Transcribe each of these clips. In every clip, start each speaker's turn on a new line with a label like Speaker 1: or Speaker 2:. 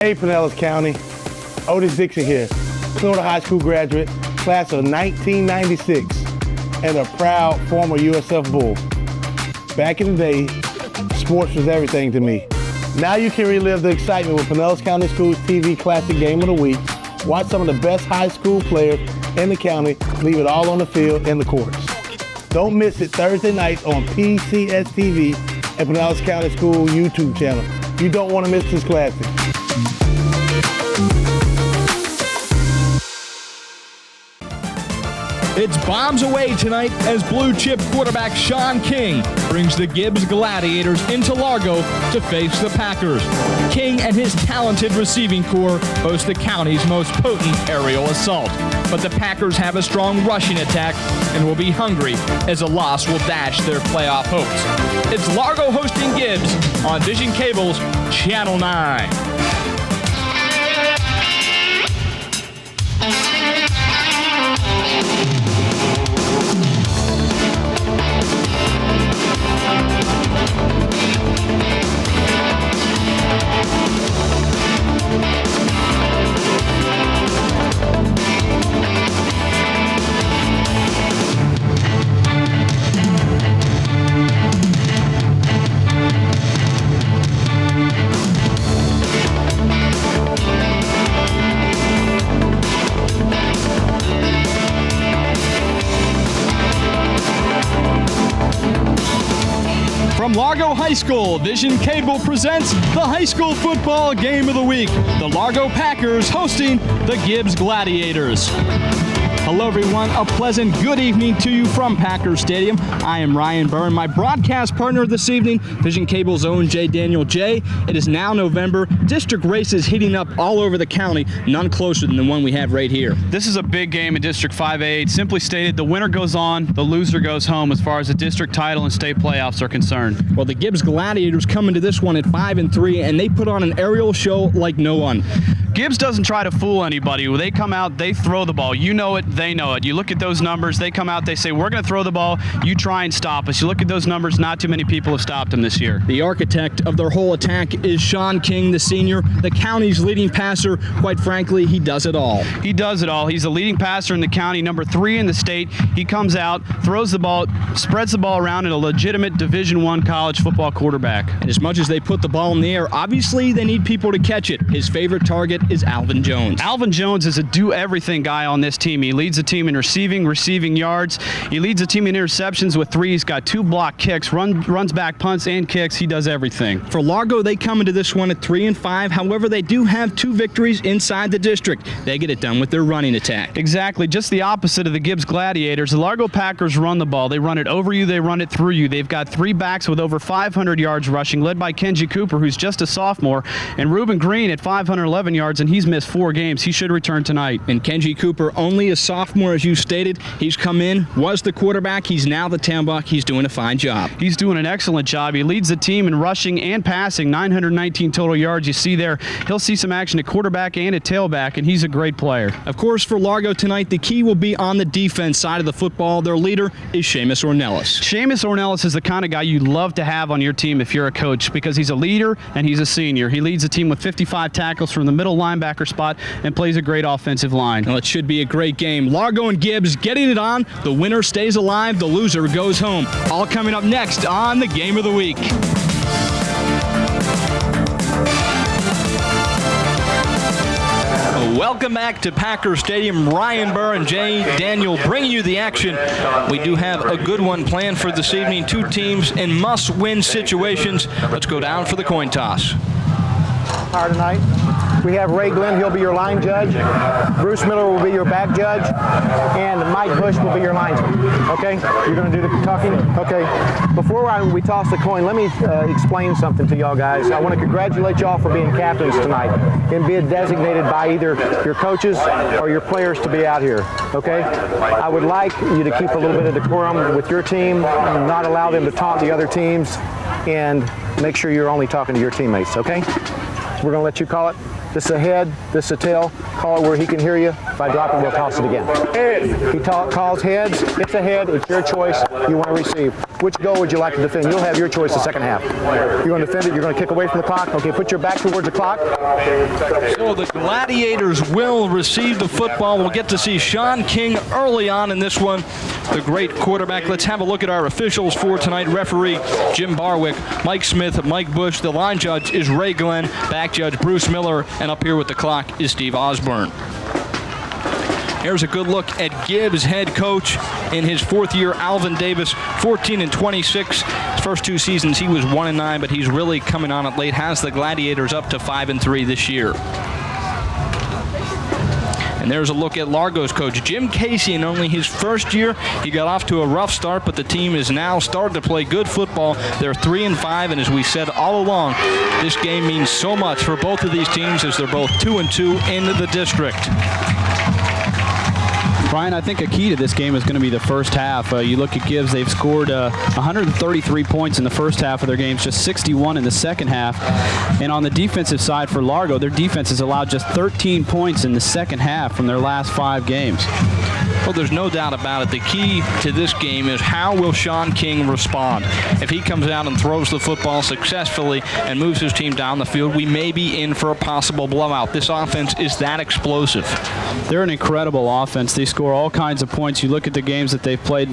Speaker 1: Hey, Pinellas County, Otis Dixon here, Florida high school graduate, class of 1996, and a proud former USF Bull. Back in the day, sports was everything to me. Now you can relive the excitement with Pinellas County Schools TV Classic Game of the Week. Watch some of the best high school players in the county leave it all on the field and the courts. Don't miss it Thursday night on PCS TV and Pinellas County School YouTube channel. You don't want to miss this classic.
Speaker 2: It's bombs away tonight as blue chip quarterback Shaun King brings the Gibbs Gladiators into Largo to face the Packers. King and his talented receiving corps host the county's most potent aerial assault. But the Packers have a strong rushing attack and will be hungry as a loss will dash their playoff hopes. It's Largo hosting Gibbs on Vision Cable's Channel 9. From Largo High School, Vision Cable presents the high school football game of the week. The Largo Packers hosting the Gibbs Gladiators. Hello everyone, a pleasant good evening to you from Packers Stadium. I am Ryan Byrne, my broadcast partner this evening, Vision Cable's own J. Daniel J. It is now November. District races heating up all over the county, none closer than the one we have right here.
Speaker 3: This is a big game in District 5A. Simply stated, the winner goes on, the loser goes home as far as the district title and state playoffs are concerned.
Speaker 2: Well, the Gibbs Gladiators come into this one at 5-3, and they put on an aerial show like no one.
Speaker 3: Gibbs doesn't try to fool anybody. When they come out, they throw the ball. You know it, they know it. You look at those numbers, they come out, they say, we're going to throw the ball, you try and stop us. You look at those numbers, not too many people have stopped them this year.
Speaker 2: The architect of their whole attack is Shaun King, the senior, the county's leading passer. Quite frankly, he does it all.
Speaker 3: He does it all. He's the leading passer in the county, number 3 in the state. He comes out, throws the ball, spreads the ball around in a legitimate Division I college football quarterback.
Speaker 2: And as much as they put the ball in the air, obviously they need people to catch it. His favorite target is Alvin Jones.
Speaker 3: Alvin Jones is a do-everything guy on this team. He leads the team in receiving yards. He leads the team in interceptions with 3. He's got 2 block kicks, runs back punts and kicks. He does everything.
Speaker 2: For Largo, they come into this one at 3-5. However, they do have 2 victories inside the district. They get it done with their running attack.
Speaker 3: Exactly. Just the opposite of the Gibbs Gladiators. The Largo Packers run the ball. They run it over you. They run it through you. They've got 3 backs with over 500 yards rushing, led by Kenji Cooper, who's just a sophomore, and Reuben Green at 511 yards, and he's missed 4 games. He should return tonight.
Speaker 2: And Kenji Cooper, only a sophomore, as you stated. He's come in, was the quarterback. He's now the tailback. He's doing a fine job.
Speaker 3: He's doing an excellent job. He leads the team in rushing and passing, 919 total yards. You see there, he'll see some action at quarterback and at tailback, and he's a great player.
Speaker 2: Of course, for Largo tonight, the key will be on the defense side of the football. Their leader is Seamus Ornelas.
Speaker 3: Seamus Ornelas is the kind of guy you love to have on your team if you're a coach, because he's a leader and he's a senior. He leads the team with 55 tackles from the middle linebacker spot and plays a great offensive line.
Speaker 2: Well, it should be a great game. Largo and Gibbs getting it on. The winner stays alive. The loser goes home. All coming up next on the Game of the Week. Welcome back to Packers Stadium. Ryan Burr and Jay Daniel bringing you the action. We do have a good one planned for this evening. 2 teams in must-win situations. Let's go down for the coin toss.
Speaker 4: Tonight, we have Ray Glenn. He'll be your line judge. Bruce Miller will be your back judge, and Mike Bush will be your linesman. Okay, you're going to do the talking. Okay. Before we toss the coin, let me explain something to y'all guys. I want to congratulate y'all for being captains tonight and being designated by either your coaches or your players to be out here. Okay. I would like you to keep a little bit of decorum with your team, and not allow them to taunt the other teams, and make sure you're only talking to your teammates. Okay. We're going to let you call it. This is a head, this is a tail. Call it where he can hear you. If I drop it, we'll toss it again. He calls heads. It's a head. It's your choice. You want to receive. Which goal would you like to defend? You'll have your choice the second half. You're going to defend it. You're going to kick away from the clock. Okay, put your back towards the clock.
Speaker 5: So the Gladiators will receive the football. We'll get to see Shaun King early on in this one, the great quarterback. Let's have a look at our officials for tonight. Referee Jim Barwick, Mike Smith, Mike Bush. The line judge is Ray Glenn, back judge Bruce Miller, and up here with the clock is Steve Osborne. Here's a good look at Gibbs head coach in his fourth year, Alvin Davis, 14-26. His first 2 seasons he was 1-9, but he's really coming on it late. Has the Gladiators up to 5-3 this year. And there's a look at Largo's coach, Jim Casey. In only his first year, he got off to a rough start, but the team is now starting to play good football. They're 3-5, and as we said all along, this game means so much for both of these teams as they're both 2-2 in the district.
Speaker 3: Brian, I think a key to this game is going to be the first half. You look at Gibbs, they've scored 133 points in the first half of their games, just 61 in the second half. And on the defensive side for Largo, their defense has allowed just 13 points in the second half from their last 5 games.
Speaker 5: Well, there's no doubt about it. The key to this game is how will Shaun King respond? If he comes out and throws the football successfully and moves his team down the field, we may be in for a possible blowout. This offense is that explosive.
Speaker 3: They're an incredible offense. They score all kinds of points. You look at the games that they've played.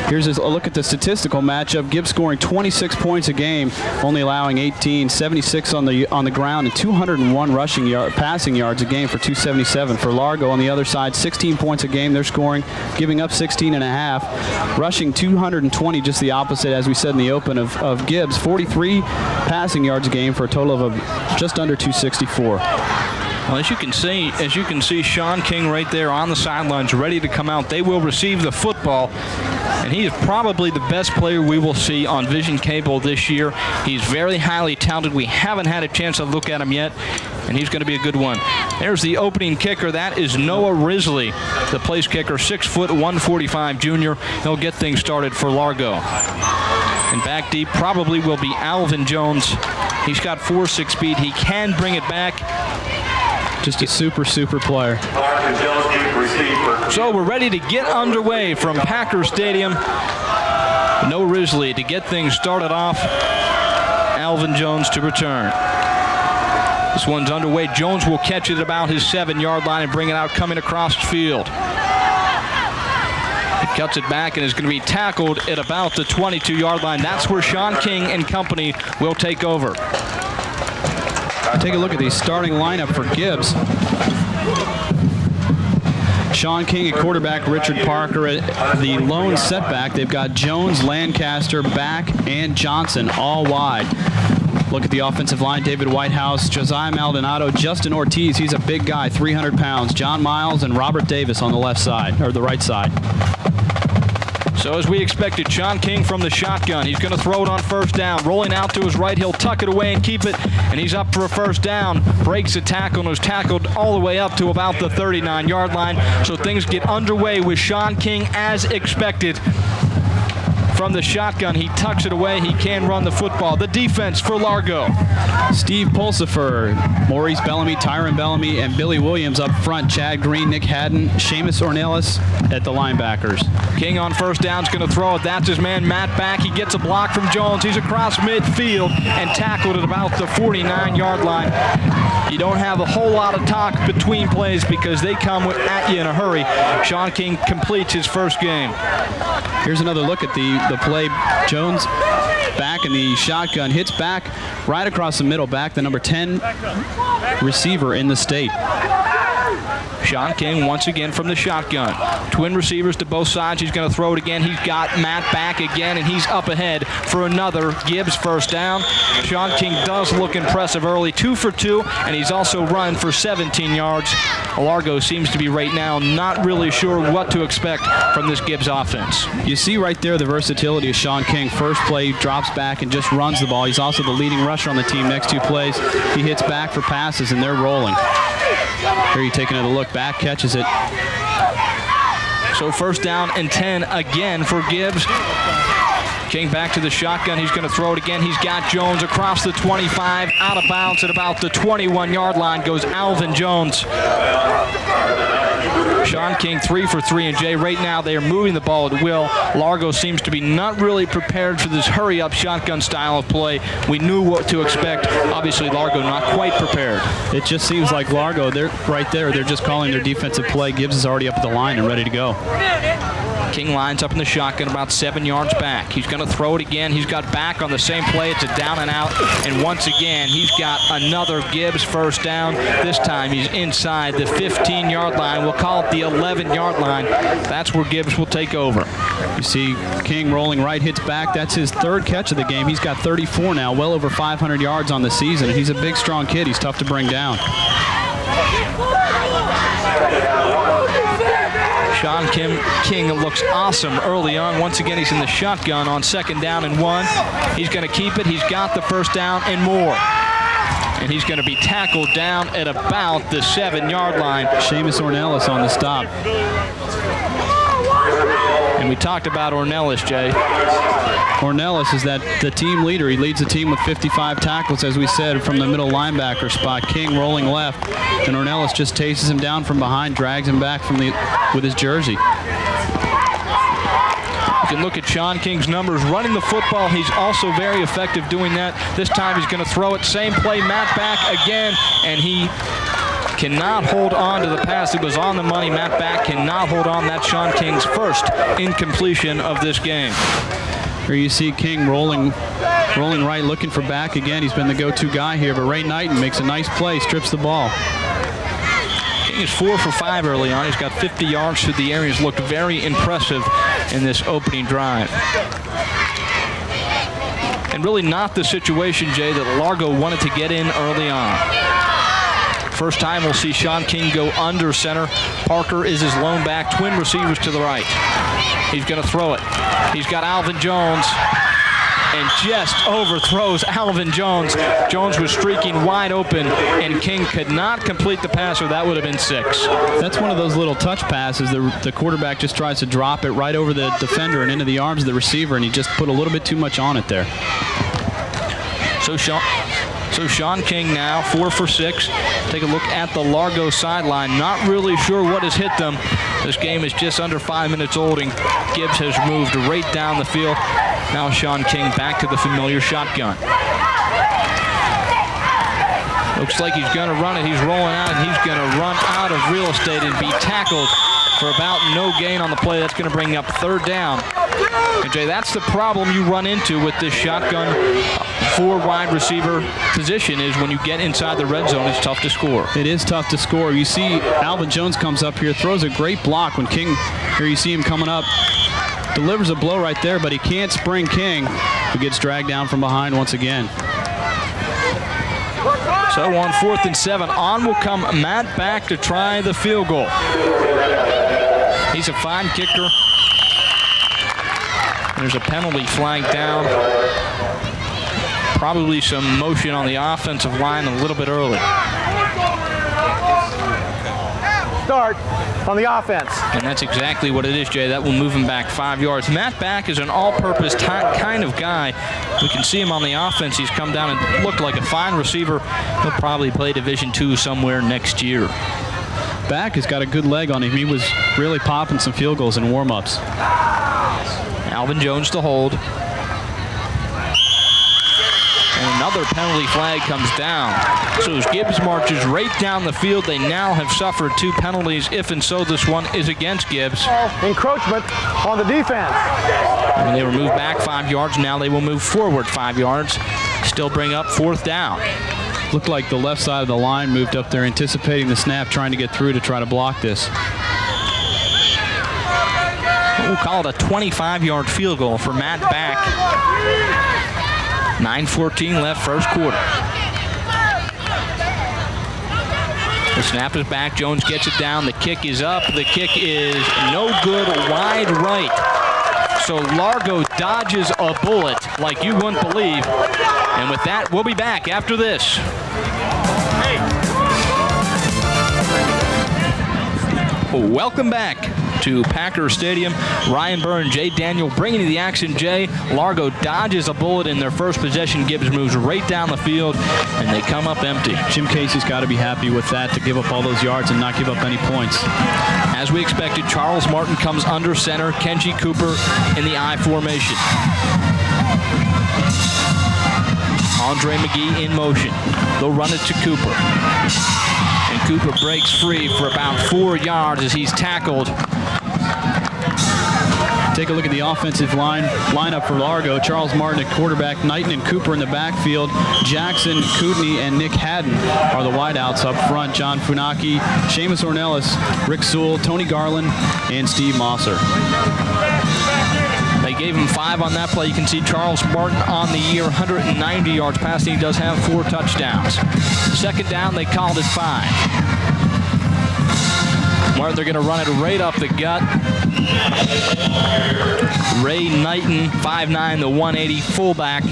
Speaker 3: Here's a look at the statistical matchup. Gibbs scoring 26 points a game, only allowing 18, 76 on the ground, and 201 passing yards a game for 277. For Largo on the other side, 16 points a game they're scoring, giving up 16.5, rushing 220, just the opposite as we said in the open of Gibbs, 43 passing yards a game for a total of just under 264.
Speaker 5: Well, as you can see Shaun King right there on the sidelines ready to come out. They will receive the football, and he is probably the best player we will see on Vision Cable this year. He's very highly talented. We haven't had a chance to look at him yet, and he's going to be a good one. There's the opening kicker. That is Noah Risley, the place kicker, 6 foot 145 junior. He'll get things started for Largo. And back deep probably will be Alvin Jones. He's got 4.6 speed. He can bring it back.
Speaker 3: Just a super player.
Speaker 5: So we're ready to get underway from Packer Stadium. No Risley to get things started off. Alvin Jones to return. This one's underway. Jones will catch it about his 7-yard line and bring it out coming across the field. He cuts it back and is going to be tackled at about the 22-yard line. That's where Shaun King and company will take over.
Speaker 3: Take a look at the starting lineup for Gibbs. Shaun King at quarterback, Richard Parker at the lone setback. They've got Jones, Lancaster, Back, and Johnson all wide. Look at the offensive line. David Whitehouse, Josiah Maldonado, Justin Ortiz. He's a big guy, 300 pounds. John Miles and Robert Davis on the left side, or the right side.
Speaker 5: So as we expected, Shaun King from the shotgun. He's going to throw it on first down. Rolling out to his right, he'll tuck it away and keep it. And he's up for a first down. Breaks a tackle and was tackled all the way up to about the 39-yard line. So things get underway with Shaun King as expected. From the shotgun, he tucks it away. He can run the football. The defense for Largo.
Speaker 3: Steve Pulsifer, Maurice Bellamy, Tyron Bellamy, and Billy Williams up front. Chad Green, Nick Haddon, Seamus Ornelas at the linebackers.
Speaker 5: King on first down is going to throw it. That's his man, Matt Back. He gets a block from Jones. He's across midfield and tackled at about the 49-yard line. You don't have a whole lot of talk between plays because they come at you in a hurry. Shaun King completes his first game.
Speaker 3: Here's another look at the play. Jones back in the shotgun, hits Back right across the middle. Back, the number 10 receiver in the state.
Speaker 5: Shaun King once again from the shotgun. Twin receivers to both sides. He's going to throw it again. He's got Matt Back again, and he's up ahead for another Gibbs first down. Shaun King does look impressive early, 2 for 2, and he's also run for 17 yards. Largo seems to be right now not really sure what to expect from this Gibbs offense.
Speaker 3: You see right there the versatility of Shaun King. First play, drops back and just runs the ball. He's also the leading rusher on the team. Next 2 plays, he hits Back for passes, and they're rolling. Here you take another look. Back catches it.
Speaker 5: So first down and 10 again for Gibbs. King back to the shotgun. He's going to throw it again. He's got Jones across the 25, out of bounds at about the 21-yard line goes Alvin Jones. Shaun King 3 for 3, and Jay, right now they are moving the ball at will. Largo seems to be not really prepared for this hurry-up shotgun style of play. We knew what to expect. Obviously, Largo not quite prepared.
Speaker 3: It just seems like Largo, they're right there. They're just calling their defensive play. Gibbs is already up at the line and ready to go.
Speaker 5: King lines up in the shotgun about 7 yards back. He's going to throw it again. He's got back on the same play. It's a down and out. And once again, he's got another Gibbs first down. This time he's inside the 15-yard line. We'll call it the 11-yard line. That's where Gibbs will take over.
Speaker 3: You see King rolling right, hits back. That's his third catch of the game. He's got 34 now, well over 500 yards on the season. He's a big, strong kid. He's tough to bring down.
Speaker 5: Shaun King looks awesome early on. Once again, he's in the shotgun on 2nd down and 1. He's going to keep it. He's got the first down and more. And he's going to be tackled down at about the 7-yard line.
Speaker 3: Seamus Ornelas on the stop.
Speaker 5: And we talked about Ornelas, Jay.
Speaker 3: Ornelas is the team leader. He leads the team with 55 tackles, as we said, from the middle linebacker spot. King rolling left, and Ornelas just chases him down from behind, drags him back with his jersey.
Speaker 5: You can look at Shaun King's numbers. Running the football, he's also very effective doing that. This time he's going to throw it. Same play, Matt back again, and he cannot hold on to the pass. It was on the money. Matt Back cannot hold on. That's Shaun King's first incompletion of this game.
Speaker 3: Here you see King rolling right, looking for Back again. He's been the go-to guy here, but Ray Knighton makes a nice play, strips the ball.
Speaker 5: King is 4 for 5 early on. He's got 50 yards through the air. He's looked very impressive in this opening drive. And really not the situation, Jay, that Largo wanted to get in early on. First time we'll see Shaun King go under center. Parker is his lone back, twin receivers to the right. He's going to throw it. He's got Alvin Jones and just overthrows Alvin Jones. Jones was streaking wide open, and King could not complete the pass, or that would have been 6.
Speaker 3: That's one of those little touch passes. The quarterback just tries to drop it right over the defender and into the arms of the receiver, and he just put a little bit too much on it there.
Speaker 5: So Shaun King now 4 for 6. Take a look at the Largo sideline. Not really sure what has hit them. This game is just under 5 minutes old, and Gibbs has moved right down the field. Now Shaun King back to the familiar shotgun. Looks like he's going to run it. He's rolling out, and he's going to run out of real estate and be tackled for about no gain on the play. That's going to bring up 3rd down. And Jay, that's the problem you run into with this shotgun 4 wide receiver position, is when you get inside the red zone, it's tough to score.
Speaker 3: It is tough to score. You see Alvin Jones comes up here, throws a great block when King, here you see him coming up, delivers a blow right there, but he can't spring King, who gets dragged down from behind once again.
Speaker 5: So on 4th and 7, on will come Matt Back to try the field goal. He's a fine kicker. There's a penalty flag down. Probably some motion on the offensive line a little bit early.
Speaker 4: Start on the offense.
Speaker 5: And that's exactly what it is, Jay. That will move him back 5 yards. Matt Back is an all-purpose kind of guy. We can see him on the offense. He's come down and looked like a fine receiver. He'll probably play Division II somewhere next year.
Speaker 3: Back has got a good leg on him. He was really popping some field goals in warm-ups.
Speaker 5: Alvin Jones to hold. And another penalty flag comes down. So as Gibbs marches right down the field, they now have suffered 2 penalties. If and so this one is against Gibbs.
Speaker 4: Encroachment on the defense.
Speaker 5: And when they were moved back 5 yards, now they will move forward 5 yards. Still bring up 4th down.
Speaker 3: Looked like the left side of the line moved up there, anticipating the snap, trying to get through to try to block this.
Speaker 5: We'll call it a 25-yard field goal for Matt Back. 9:14 left, first quarter. The snap is back. Jones gets it down. The kick is up. The kick is no good, wide right. So Largo dodges a bullet like you wouldn't believe. And with that, we'll be back after this. Welcome back to Packers Stadium. Ryan Byrne, Jay Daniel bringing you the action. Jay, Largo dodges a bullet in their first possession. Gibbs moves right down the field, and they come up empty.
Speaker 3: Jim Casey's got to be happy with that, to give up all those yards and not give up any points.
Speaker 5: As we expected, Charles Martin comes under center. Kenji Cooper in the I formation. Andre McGee in motion. They'll run it to Cooper. And Cooper breaks free for about 4 yards as he's tackled.
Speaker 3: Take a look at the offensive lineup for Largo. Charles Martin at quarterback, Knighton and Cooper in the backfield. Jackson, Kootenai, and Nick Haddon are the wideouts up front. John Funaki, Seamus Ornelas, Rick Sewell, Tony Garland, and Steve Mosser.
Speaker 5: They gave him 5 on that play. You can see Charles Martin on the year, 190 yards passing. He does have 4 touchdowns. Second down, they called it 5. Martin, they're going to run it right up the gut. Ray Knighton, 5'9", the 180 fullback,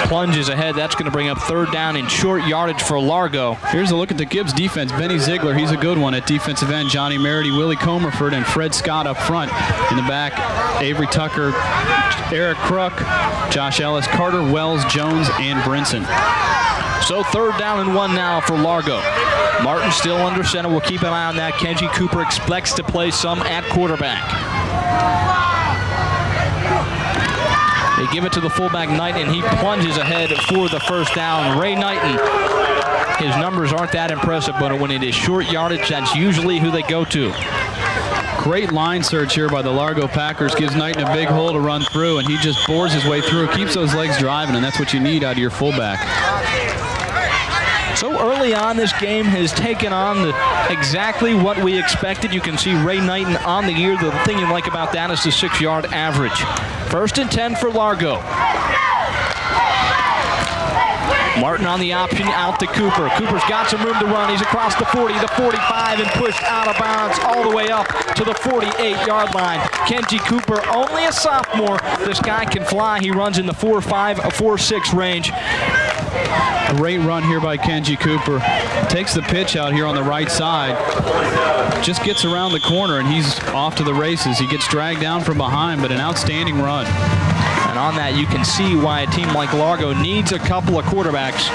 Speaker 5: plunges ahead. That's going to bring up third down in short yardage for Largo.
Speaker 3: Here's a look at the Gibbs defense. Benny Ziegler, he's a good one at defensive end. Johnny Merity, Willie Comerford, and Fred Scott up front. In the back, Avery Tucker, Eric Crook, Josh Ellis, Carter Wells, Jones, and Brinson.
Speaker 5: So third down and 1 now for Largo. Martin still under center. We'll keep an eye on that. Kenji Cooper expects to play some at quarterback. They give it to the fullback Knighton, and he plunges ahead for the first down. Ray Knighton, his numbers aren't that impressive, but when it is short yardage, that's usually who they go to.
Speaker 3: Great line search here by the Largo Packers. Gives Knighton a big hole to run through, and he just bores his way through. Keeps those legs driving, and that's what you need out of your fullback.
Speaker 5: So early on, this game has taken on exactly what we expected. You can see Ray Knighton on the year. The thing you like about that is the 6-yard average. First and 10 for Largo. Martin on the option, out to Cooper. Cooper's got some room to run. He's across the 40, the 45, and pushed out of bounds all the way up to the 48-yard line. Kenji Cooper, only a sophomore. This guy can fly. He runs in the 4.5, 4.6 range.
Speaker 3: Great run here by Kenji Cooper. Takes the pitch out here on the right side. Just gets around the corner, and he's off to the races. He gets dragged down from behind, but an outstanding run.
Speaker 5: And on that, you can see why a team like Largo needs a couple of quarterbacks.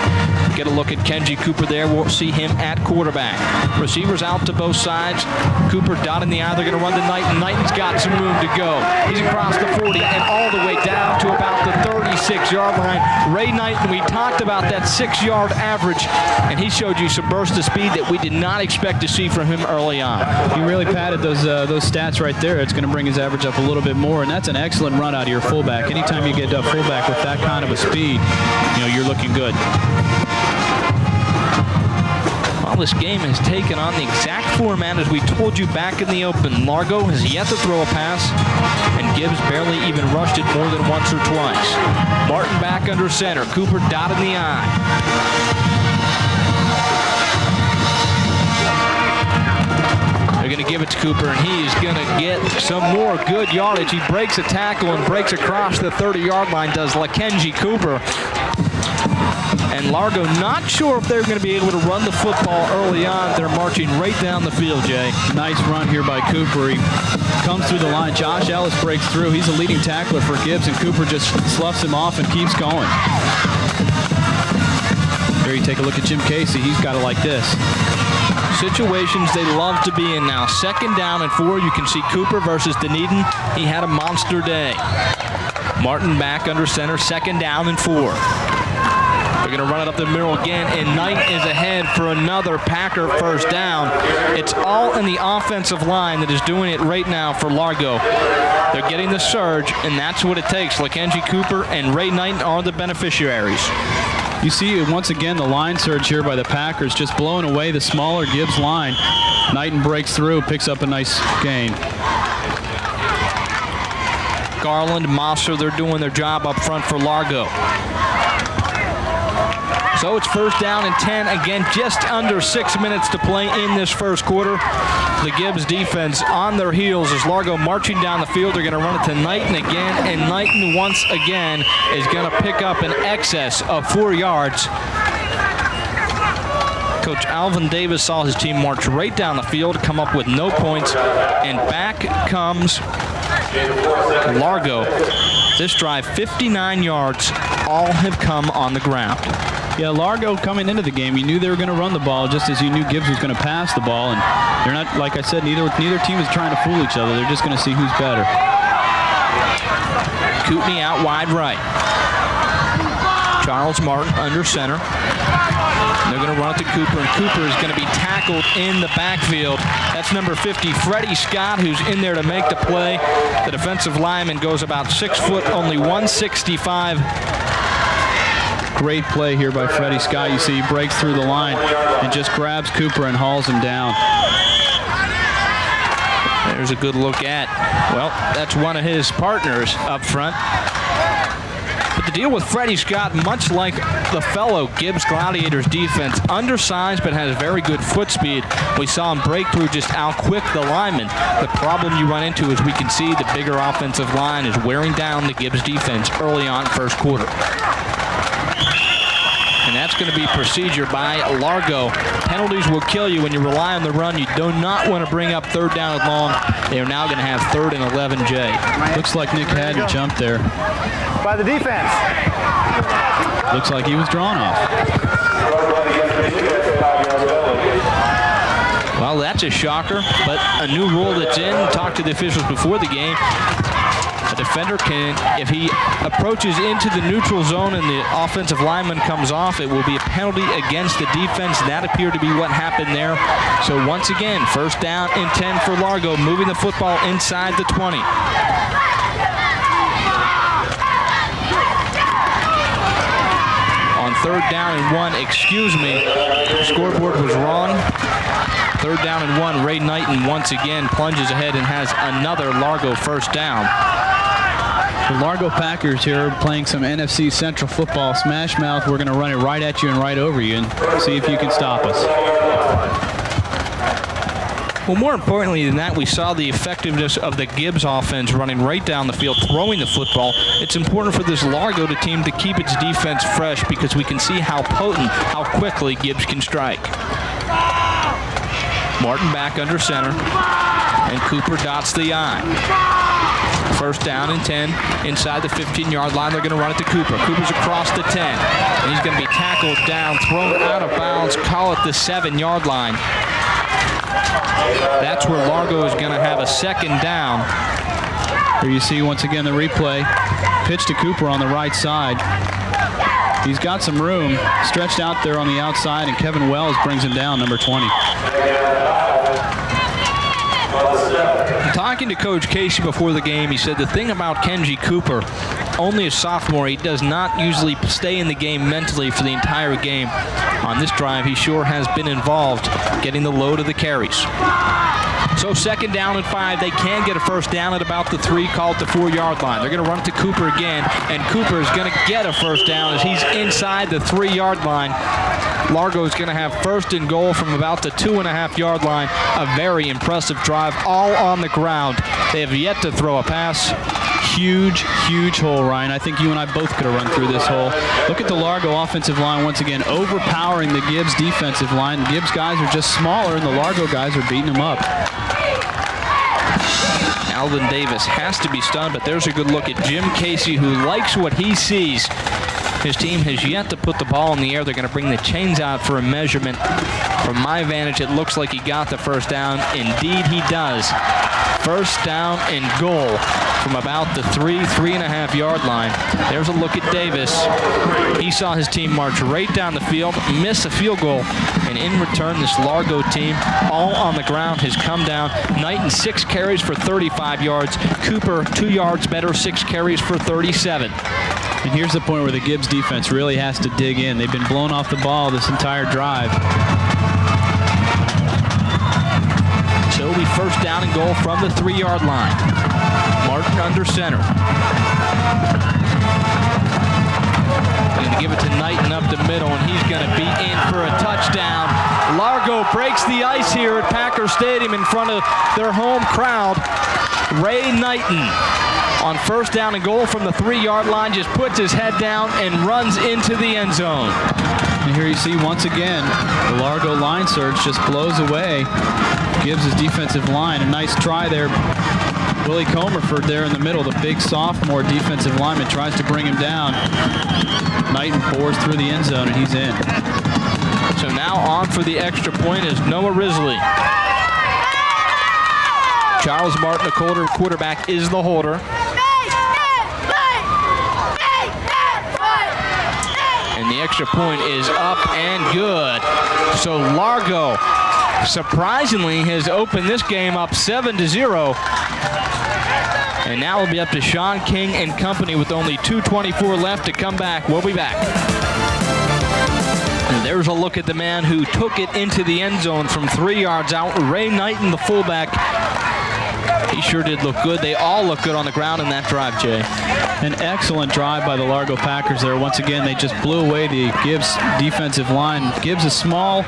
Speaker 5: Get a look at Kenji Cooper there. We'll see him at quarterback. Receivers out to both sides. Cooper dotting the eye. They're going to run to Knighton. Knighton's got some room to go. He's across the 40 and all the way down to about the 36-yard line. Ray Knighton, we talked about that 6-yard average, and he showed you some burst of speed that we did not expect to see from him early on.
Speaker 3: He really padded those stats right there. It's going to bring his average up a little bit more, and that's an excellent run out of your fullback. Anytime you get a fullback with that kind of a speed, you're looking good.
Speaker 5: Well, this game has taken on the exact format as we told you back in the open. Largo has yet to throw a pass, and Gibbs barely even rushed it more than once or twice. Martin back under center. Cooper dotted the I. They're going to give it to Cooper, and he's going to get some more good yardage. He breaks a tackle and breaks across the 30-yard line, does Kenji Cooper. And Largo not sure if they're going to be able to run the football early on. They're marching right down the field, Jay.
Speaker 3: Nice run here by Cooper. He comes through the line. Josh Ellis breaks through. He's a leading tackler for Gibbs, and Cooper just sloughs him off and keeps going. Here you take a look at Jim Casey. He's got it like this.
Speaker 5: Situations they love to be in now. Second down and 4. You can see Cooper versus Dunedin. He had a monster day. Martin back under center. Second down and 4. They're going to run it up the middle again, and Knight is ahead for another Packer first down. It's all in the offensive line that is doing it right now for Largo. They're getting the surge, and that's what it takes. Kenji Cooper and Ray Knight are the beneficiaries.
Speaker 3: You see, once again, the line surge here by the Packers, just blowing away the smaller Gibbs line. Knighton breaks through, picks up a nice gain.
Speaker 5: Garland, Mosser, they're doing their job up front for Largo. So it's first down and 10. Again, just under 6 minutes to play in this first quarter. The Gibbs defense on their heels as Largo marching down the field. They're going to run it to Knighton again, and Knighton once again is going to pick up an excess of 4 yards. Coach Alvin Davis saw his team march right down the field, come up with no points, and back comes Largo. This drive, 59 yards, all have come on the ground.
Speaker 3: Yeah, Largo coming into the game, you knew they were going to run the ball just as you knew Gibbs was going to pass the ball. And they're not, like I said, neither team is trying to fool each other. They're just going to see who's better.
Speaker 5: Kootenai out wide right. Charles Martin under center. They're going to run it to Cooper, and Cooper is going to be tackled in the backfield. That's number 50, Freddie Scott, who's in there to make the play. The defensive lineman goes about 6 foot, only 165.
Speaker 3: Great play here by Freddie Scott. You see he breaks through the line and just grabs Cooper and hauls him down.
Speaker 5: There's a good look at, well, that's one of his partners up front. But the deal with Freddie Scott, much like the fellow Gibbs Gladiators defense, undersized but has very good foot speed. We saw him break through just out quick the lineman. The problem you run into is we can see the bigger offensive line is wearing down the Gibbs defense early on first quarter. And that's going to be procedure by Largo. Penalties will kill you when you rely on the run. You do not want to bring up 3rd down and long. They are now going to have 3rd and 11, Jay.
Speaker 3: Looks like Nick Haddon jumped there.
Speaker 4: By the defense.
Speaker 3: Looks like he was drawn off.
Speaker 5: Well, that's a shocker, but a new rule that's in. Talked to the officials before the game. A defender can, if he approaches into the neutral zone and the offensive lineman comes off, it will be a penalty against the defense. That appeared to be what happened there. So once again, 1st down and 10 for Largo, moving the football inside the 20. On 3rd down and 1, excuse me, scoreboard was wrong. 3rd down and 1, Ray Knighton once again plunges ahead and has another Largo 1st down.
Speaker 3: The Largo Packers here playing some NFC Central football. Smash mouth, we're going to run it right at you and right over you and see if you can stop us.
Speaker 5: Well, more importantly than that, we saw the effectiveness of the Gibbs offense running right down the field, throwing the football. It's important for this Largo team to keep its defense fresh because we can see how potent, how quickly Gibbs can strike. Martin back under center, and Cooper dots the I. 1st down and 10 inside the 15-yard line. They're going to run it to Cooper. Cooper's across the 10, and he's going to be tackled down, thrown out of bounds, call it the 7-yard line. That's where Largo is going to have a 2nd down.
Speaker 3: Here you see once again the replay. Pitch to Cooper on the right side. He's got some room stretched out there on the outside, and Kevin Wells brings him down, number 20.
Speaker 5: Talking to Coach Casey before the game, he said the thing about Kenji Cooper, only a sophomore, he does not usually stay in the game mentally for the entire game. On this drive, he sure has been involved getting the load of the carries. So 2nd down and 5, they can get a 1st down at about the 3, call it the 4-yard line. They're going to run it to Cooper again, and Cooper is going to get a 1st down as he's inside the 3-yard line. Largo is going to have 1st and goal from about the 2.5-yard line. A very impressive drive, all on the ground. They have yet to throw a pass.
Speaker 3: Huge, huge hole, Ryan. I think you and I both could have run through this hole. Look at the Largo offensive line once again, overpowering the Gibbs defensive line. The Gibbs guys are just smaller, and the Largo guys are beating them up.
Speaker 5: Alvin Davis has to be stunned, but there's a good look at Jim Casey, who likes what he sees. His team has yet to put the ball in the air. They're going to bring the chains out for a measurement. From my vantage, it looks like he got the 1st down. Indeed, he does. 1st down and goal from about the 3.5-yard line. There's a look at Davis. He saw his team march right down the field, miss a field goal, and in return, this Largo team, all on the ground, has come down. Knighton, 6 carries for 35 yards. Cooper, 2 yards better, 6 carries for 37.
Speaker 3: And here's the point where the Gibbs defense really has to dig in. They've been blown off the ball this entire drive.
Speaker 5: So it'll be 1st down and goal from the 3-yard line. Martin under center. They're going to give it to Knighton up the middle, and he's going to be in for a touchdown. Largo breaks the ice here at Packer Stadium in front of their home crowd. Ray Knighton, on 1st down and goal from the 3-yard line, just puts his head down and runs into the end zone.
Speaker 3: And here you see once again, the Largo line surge just blows away Gibbs' defensive line. A nice try there. Willie Comerford there in the middle, the big sophomore defensive lineman, tries to bring him down. Knighton bores through the end zone, and he's in.
Speaker 5: So now on for the extra point is Noah Risley. Charles Martin, the quarterback, is the holder. And the extra point is up and good. So Largo, surprisingly, has opened this game up 7-0. And now it'll be up to Shaun King and company with only 2:24 left to come back. We'll be back. And there's a look at the man who took it into the end zone from 3 yards out, Ray Knighton, the fullback. He sure did look good. They all look good on the ground in that drive, Jay.
Speaker 3: An excellent drive by the Largo Packers there. Once again, they just blew away the Gibbs defensive line. Gibbs is small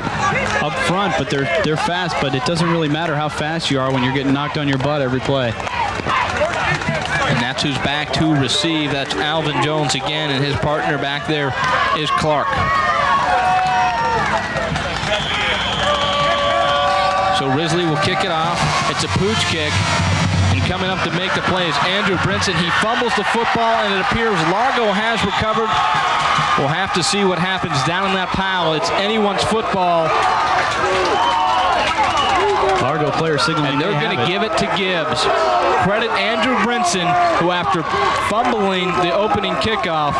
Speaker 3: up front, but they're fast, but it doesn't really matter how fast you are when you're getting knocked on your butt every play.
Speaker 5: And that's who's back to receive. That's Alvin Jones again, and his partner back there is Clark. So Risley will kick it off. It's a pooch kick. And coming up to make the play is Andrew Brinson. He fumbles the football, and it appears Largo has recovered. We'll have to see what happens down in that pile. It's anyone's football.
Speaker 3: Largo player signaling.
Speaker 5: And they're going to give it to Gibbs. Credit Andrew Brinson, who after fumbling the opening kickoff,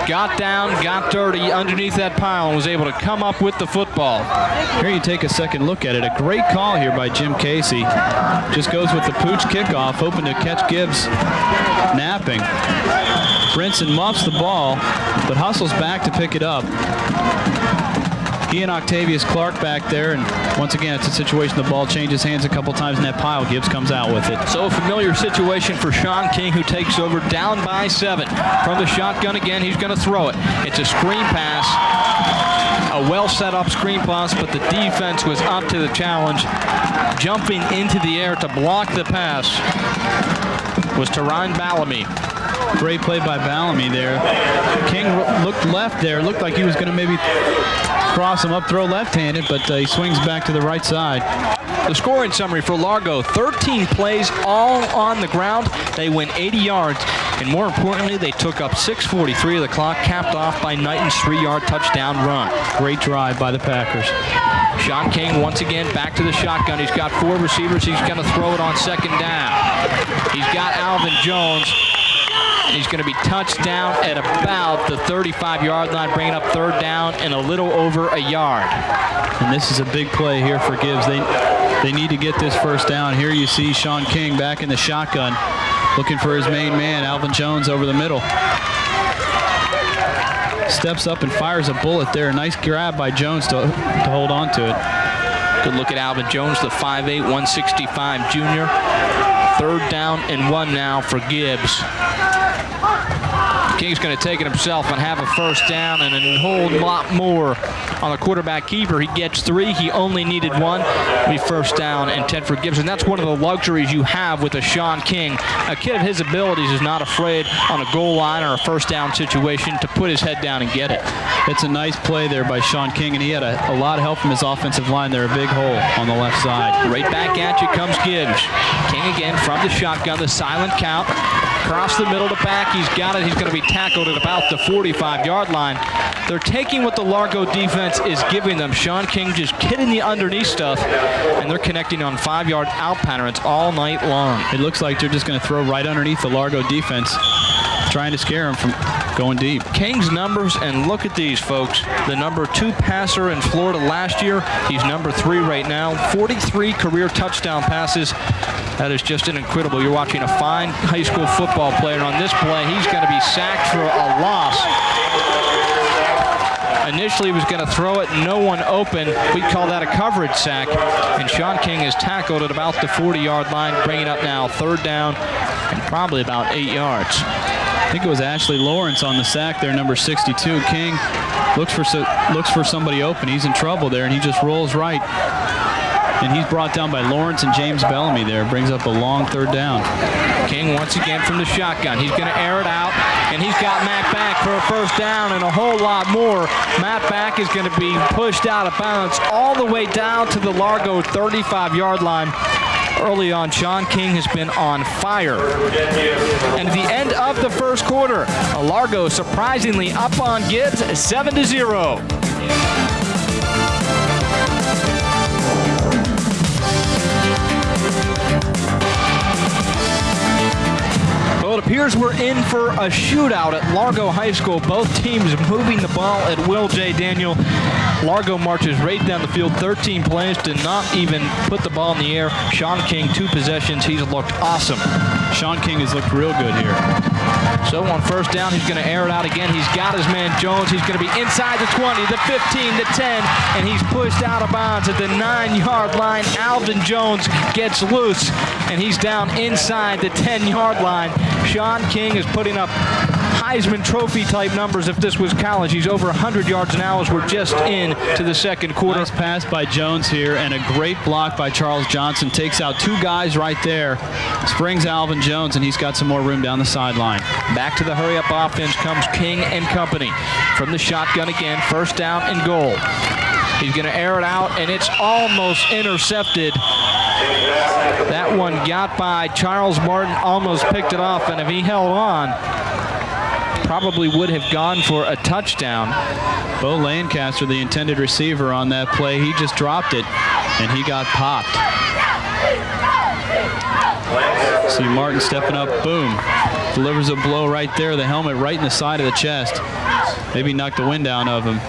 Speaker 5: got down, got dirty underneath that pile, and was able to come up with the football.
Speaker 3: Here you take a second look at it. A great call here by Jim Casey. Just goes with the pooch kickoff, hoping to catch Gibbs napping. Brinson muffs the ball, but hustles back to pick it up. He and Octavius Clark back there, and once again, it's a situation the ball changes hands a couple times in that pile. Gibbs comes out with it.
Speaker 5: So a familiar situation for Shaun King, who takes over down by 7. From the shotgun again, he's going to throw it. It's a screen pass, a well set up screen pass, but the defense was up to the challenge. Jumping into the air to block the pass was Teron Bellamy.
Speaker 3: Great play by Bellamy there. King looked left there. Looked like he was going to maybe cross him up, throw left-handed, but he swings back to the right side.
Speaker 5: The scoring summary for Largo: 13 plays, all on the ground. They went 80 yards, and more importantly, they took up 6:43 of the clock, capped off by Knighton's 3-yard touchdown run.
Speaker 3: Great drive by the Packers.
Speaker 5: Shaun King once again back to the shotgun. He's got 4 receivers. He's going to throw it on second down. He's got Alvin Jones. He's going to be touched down at about the 35-yard line, bringing up 3rd down and a little over a yard.
Speaker 3: And this is a big play here for Gibbs. They need to get this first down. Here you see Shaun King back in the shotgun, looking for his main man, Alvin Jones, over the middle. Steps up and fires a bullet there. Nice grab by Jones to hold on to it.
Speaker 5: Good look at Alvin Jones, the 5'8", 165 junior. 3rd down and 1 now for Gibbs. King's going to take it himself and have a first down and a whole lot more on the quarterback keeper. He gets 3. He only needed 1. It'll be first down and 10 for Gibbs. And that's one of the luxuries you have with a Shaun King. A kid of his abilities is not afraid on a goal line or a first down situation to put his head down and get it.
Speaker 3: It's a nice play there by Shaun King, and he had a lot of help from his offensive line there. A big hole on the left side.
Speaker 5: Right back at you comes Gibbs. King again from the shotgun, the silent count. Across the middle to back, he's got it. He's going to be tackled at about the 45-yard line. They're taking what the Largo defense is giving them. Shaun King just kidding the underneath stuff, and they're connecting on 5-yard out patterns all night long.
Speaker 3: It looks like they're just going to throw right underneath the Largo defense, trying to scare him from going deep.
Speaker 5: King's numbers, and look at these, folks. The number 2 passer in Florida last year. He's number 3 right now. 43 career touchdown passes. That is just incredible. You're watching a fine high school football player. On this play, he's going to be sacked for a loss. Initially, he was going to throw it, no one open. We call that a coverage sack. And Shaun King is tackled at about the 40-yard line, bringing up now 3rd down and probably about 8 yards.
Speaker 3: I think it was Ashley Lawrence on the sack there, number 62. King looks for somebody open. He's in trouble there, and he just rolls right. And he's brought down by Lawrence and James Bellamy there. Brings up a long 3rd down.
Speaker 5: King once again from the shotgun. He's going to air it out. and he's got Matt back for a first down and a whole lot more. Matt back is going to be pushed out of bounds all the way down to the Largo 35-yard line. Early on, Shaun King has been on fire. And at the end of the first quarter, Largo surprisingly up on Gibbs 7-0. Well, it appears we're in for a shootout at Largo High School. Both teams moving the ball at Will J. Daniel. Largo marches right down the field, 13 plays, did not even put the ball in the air. Shaun King, 2 possessions. He's looked awesome.
Speaker 3: Shaun King has looked real good here.
Speaker 5: So on first down, he's going to air it out again. He's got his man Jones. He's going to be inside the 20, the 15, the 10, and he's pushed out of bounds at the 9-yard line. Alvin Jones gets loose, and he's down inside the 10-yard line. Shaun King is putting up Heisman Trophy type numbers if this was college. He's over 100 yards now as we're just into the second quarter.
Speaker 3: Nice pass by Jones here and a great block by Charles Johnson. Takes out 2 guys right there. Springs Alvin Jones, and he's got some more room down the sideline.
Speaker 5: Back to the hurry-up offense comes King and company. From the shotgun again, first down and goal. He's going to air it out, and it's almost intercepted. That one got by Charles Martin, almost picked it off, and if he held on, probably would have gone for a touchdown.
Speaker 3: Bo Lancaster, the intended receiver on that play, he just dropped it, and he got popped. See Martin stepping up, boom. Delivers a blow right there, the helmet right in the side of the chest. Maybe knocked the wind out of him.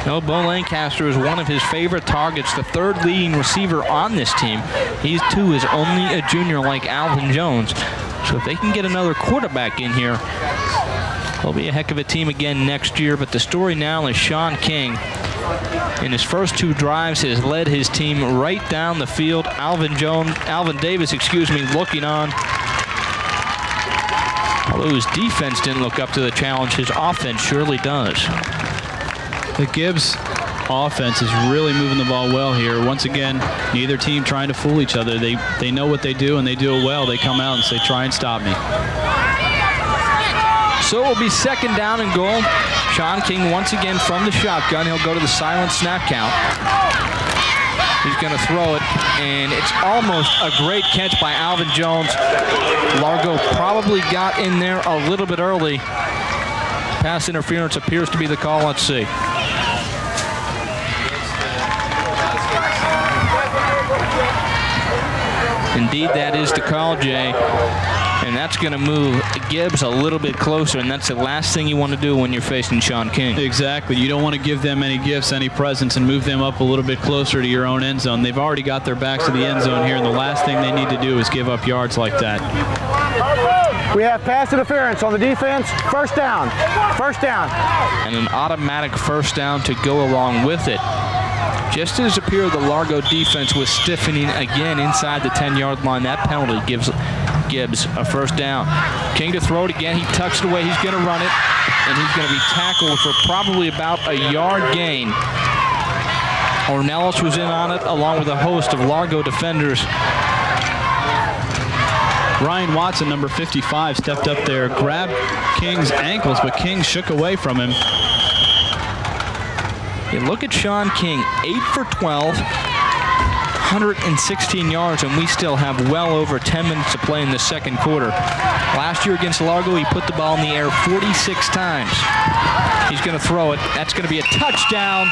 Speaker 5: No, Bo Lancaster is one of his favorite targets, the 3rd leading receiver on this team. He, too, is only a junior like Alvin Jones. So if they can get another quarterback in here, they'll be a heck of a team again next year. But the story now is Shaun King, in his first 2 drives, has led his team right down the field. Alvin Davis, looking on. Although his defense didn't look up to the challenge, his offense surely does.
Speaker 3: The Gibbs offense is really moving the ball well here. Once again, neither team trying to fool each other. They know what they do, and they do it well. They come out and say, try and stop me.
Speaker 5: So it will be second down and goal. Shaun King once again from the shotgun. He'll go to the silent snap count. He's going to throw it, and it's almost a great catch by Alvin Jones. Largo probably got in there a little bit early. Pass interference appears to be the call. Let's see. Indeed, that is the call, Jay. And that's going to move Gibbs a little bit closer, and that's the last thing you want to do when you're facing Shaun King.
Speaker 3: Exactly. You don't want to give them any gifts, any presents, and move them up a little bit closer to your own end zone. They've already got their backs to the end zone here, and the last thing they need to do is give up yards like that.
Speaker 4: We have pass interference on the defense. First down. First down.
Speaker 5: And an automatic first down to go along with it. Just as it appeared the Largo defense was stiffening again inside the 10-yard line, that penalty gives Gibbs a first down. King to throw it again. He tucks it away. He's going to run it, and he's going to be tackled for probably about a yard gain. Ornelas was in on it, along with a host of Largo defenders.
Speaker 3: Ryan Watson, number 55, stepped up there, grabbed King's ankles, but King shook away from him.
Speaker 5: You look at Shaun King, 8 for 12, 116 yards, and we still have well over 10 minutes to play in the second quarter. Last year against Largo, he put the ball in the air 46 times. He's going to throw it. That's going to be a touchdown.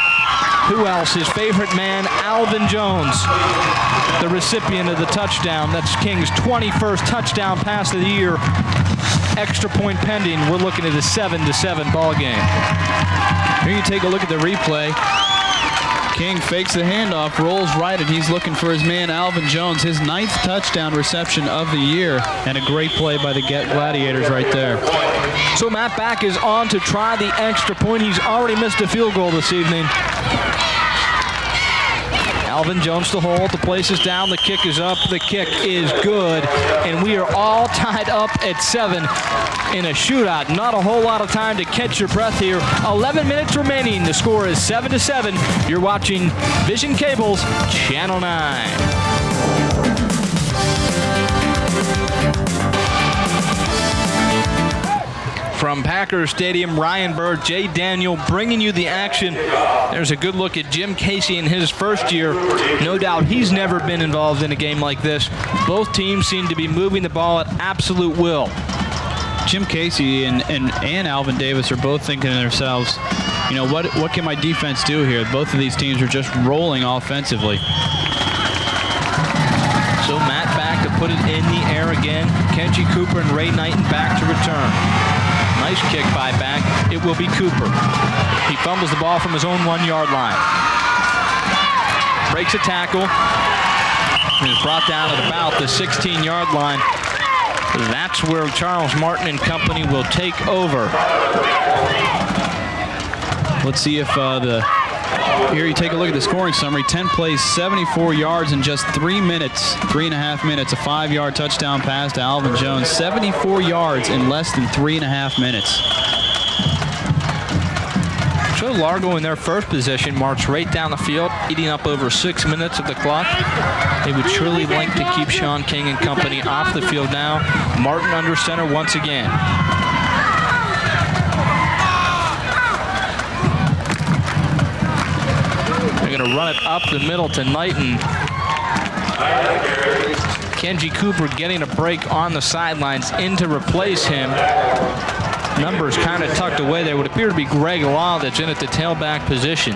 Speaker 5: Who else? His favorite man, Alvin Jones, the recipient of the touchdown. That's King's 21st touchdown pass of the year. Extra point pending. We're looking at a 7-7 ball game.
Speaker 3: Here you take a look at the replay. King fakes the handoff, rolls right, and he's looking for his man, Alvin Jones, his 9th touchdown reception of the year, and a great play by the Gladiators right there.
Speaker 5: So Matt Back is on to try the extra point. He's already missed a field goal this evening. Alvin Jones to hold. The place is down. The kick is up. The kick is good. And we are all tied up at 7 in a shootout. Not a whole lot of time to catch your breath here. 11 minutes remaining. The score is 7-7. You're watching Vision Cable's Channel 9. From Packers Stadium, Ryan Bird, Jay Daniel bringing you the action. There's a good look at Jim Casey in his first year. No doubt he's never been involved in a game like this. Both teams seem to be moving the ball at absolute will.
Speaker 3: Jim Casey and Alvin Davis are both thinking to themselves, you know, what can my defense do here? Both of these teams are just rolling offensively.
Speaker 5: So Matt back to put it in the air again. Kenji Cooper and Ray Knighton back to return. Nice kick by back. It will be Cooper. He fumbles the ball from his own 1-yard line. Breaks a tackle. And is brought down at about the 16-yard line. That's where Charles Martin and company will take over.
Speaker 3: Let's see if here you take a look at the scoring summary. 10 plays, 74 yards in just 3 minutes, 3.5 minutes. A 5-yard touchdown pass to Alvin Jones. 74 yards in less than 3.5 minutes.
Speaker 5: So Largo in their first possession marched right down the field, eating up over 6 minutes of the clock. They would surely like to keep Shaun King and company off the field now. Martin under center once again. They're going to run it up the middle to Knighton. Kenji Cooper getting a break on the sidelines in to replace him. Numbers kind of tucked away there. Would appear to be Greg Law that's in at the tailback position.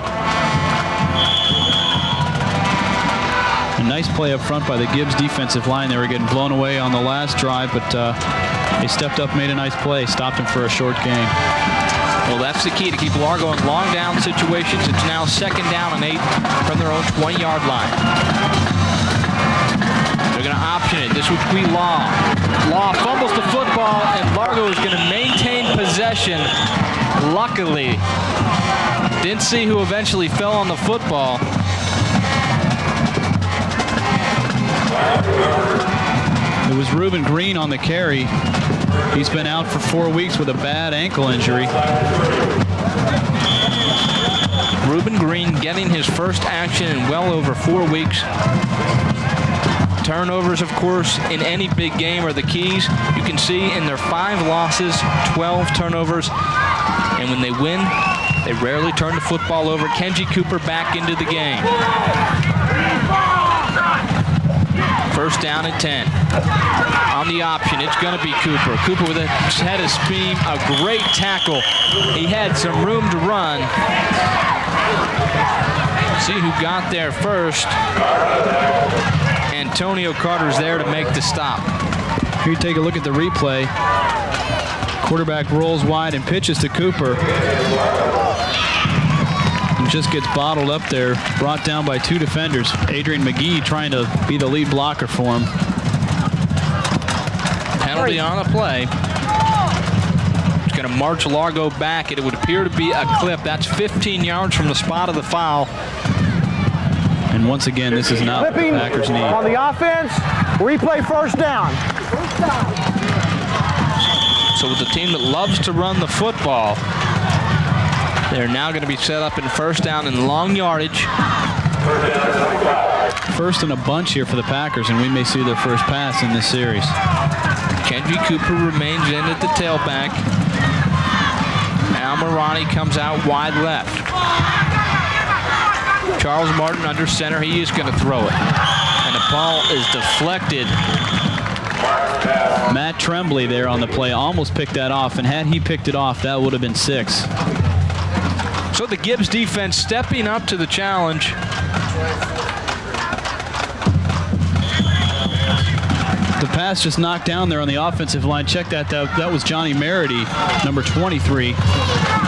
Speaker 3: A nice play up front by the Gibbs defensive line. They were getting blown away on the last drive, but they stepped up, made a nice play, stopped them for a short gain.
Speaker 5: Well, that's the key to keep Largo in long down situations. It's now 2nd down and 8 from their own 20-yard line. They're going to option it. This would be Law. Law fumbles the football, and Largo is going to maintain possession. Luckily, didn't see who eventually fell on the football.
Speaker 3: It was Reuben Green on the carry. He's been out for 4 weeks with a bad ankle injury.
Speaker 5: Reuben Green getting his first action in well over 4 weeks. Turnovers, of course, in any big game are the keys. You can see in their 5 losses, 12 turnovers. And when they win, they rarely turn the football over. Kenji Cooper back into the game. 1st down and 10. On the option, it's going to be Cooper. Cooper with a head of steam, a great tackle. He had some room to run. See who got there first. Antonio Carter's there to make the stop.
Speaker 3: Here you take a look at the replay. Quarterback rolls wide and pitches to Cooper. And just gets bottled up there, brought down by 2 defenders. Adrian McGee trying to be the lead blocker for him.
Speaker 5: Penalty on the play. It's going to march Largo back. It would appear to be a clip. That's 15 yards from the spot of the foul.
Speaker 3: And once again, this is not what the Packers need.
Speaker 4: On the offense, replay 1st down.
Speaker 5: So with the team that loves to run the football, they're now going to be set up in 1st down and long yardage.
Speaker 3: First and a bunch here for the Packers, and we may see their first pass in this series.
Speaker 5: Kenji Cooper remains in at the tailback. Al Marani comes out wide left. Charles Martin under center. He is going to throw it. And the ball is deflected.
Speaker 3: Matt Tremblay there on the play almost picked that off, and had he picked it off, that would have been 6.
Speaker 5: So the Gibbs defense stepping up to the challenge.
Speaker 3: The pass just knocked down there on the offensive line. Check that. That was Johnny Merity, number 23.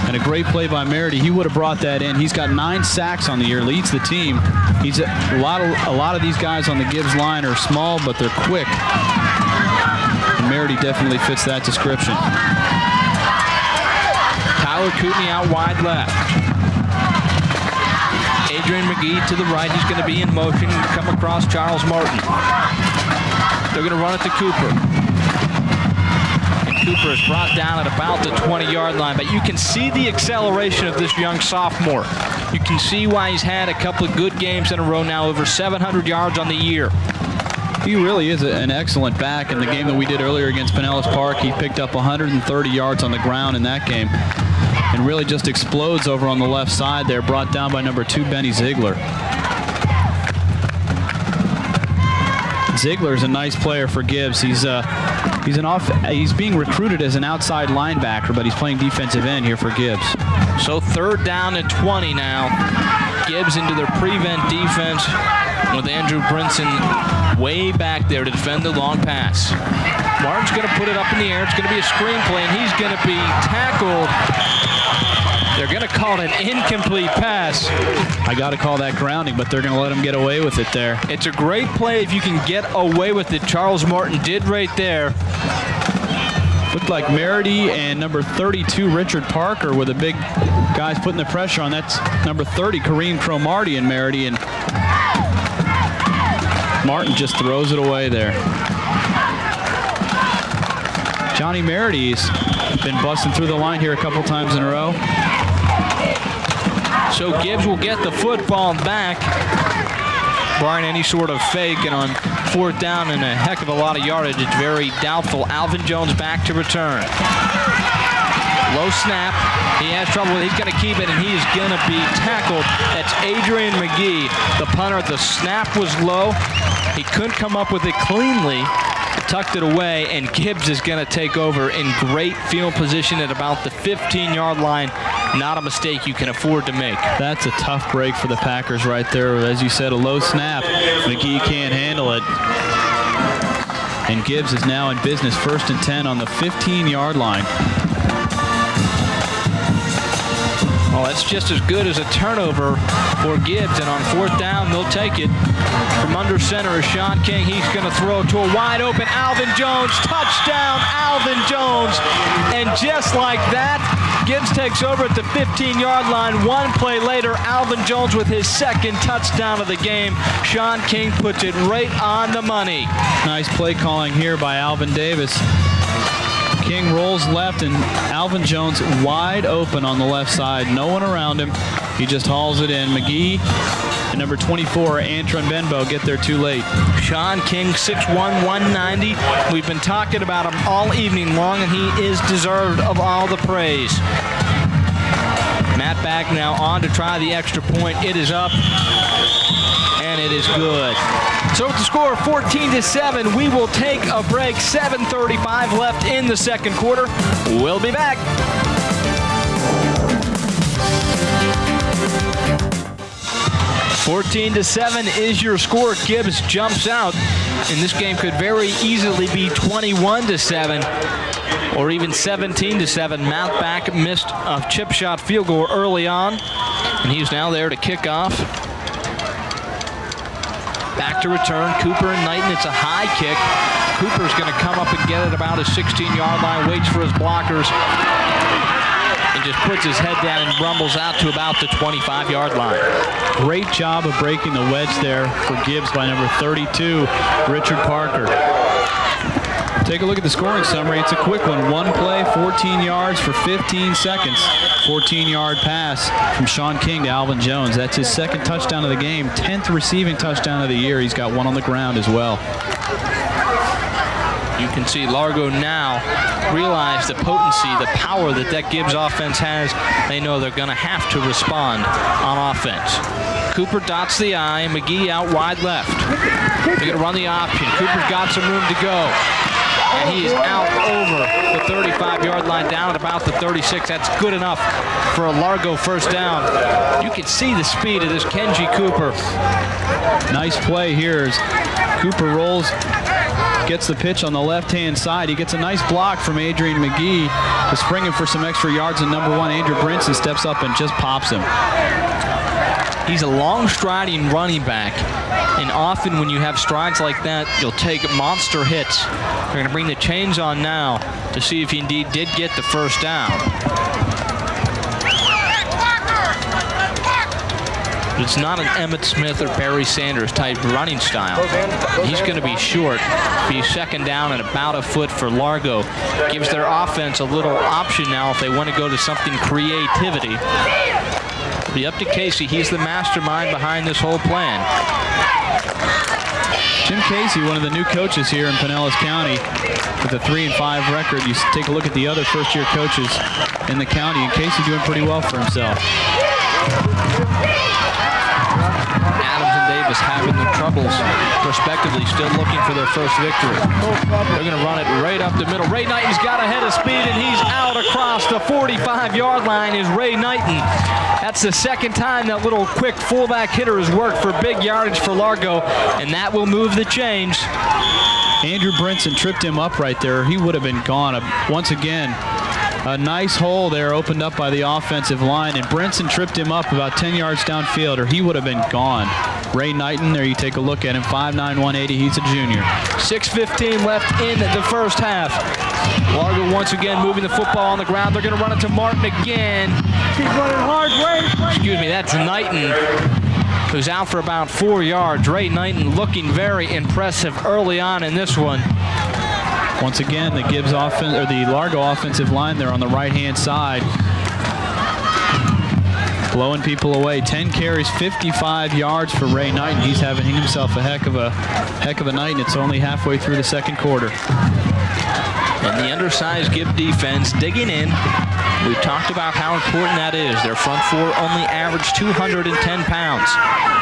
Speaker 3: And a great play by Merity. He would have brought that in. He's got 9 sacks on the year, leads the team. He's a lot of these guys on the Gibbs line are small, but they're quick. And Merity definitely fits that description.
Speaker 5: Tyler Cootney out wide left. Adrian McGee to the right. He's going to be in motion and come across Charles Martin. They're going to run it to Cooper. And Cooper is brought down at about the 20-yard line. But you can see the acceleration of this young sophomore. You can see why he's had a couple of good games in a row now, over 700 yards on the year.
Speaker 3: He really is an excellent back. In the game that we did earlier against Pinellas Park, he picked up 130 yards on the ground in that game and really just explodes over on the left side there, brought down by number 2, Benny Ziegler. Ziegler's a nice player for Gibbs. He's being recruited as an outside linebacker, but he's playing defensive end here for Gibbs.
Speaker 5: So 3rd down and 20 now. Gibbs into their prevent defense with Andrew Brinson way back there to defend the long pass. Martin's going to put it up in the air. It's going to be a screenplay, and he's going to be tackled. They're going to call it an incomplete pass.
Speaker 3: I got to call that grounding, but they're going to let him get away with it there.
Speaker 5: It's a great play if you can get away with it. Charles Martin did right there.
Speaker 3: Looked like Merity and number 32, Richard Parker, were the big guys putting the pressure on. That's number 30, Kareem Cromartie and Merity, and Martin just throws it away there. Johnny Merity's been busting through the line here a couple times in a row.
Speaker 5: So Gibbs will get the football back, barring any sort of fake, and on 4th down and a heck of a lot of yardage, it's very doubtful. Alvin Jones back to return. Low snap. He has trouble with it. He's going to keep it, and he is going to be tackled. That's Adrian McGee, the punter. The snap was low. He couldn't come up with it cleanly. Tucked it away, and Gibbs is going to take over in great field position at about the 15-yard line. Not a mistake you can afford to make.
Speaker 3: That's a tough break for the Packers right there. As you said, a low snap. McGee can't handle it. And Gibbs is now in business, 1st and 10 on the 15-yard line.
Speaker 5: Well, that's just as good as a turnover for Gibbs, and on 4th down, they'll take it. From under center is Shaun King. He's going to throw to a wide open Alvin Jones. Touchdown, Alvin Jones. And just like that, Gibbs takes over at the 15-yard line. One play later, Alvin Jones with his 2nd touchdown of the game. Shaun King puts it right on the money.
Speaker 3: Nice play calling here by Alvin Davis. King rolls left, and Alvin Jones wide open on the left side. No one around him. He just hauls it in. McGee and number 24, Antron Benbow, get there too late.
Speaker 5: Shaun King, 6'1", 190. We've been talking about him all evening long, and he is deserved of all the praise. Matt back now on to try the extra point. It is up, and it is good. So with the score of 14-7, we will take a break. 7:35 left in the 2nd quarter. We'll be back. 14-7 is your score. Gibbs jumps out, and this game could very easily be 21-7 or even 17-7. Matt back missed a chip shot field goal early on, and he's now there to kick off. Back to return, Cooper and Knighton. It's a high kick. Cooper's going to come up and get it about his 16-yard line, waits for his blockers, and just puts his head down and rumbles out to about the 25-yard line.
Speaker 3: Great job of breaking the wedge there for Gibbs by number 32, Richard Parker. Take a look at the scoring summary. It's a quick one. One play, 14 yards for 15 seconds. 14-yard pass from Shaun King to Alvin Jones. That's his 2nd touchdown of the game, 10th receiving touchdown of the year. He's got one on the ground as well.
Speaker 5: You can see Largo now realize the potency, the power that Gibbs offense has. They know they're going to have to respond on offense. Cooper dots the I. McGee out wide left. They're going to run the option. Cooper's got some room to go. And he is out over the 35-yard line, down at about the 36. That's good enough for a Largo 1st down. You can see the speed of this Kenji Cooper.
Speaker 3: Nice play here as Cooper rolls, gets the pitch on the left-hand side. He gets a nice block from Adrian McGee to spring him for some extra yards, and number 1, Andrew Brinson, steps up and just pops him.
Speaker 5: He's a long striding running back, and often when you have strides like that, you'll take monster hits. They're going to bring the chains on now to see if he indeed did get the 1st down. But it's not an Emmitt Smith or Barry Sanders type running style. He's going to be short, be 2nd down and about a foot for Largo. Gives their offense a little option now if they want to go to something creativity. Be up to Casey. He's the mastermind behind this whole plan.
Speaker 3: Jim Casey, one of the new coaches here in Pinellas County with a 3-5 record. You take a look at the other first-year coaches in the county, and Casey doing pretty well for himself.
Speaker 5: Adams and Davis having their troubles, respectively, still looking for their first victory. They're going to run it right up the middle. Ray Knighton's got a head of speed, and he's out across the 45-yard line is Ray Knighton. That's the second time that little quick fullback hitter has worked for big yardage for Largo, and that will move the change.
Speaker 3: Andrew Brinson tripped him up right there. He would have been gone. Once again, a nice hole there opened up by the offensive line, and Brinson tripped him up about 10 yards downfield, or he would have been gone. Ray Knighton, there you take a look at him, 5'9", 180. He's a junior.
Speaker 5: 6:15 left in the first half. Largo once again moving the football on the ground. They're going to run it to Martin again.
Speaker 4: Keep running hard, Ray.
Speaker 5: Excuse me, that's Knighton, who's out for about 4 yards. Ray Knighton looking very impressive early on in this one.
Speaker 3: Once again, the Gibbs offense, or the Largo offensive line there on the right-hand side, blowing people away. 10 carries, 55 yards for Ray Knighton. He's having himself a heck of a night, and it's only halfway through the second quarter.
Speaker 5: And the undersized Gibbs defense digging in. We've talked about how important that is. Their front four only averaged 210 pounds.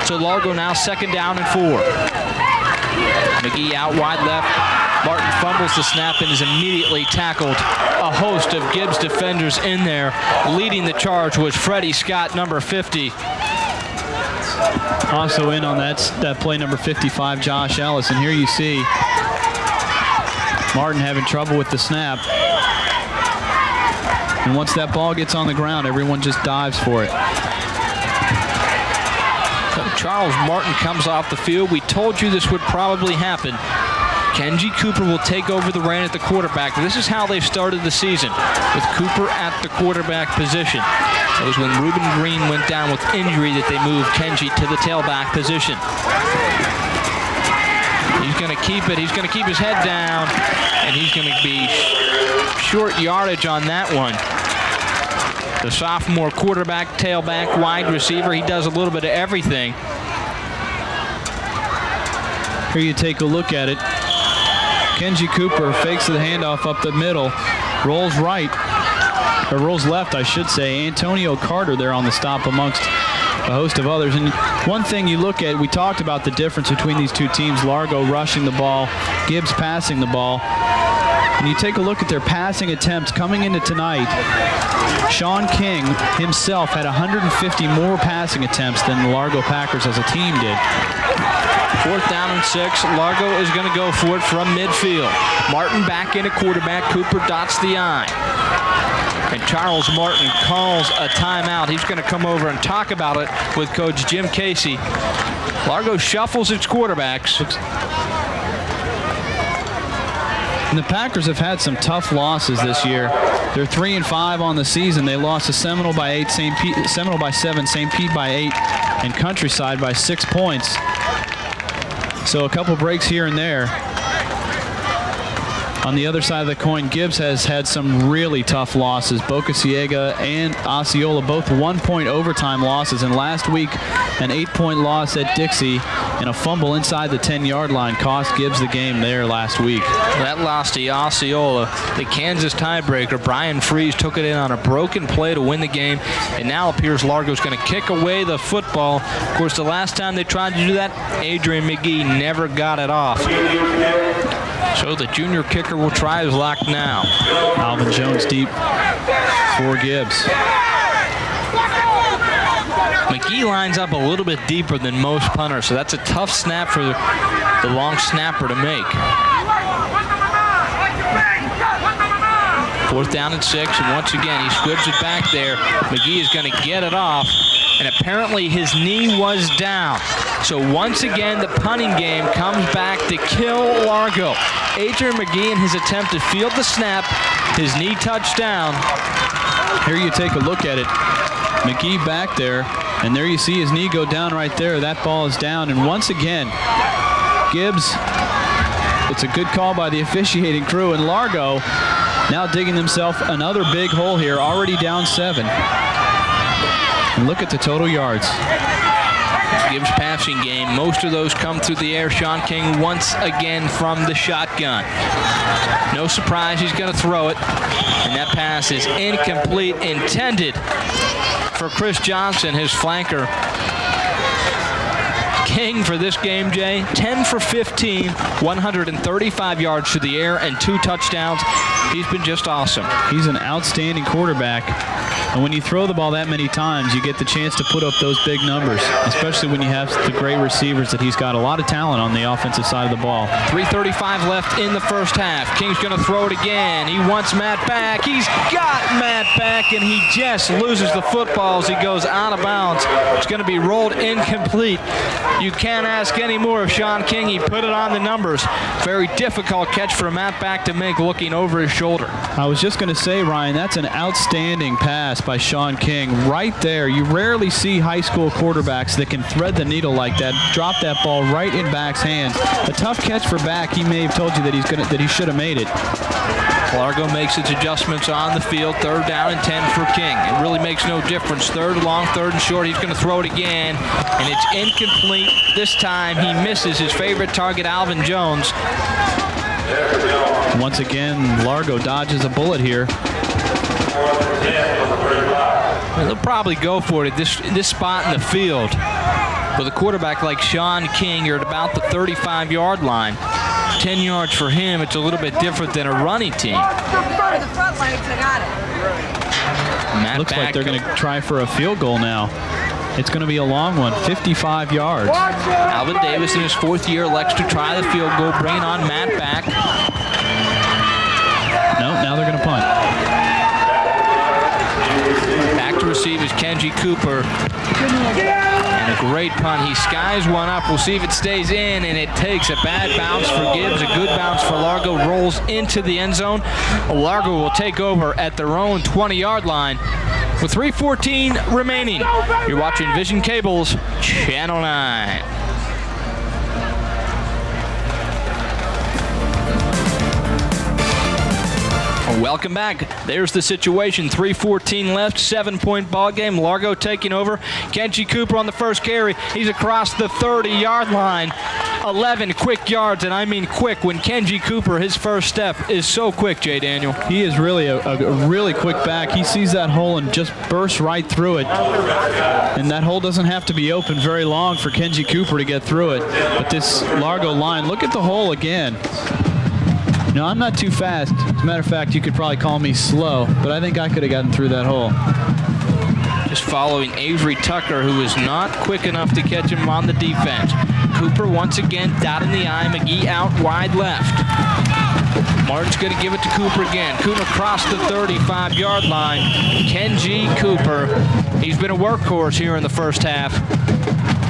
Speaker 5: So Largo now 2nd down and 4. McGee out wide left. Martin fumbles the snap and is immediately tackled. A host of Gibbs defenders in there. Leading the charge was Freddie Scott, number 50.
Speaker 3: Also in on that play, number 55, Josh Ellis. And here you see Martin having trouble with the snap. And once that ball gets on the ground, everyone just dives for it.
Speaker 5: Charles Martin comes off the field. We told you this would probably happen. Kenji Cooper will take over the reign at the quarterback. This is how they've started the season, with Cooper at the quarterback position. It was when Reuben Green went down with injury that they moved Kenji to the tailback position. He's going to keep it. He's going to keep his head down, and he's going to be short yardage on that one. The sophomore quarterback, tailback, wide receiver, he does a little bit of everything.
Speaker 3: Here you take a look at it. Kenji Cooper fakes the handoff up the middle, rolls right, or rolls left, I should say. Antonio Carter there on the stop amongst a host of others. And one thing you look at, we talked about the difference between these two teams, Largo rushing the ball, Gibbs passing the ball. And you take a look at their passing attempts coming into tonight. Shaun King himself had 150 more passing attempts than the Largo Packers as a team did.
Speaker 5: 4th down and 6. Largo is going to go for it from midfield. Martin back in at quarterback. Cooper dots the I. And Charles Martin calls a timeout. He's going to come over and talk about it with Coach Jim Casey. Largo shuffles its quarterbacks.
Speaker 3: And the Packers have had some tough losses this year. They're 3-5 on the season. They lost to Seminole by 7, St. Pete by 8, and Countryside by 6 points. So a couple breaks here and there. On the other side of the coin, Gibbs has had some really tough losses. Boca Ciega and Osceola, both 1-point overtime losses. And last week, an 8-point loss at Dixie and a fumble inside the 10-yard line cost Gibbs the game there last week.
Speaker 5: That loss to Osceola, the Kansas tiebreaker. Brian Freeze took it in on a broken play to win the game, and now appears Largo's going to kick away the football. Of course, the last time they tried to do that, Adrian McGee never got it off. So the junior kicker will try his luck now.
Speaker 3: Alvin Jones deep for Gibbs.
Speaker 5: McGee lines up a little bit deeper than most punters, so that's a tough snap for the long snapper to make. 4th down and 6, and once again he squibs it back there. McGee is going to get it off, and apparently his knee was down. So once again the punting game comes back to kill Largo. Adrian McGee in his attempt to field the snap, his knee touched down.
Speaker 3: Here you take a look at it. McGee back there, and there you see his knee go down right there. That ball is down, and once again, Gibbs, it's a good call by the officiating crew, and Largo now digging himself another big hole here, already down 7. And look at the total yards.
Speaker 5: Gibbs passing game. Most of those come through the air. Shaun King once again from the shotgun. No surprise, he's going to throw it. And that pass is incomplete, intended for Chris Johnson, his flanker. King for this game, Jay, 10 for 15, 135 yards to the air and 2 touchdowns. He's been just awesome.
Speaker 3: He's an outstanding quarterback. And when you throw the ball that many times, you get the chance to put up those big numbers, especially when you have the great receivers that he's got. A lot of talent on the offensive side of the ball.
Speaker 5: 3:35 left in the first half. King's going to throw it again. He wants Matt back. He's got Matt back, and he just loses the football as he goes out of bounds. It's going to be rolled incomplete. You can't ask any more of Shaun King. He put it on the numbers. Very difficult catch for Matt back to make, looking over his shoulder.
Speaker 3: I was just going to say, Ryan, that's an outstanding pass by Shaun King. Right there, you rarely see high school quarterbacks that can thread the needle like that, drop that ball right in back's hands. A tough catch for back. He may have told you that he should have made it.
Speaker 5: Largo makes its adjustments on the field. 3rd down and 10 for King. It really makes no difference. 3rd long, 3rd and short. He's going to throw it again, and it's incomplete. This time he misses his favorite target, Alvin Jones.
Speaker 3: Once again, Largo dodges a bullet here.
Speaker 5: They'll probably go for it at this spot in the field. With a quarterback like Shaun King, you're at about the 35-yard line. 10 yards for him, it's a little bit different than a running team.
Speaker 3: Looks like they're going to try for a field goal now. It's going to be a long one, 55 yards.
Speaker 5: Alvin Davis in his 4th year elects to try the field goal, bringing on Matt back.
Speaker 3: No, now they're going to punt.
Speaker 5: Back to receive is Kenji Cooper. And a great punt. He skies one up. We'll see if it stays in, and it takes a bad bounce for Gibbs, a good bounce for Largo, rolls into the end zone. Largo will take over at their own 20-yard line with 3:14 remaining. You're watching Vision Cable's Channel 9. Welcome back. There's the situation. 3:14 left, 7-point ball game. Largo taking over. Kenji Cooper on the first carry. He's across the 30-yard line. 11 quick yards, and I mean quick. When Kenji Cooper, his first step is so quick, Jay Daniel.
Speaker 3: He is really a really quick back. He sees that hole and just bursts right through it. And that hole doesn't have to be open very long for Kenji Cooper to get through it. But this Largo line, look at the hole again. No, I'm not too fast. As a matter of fact, you could probably call me slow, but I think I could have gotten through that hole.
Speaker 5: Just following Avery Tucker, who is not quick enough to catch him on the defense. Cooper once again dotting the I. McGee out wide left. Martin's going to give it to Cooper again. Cooper across the 35-yard line. Kenji Cooper. He's been a workhorse here in the first half.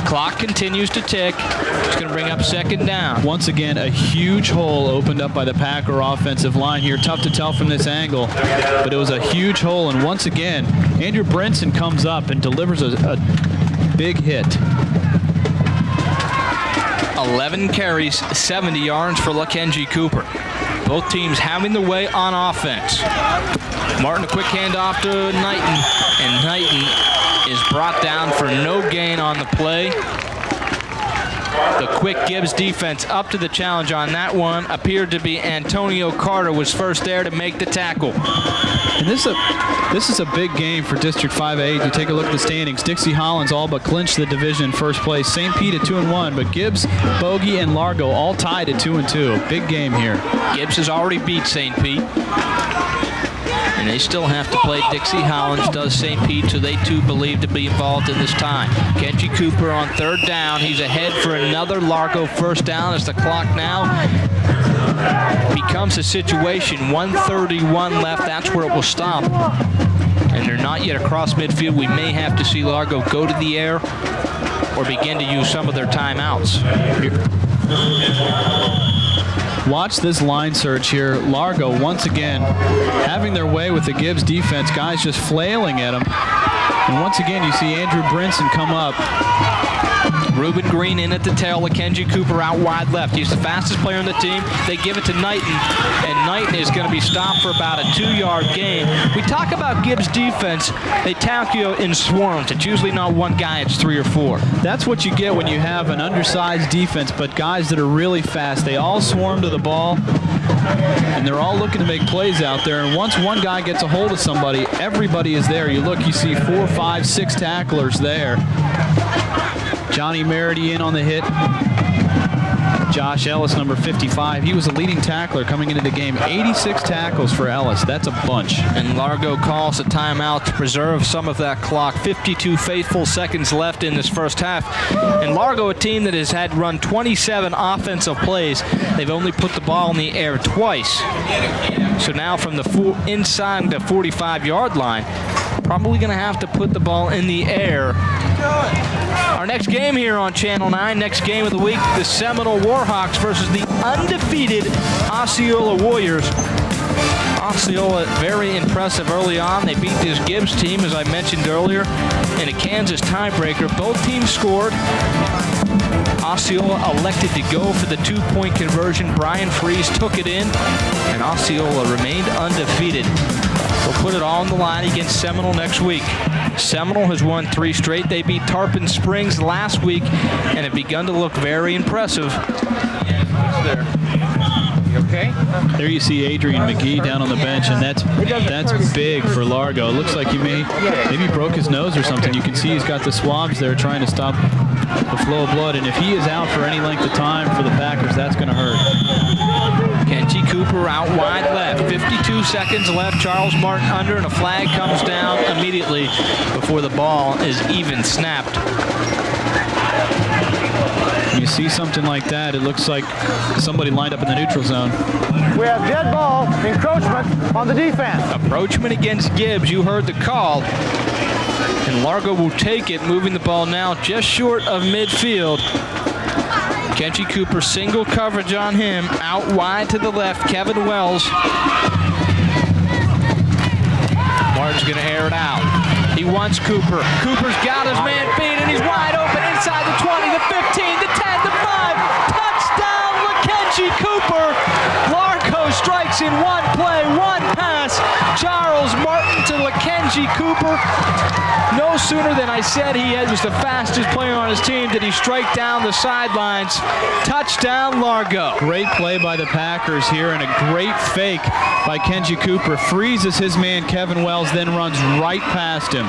Speaker 5: Clock continues to tick. It's going to bring up 2nd down.
Speaker 3: Once again, a huge hole opened up by the Packer offensive line here. Tough to tell from this angle, but it was a huge hole. And once again, Andrew Brinson comes up and delivers a big hit.
Speaker 5: 11 carries, 70 yards for Kenji Cooper. Both teams having the way on offense. Martin, a quick handoff to Knighton, and Knighton is brought down for no gain on the play. The quick Gibbs defense up to the challenge on that one. Appeared to be Antonio Carter, was first there to make the tackle.
Speaker 3: And this is a big game for District 5A. You take a look at the standings. Dixie Hollins all but clinched the division in first place. St. Pete at 2-1, but Gibbs, Bogey, and Largo all tied at 2-2. Big game here.
Speaker 5: Gibbs has already beat St. Pete. And they still have to play Dixie Hollins, does St. Pete, so they too believe to be involved in this time. Kenji Cooper on 3rd down. He's ahead for another Largo first down as the clock now becomes a situation. 1:31 left. That's where it will stop. And they're not yet across midfield. We may have to see Largo go to the air or begin to use some of their timeouts.
Speaker 3: Watch this line surge here. Largo, once again, having their way with the Gibbs defense. Guys just flailing at them. And once again, you see Andrew Brinson come up.
Speaker 5: Ruben Green in at the tail. Kenji Cooper out wide left. He's the fastest player on the team. They give it to Knighton, and Knighton is going to be stopped for about a 2-yard gain. We talk about Gibbs' defense. They tackle you in swarms. It's usually not one guy. It's 3 or 4.
Speaker 3: That's what you get when you have an undersized defense, but guys that are really fast. They all swarm to the ball, and they're all looking to make plays out there. And once one guy gets a hold of somebody, everybody is there. You look, you see 4, 5, 6 tacklers there. Johnny Merity in on the hit. Josh Ellis, number 55. He was a leading tackler coming into the game. 86 tackles for Ellis. That's a bunch.
Speaker 5: And Largo calls a timeout to preserve some of that clock. 52 faithful seconds left in this first half. And Largo, a team that has had run 27 offensive plays, they've only put the ball in the air twice. So now from the inside the 45-yard line, probably going to have to put the ball in the air. Our next game here on Channel 9, next game of the week, the Seminole Warhawks versus the undefeated Osceola Warriors. Osceola very impressive early on. They beat this Gibbs team, as I mentioned earlier, in a Kansas tiebreaker. Both teams scored. Osceola elected to go for the 2-point conversion. Brian Freese took it in, and Osceola remained undefeated. They'll put it all on the line against Seminole next week. Seminole has won 3 straight. They beat Tarpon Springs last week and have begun to look very impressive.
Speaker 6: There. You okay?
Speaker 3: There you see Adrian McGee down on the bench, and that's big for Largo. It looks like he maybe broke his nose or something. You can see he's got the swabs there trying to stop the flow of blood, and if he is out for any length of time for the Packers, that's going to hurt.
Speaker 5: Kenji Cooper out wide left. 52 seconds left. Charles Martin under, and a flag comes down immediately before the ball is even snapped.
Speaker 3: When you see something like that, it looks like somebody lined up in the neutral zone.
Speaker 4: We have dead ball, encroachment on the defense.
Speaker 5: Approachment against Gibbs. You heard the call. And Largo will take it, moving the ball now just short of midfield. Kenji Cooper, single coverage on him, out wide to the left, Kevin Wells. Martin's going to air it out. He wants Cooper. Cooper's got his man beat, and he's wide open inside the 20, the 15, the 10, the 5. Touchdown, Kenji Cooper. Largo strikes in one play, one pass. Charles Martin to Kenji Cooper. No sooner than I said he was the fastest player on his team did he strike down the sidelines. Touchdown, Largo.
Speaker 3: Great play by the Packers here, and a great fake by Kenji Cooper. Freezes his man Kevin Wells, then runs right past him.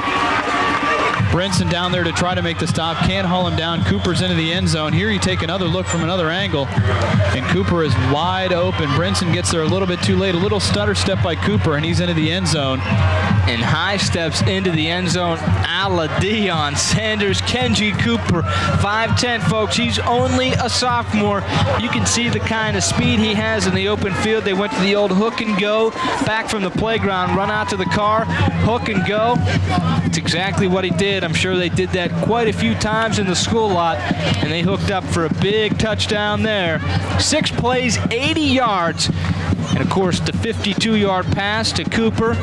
Speaker 3: Brinson down there to try to make the stop. Can't haul him down. Cooper's into the end zone. Here you take another look from another angle, and Cooper is wide open. Brinson gets there a little bit too late. A little stutter step by Cooper, and he's into the end zone.
Speaker 5: And high steps into the end zone, a la Deion Sanders. Kenji Cooper, 5'10", folks. He's only a sophomore. You can see the kind of speed he has in the open field. They went to the old hook and go, back from the playground, run out to the car, hook and go. It's exactly what he did. I'm sure they did that quite a few times in the school lot, and they hooked up for a big touchdown there. 6 plays, 80 yards. And, of course, the 52-yard pass to Cooper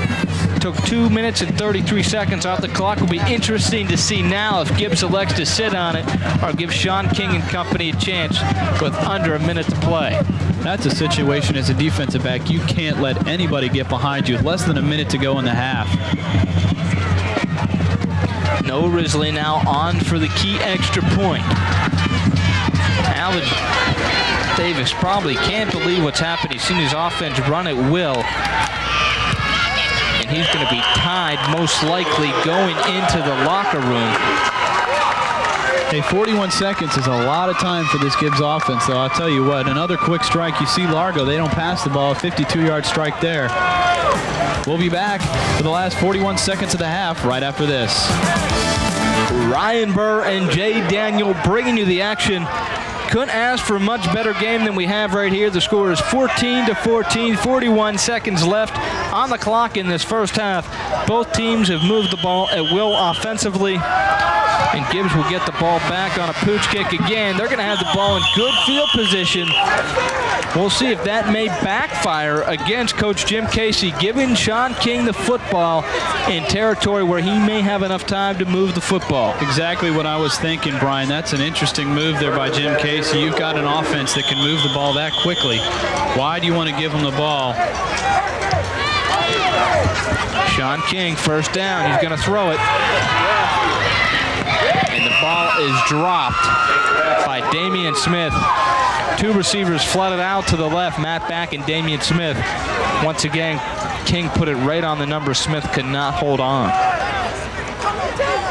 Speaker 5: took 2 minutes and 33 seconds off the clock. Will be interesting to see now if Gibbs elects to sit on it or give Shaun King and company a chance with under a minute to play.
Speaker 3: That's a situation as a defensive back. You can't let anybody get behind you. Less than a minute to go in the half.
Speaker 5: No Risley now on for the key extra point. Alvin Davis probably can't believe what's happened. He's seen his offense run at will. And he's going to be tied, most likely, going into the locker room.
Speaker 3: Hey, 41 seconds is a lot of time for this Gibbs offense, though. I'll tell you what, another quick strike. You see Largo, they don't pass the ball. 52-yard strike there. We'll be back for the last 41 seconds of the half right after this.
Speaker 5: Ryan Burr and Jay Daniel bringing you the action. Couldn't ask for a much better game than we have right here. The score is 14-14, 41 seconds left on the clock in this first half. Both teams have moved the ball at will offensively. And Gibbs will get the ball back on a pooch kick again. They're going to have the ball in good field position. We'll see if that may backfire against Coach Jim Casey, giving Shaun King the football in territory where he may have enough time to move the football.
Speaker 3: Exactly what I was thinking, Brian. That's an interesting move there by Jim Casey. You've got an offense that can move the ball that quickly. Why do you want to give him the ball?
Speaker 5: Shaun King, first down. He's going to throw it. And the ball is dropped by Damian Smith. Two receivers flooded out to the left, Matt Back and Damian Smith. Once again, King put it right on the number. Smith could not hold on.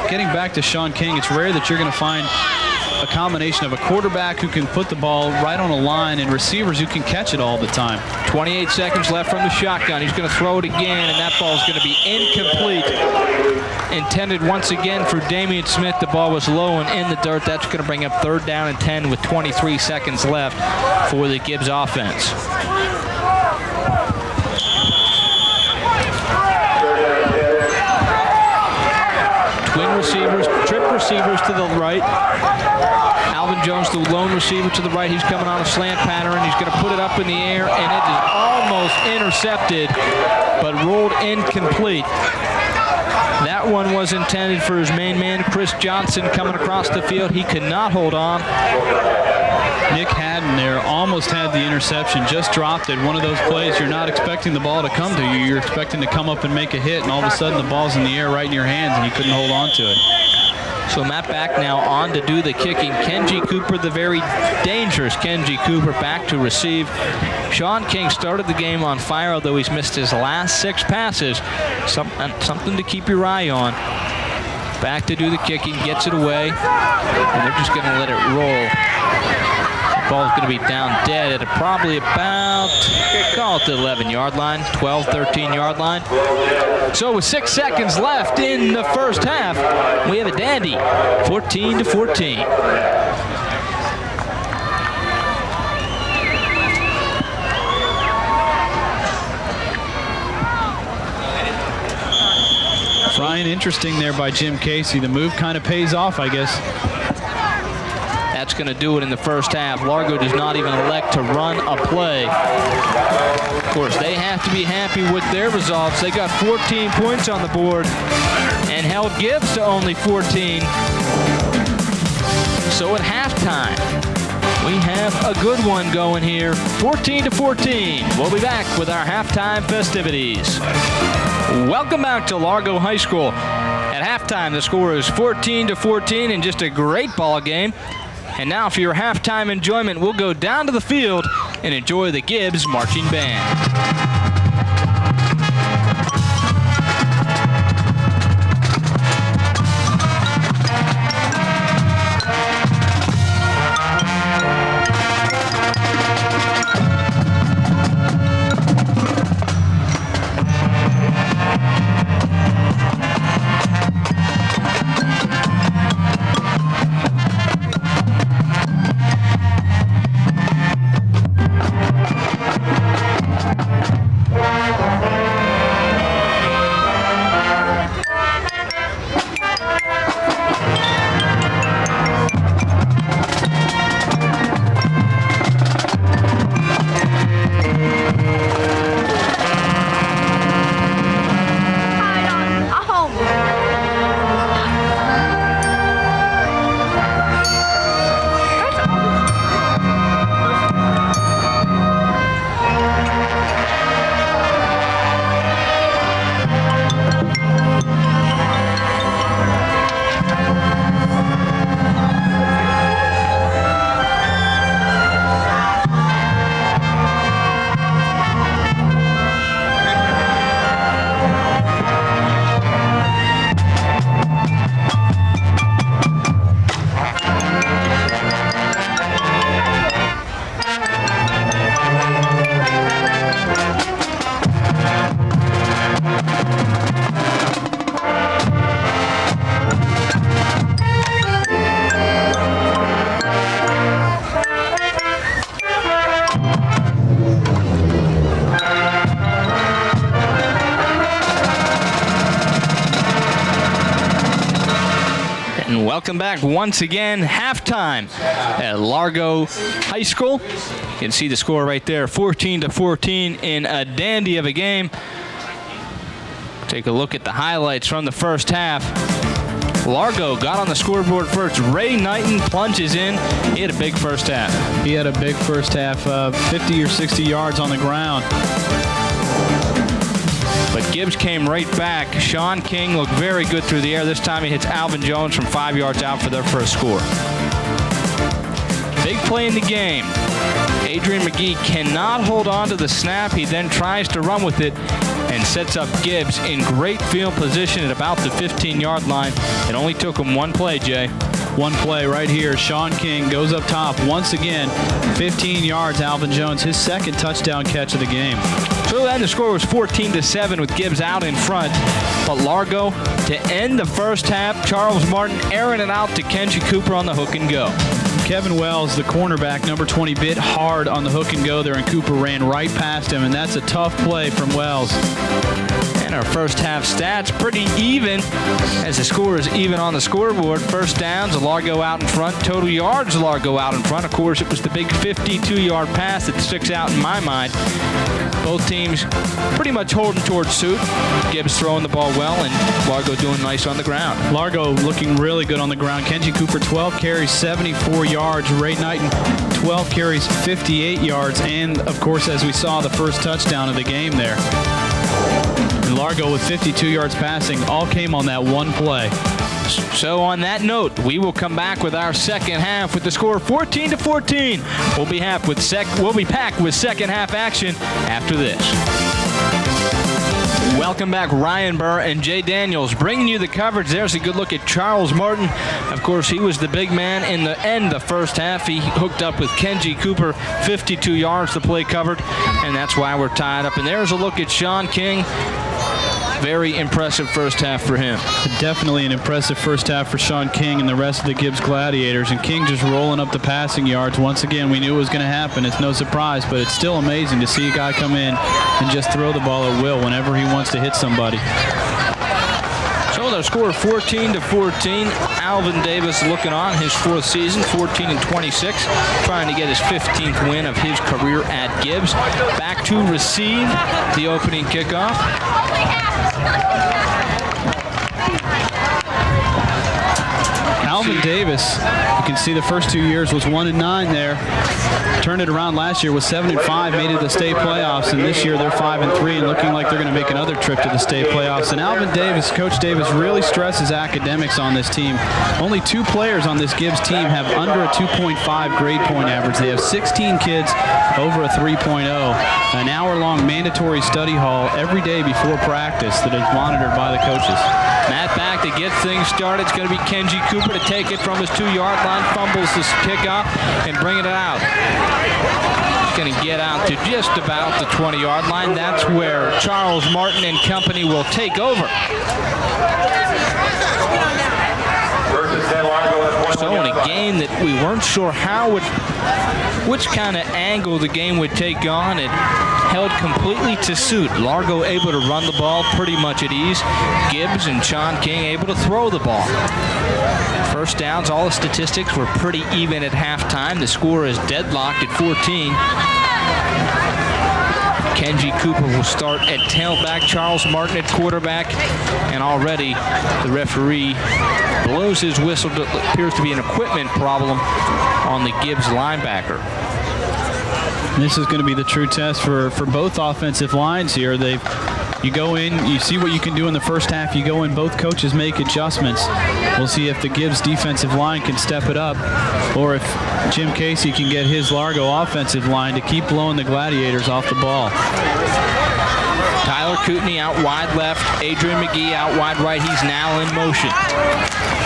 Speaker 3: Getting back to Shaun King, it's rare that you're going to find a combination of a quarterback who can put the ball right on a line and receivers who can catch it all the time.
Speaker 5: 28 seconds left from the shotgun. He's going to throw it again, and that ball is going to be incomplete. Intended once again for Damian Smith. The ball was low and in the dirt. That's going to bring up 3rd down and 10 with 23 seconds left for the Gibbs offense. Twin receivers, trip receivers to the right. Alvin Jones, the lone receiver to the right. He's coming on a slant pattern. He's going to put it up in the air, and it is almost intercepted, but rolled incomplete. That one was intended for his main man, Chris Johnson, coming across the field. He could not hold on.
Speaker 3: Nick Haddon there almost had the interception, just dropped it. One of those plays you're not expecting the ball to come to you. You're expecting to come up and make a hit, and all of a sudden the ball's in the air right in your hands, and you couldn't hold on to it.
Speaker 5: So Matt Back now on to do the kicking. Kenji Cooper, the very dangerous Kenji Cooper, back to receive. Shaun King started the game on fire, although he's missed his last 6 passes. Something to keep your eye on. Back to do the kicking, gets it away, and they're just going to let it roll. The ball's going to be down dead at probably about, call it the 11-yard line, 12, 13-yard line. So with 6 seconds left in the first half, we have a dandy, 14-14.
Speaker 3: Brian, interesting there by Jim Casey. The move kind of pays off, I guess.
Speaker 5: That's going to do it in the first half. Largo does not even elect to run a play. Of course, they have to be happy with their results. They got 14 points on the board and held Gibbs to only 14. So at halftime, we have a good one going here, 14-14. We'll be back with our halftime festivities. Welcome back to Largo High School. At halftime, the score is 14-14 and just a great ball game. And now for your halftime enjoyment, we'll go down to the field and enjoy the Gibbs Marching Band. Welcome back once again. Halftime at Largo High School. You can see the score right there, 14-14 in a dandy of a game. Take a look at the highlights from the first half. Largo got on the scoreboard first. Ray Knighton plunges in. He had a big first half.
Speaker 3: He had a big first half, 50 or 60 yards on the ground.
Speaker 5: But Gibbs came right back. Shaun King looked very good through the air. This time he hits Alvin Jones from 5 yards out for their first score. Big play in the game. Adrian McGee cannot hold on to the snap. He then tries to run with it and sets up Gibbs in great field position at about the 15-yard line. It only took him one play, Jay.
Speaker 3: One play right here. Shaun King goes up top once again. 15 yards, Alvin Jones, his second touchdown catch of the game.
Speaker 5: So then the score was 14-7 with Gibbs out in front. But Largo, to end the first half, Charles Martin airing it out to Kenji Cooper on the hook and go.
Speaker 3: Kevin Wells, the cornerback, number 20, bit hard on the hook and go there, and Cooper ran right past him, and that's a tough play from Wells.
Speaker 5: And our first half stats pretty even, as the score is even on the scoreboard. First downs, Largo out in front. Total yards, Largo out in front. Of course, it was the big 52-yard pass that sticks out in my mind. Both teams pretty much holding towards suit. Gibbs throwing the ball well, and Largo doing nice on the ground.
Speaker 3: Largo looking really good on the ground. Kenji Cooper, 12 carries, 74 yards. Ray Knighton, 12 carries, 58 yards. And, of course, as we saw, the first touchdown of the game there. And Largo with 52 yards passing, all came on that one play.
Speaker 5: So on that note, we will come back with our second half with the score 14-14. We'll be packed with second half action after this. Welcome back, Ryan Burr and Jay Daniels bringing you the coverage. There's a good look at Charles Martin. Of course, he was the big man in the end of the first half. He hooked up with Kenji Cooper, 52 yards to play covered, and that's why we're tied up. And there's a look at Shaun King. Very impressive first half for him.
Speaker 3: Definitely an impressive first half for Shaun King and the rest of the Gibbs Gladiators. And King just rolling up the passing yards. Once again, we knew it was going to happen. It's no surprise, but it's still amazing to see a guy come in and just throw the ball at will whenever he wants to hit somebody.
Speaker 5: So the score 14-14. Alvin Davis looking on his fourth season, 14-26, trying to get his 15th win of his career at Gibbs. Back to receive the opening kickoff.
Speaker 3: Alvin Davis, you can see the first 2 years was 1-9 there. Turned it around last year, was 7-5, made it to the state playoffs, and this year they're 5-3 and looking like they're going to make another trip to the state playoffs. And Alvin Davis, Coach Davis, really stresses academics on this team. Only 2 players on this Gibbs team have under a 2.5 grade point average. They have 16 kids over a 3.0. An hour-long mandatory study hall every day before practice that is monitored by the coaches.
Speaker 5: Matt back to get things started. It's going to be Kenji Cooper to take it from his 2-yard line, fumbles this kickoff, and bring it out. He's going to get out to just about the 20-yard line. That's where Charles Martin and company will take over. So in a game that we weren't sure which kind of angle the game would take on, it held completely to suit. Largo able to run the ball pretty much at ease. Gibbs and Shaun King able to throw the ball. First downs, all the statistics were pretty even at halftime. The score is deadlocked at 14. Kenji Cooper will start at tailback, Charles Martin at quarterback, and already the referee blows his whistle. It appears to be an equipment problem on the Gibbs linebacker.
Speaker 3: This is going to be the true test for both offensive lines here. You go in, you see what you can do in the first half. You go in, both coaches make adjustments. We'll see if the Gibbs defensive line can step it up, or if Jim Casey can get his Largo offensive line to keep blowing the Gladiators off the ball.
Speaker 5: Tyler Kootenai out wide left, Adrian McGee out wide right. He's now in motion.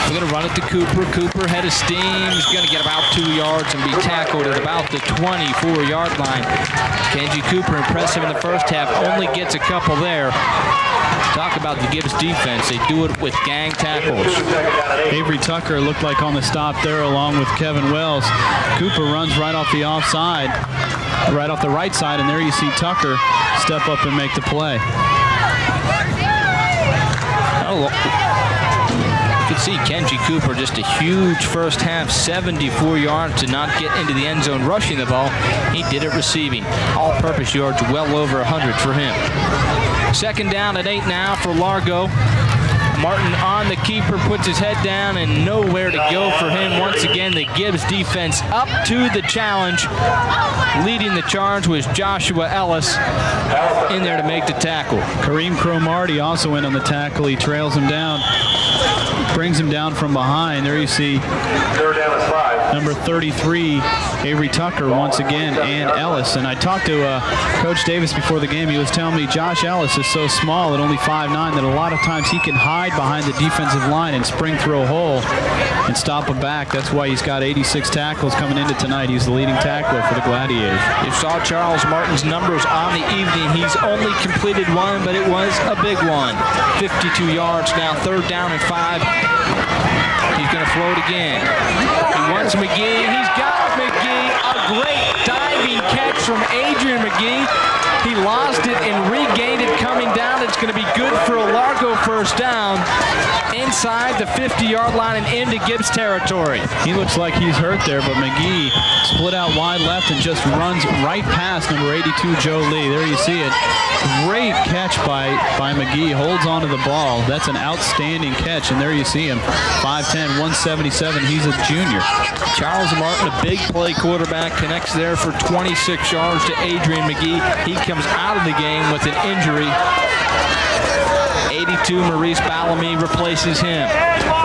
Speaker 5: We're going to run it to Cooper. Cooper, head of steam, is going to get about 2 yards and be tackled at about the 24-yard line. Kenji Cooper, impressive in the first half, only gets a couple there. Talk about the Gibbs defense. They do it with gang tackles.
Speaker 3: Avery Tucker looked like on the stop there along with Kevin Wells. Cooper runs right off the offside, right off the right side, and there you see Tucker step up and make the play.
Speaker 5: You can see Kenji Cooper, just a huge first half, 74 yards to not get into the end zone rushing the ball. He did it receiving. All-purpose yards well over 100 for him. Second down at 8 now for Largo. Martin on the keeper, puts his head down, and nowhere to go for him. Once again, the Gibbs defense up to the challenge. Leading the charge was Joshua Ellis in there to make the tackle.
Speaker 3: Kareem Cromartie also in on the tackle. He trails him down, brings him down from behind. There you see number 33, Avery Tucker, once again, and Ellis. And I talked to Coach Davis before the game. He was telling me Josh Ellis is so small at only 5'9", that a lot of times he can hide behind the defensive line and spring through a hole and stop a back. That's why he's got 86 tackles coming into tonight. He's the leading tackler for the Gladiators.
Speaker 5: You saw Charles Martin's numbers on the evening. He's only completed one, but it was a big one. 52 yards now, third down and 5. He's going to throw it again. He wants McGee. He's got McGee. A great diving catch from Adrian McGee. He lost it and regained it coming down. It's going to be good for a Largo first down inside the 50-yard line and into Gibbs territory.
Speaker 3: He looks like he's hurt there, but McGee split out wide left and just runs right past number 82, Joe Lee. There you see it. Great catch by McGee. Holds onto the ball. That's an outstanding catch, and there you see him. 5'10", 177. He's a junior.
Speaker 5: Charles Martin, a big play quarterback, connects there for 26 yards to Adrian McGee. He comes out of the game with an injury. 82, Maurice Bellamy replaces him.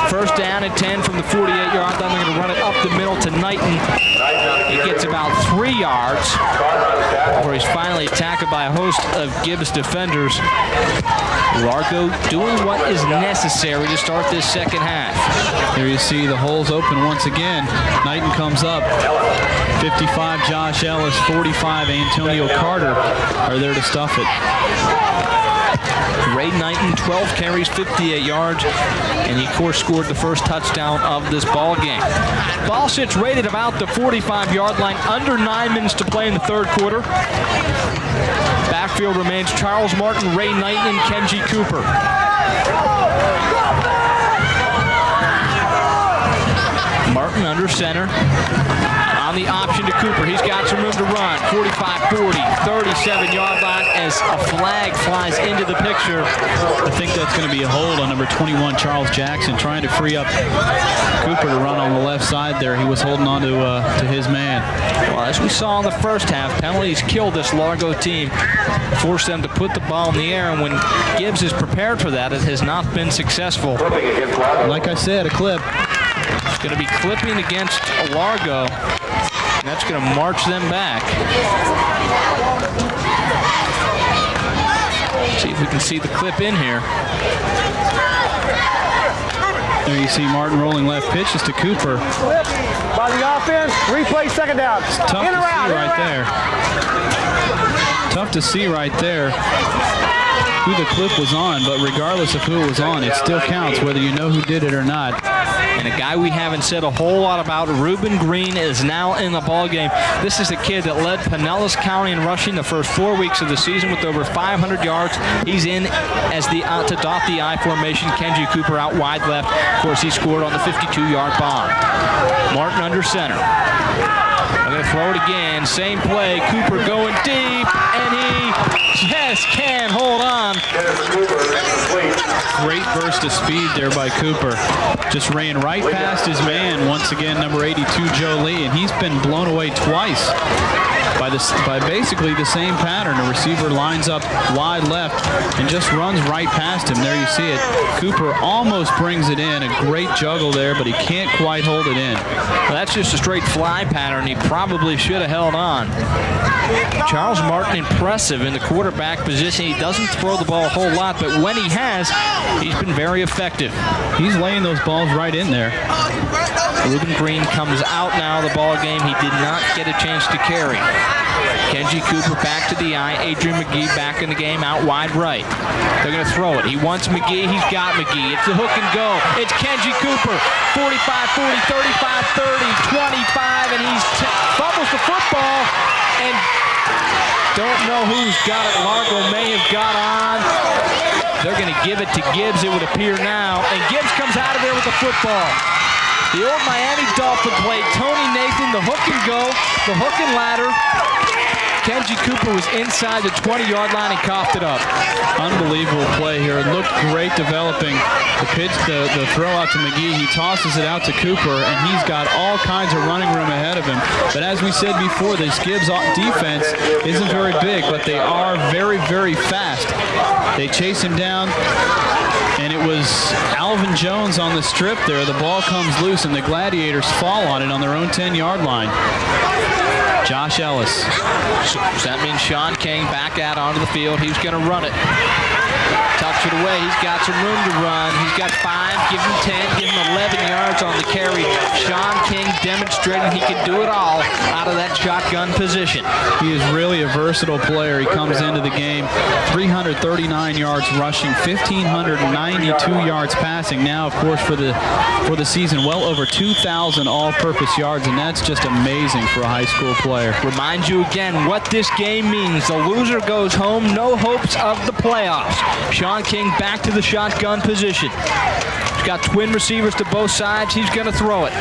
Speaker 5: First down and 10 from the 48-yard line. They're going to run it up the middle to Knighton. He gets about 3 yards before he's finally tackled by a host of Gibbs defenders. Largo doing what is necessary to start this second half.
Speaker 3: There you see the holes open once again. Knighton comes up. 55, Josh Ellis. 45, Antonio Carter are there to stuff it.
Speaker 5: Ray Knighton, 12 carries, 58 yards, and he, of course, scored the first touchdown of this ball game. Ball sits right at about the 45-yard line, under 9 minutes to play in the third quarter. Backfield remains Charles Martin, Ray Knighton, and Kenji Cooper. Martin under center. On the option to Cooper. He's got some room to run. 45, 40, 37-yard line as a flag flies into the picture.
Speaker 3: I think that's going to be a hold on number 21, Charles Jackson, trying to free up Cooper to run on the left side there. He was holding on to his man.
Speaker 5: Well, as we saw in the first half, penalties killed this Largo team, forced them to put the ball in the air, and when Gibbs is prepared for that, it has not been successful.
Speaker 3: Like I said, a clip.
Speaker 5: It's going to be clipping against Largo. And that's going to march them back. See if we can see the clip in here.
Speaker 3: There you see Martin rolling left pitches to Cooper.
Speaker 4: By the offense, replay second down.
Speaker 3: It's tough to see right there. Tough to see right there who the clip was on, but regardless of who it was on, it still counts whether you know who did it or not.
Speaker 5: And a guy we haven't said a whole lot about, Reuben Green, is now in the ballgame. This is a kid that led Pinellas County in rushing the first 4 weeks of the season with over 500 yards. He's in as the to dot the I formation. Kenji Cooper out wide left. Of course, he scored on the 52-yard bomb. Martin under center. I'm going to throw it again. Same play. Cooper going deep, and he just can't hold on.
Speaker 3: Great burst of speed there by Cooper. Just ran right past his man, once again, number 82, Joe Lee, and he's been blown away twice by basically the same pattern. A receiver lines up wide left and just runs right past him. There you see it. Cooper almost brings it in. A great juggle there, but he can't quite hold it in.
Speaker 5: Well, that's just a straight fly pattern. He probably should have held on. Charles Martin, impressive in the quarterback position. He doesn't throw the ball a whole lot, but when he has, he's been very effective.
Speaker 3: He's laying those balls right in there.
Speaker 5: Reuben Green comes out now of the ball game. He did not get a chance to carry. Kenji Cooper back to the eye. Adrian McGee back in the game, out wide right. They're going to throw it. He wants McGee. He's got McGee. It's the hook and go. It's Kenji Cooper. 45, 40, 35, 30, 25, and he fumbles the football. And don't know who's got it. Largo may have got on. They're going to give it to Gibbs, it would appear now. And Gibbs comes out of there with the football. The old Miami Dolphin play, Tony Nathan, the hook and go, the hook and ladder. Kenji Cooper was inside the 20-yard line and coughed it up.
Speaker 3: Unbelievable play here. It looked great developing. The pitch, the throw out to McGee, he tosses it out to Cooper, and he's got all kinds of running room ahead of him. But as we said before, this Gibbs defense isn't very big, but they are very, very fast. They chase him down, and it was Alvin Jones on the strip there. The ball comes loose, and the Gladiators fall on it on their own 10-yard line. Josh Ellis.
Speaker 5: So that means Shaun King back out onto the field. He's going to run it. Tucks it away. He's got some room to run. He's got 5. Give him 10. Give him 11 yards on the carry. Shaun King demonstrating he can do it all out of that shotgun position.
Speaker 3: He is really a versatile player. He comes into the game 339 yards rushing, 1,592 yards passing. Now, of course, for the season, well over 2,000 all-purpose yards, and that's just amazing for a high school player.
Speaker 5: Remind you again what this game means. The loser goes home, no hopes of the playoffs. Shaun King back to the shotgun position. He's got twin receivers to both sides. He's going to throw it.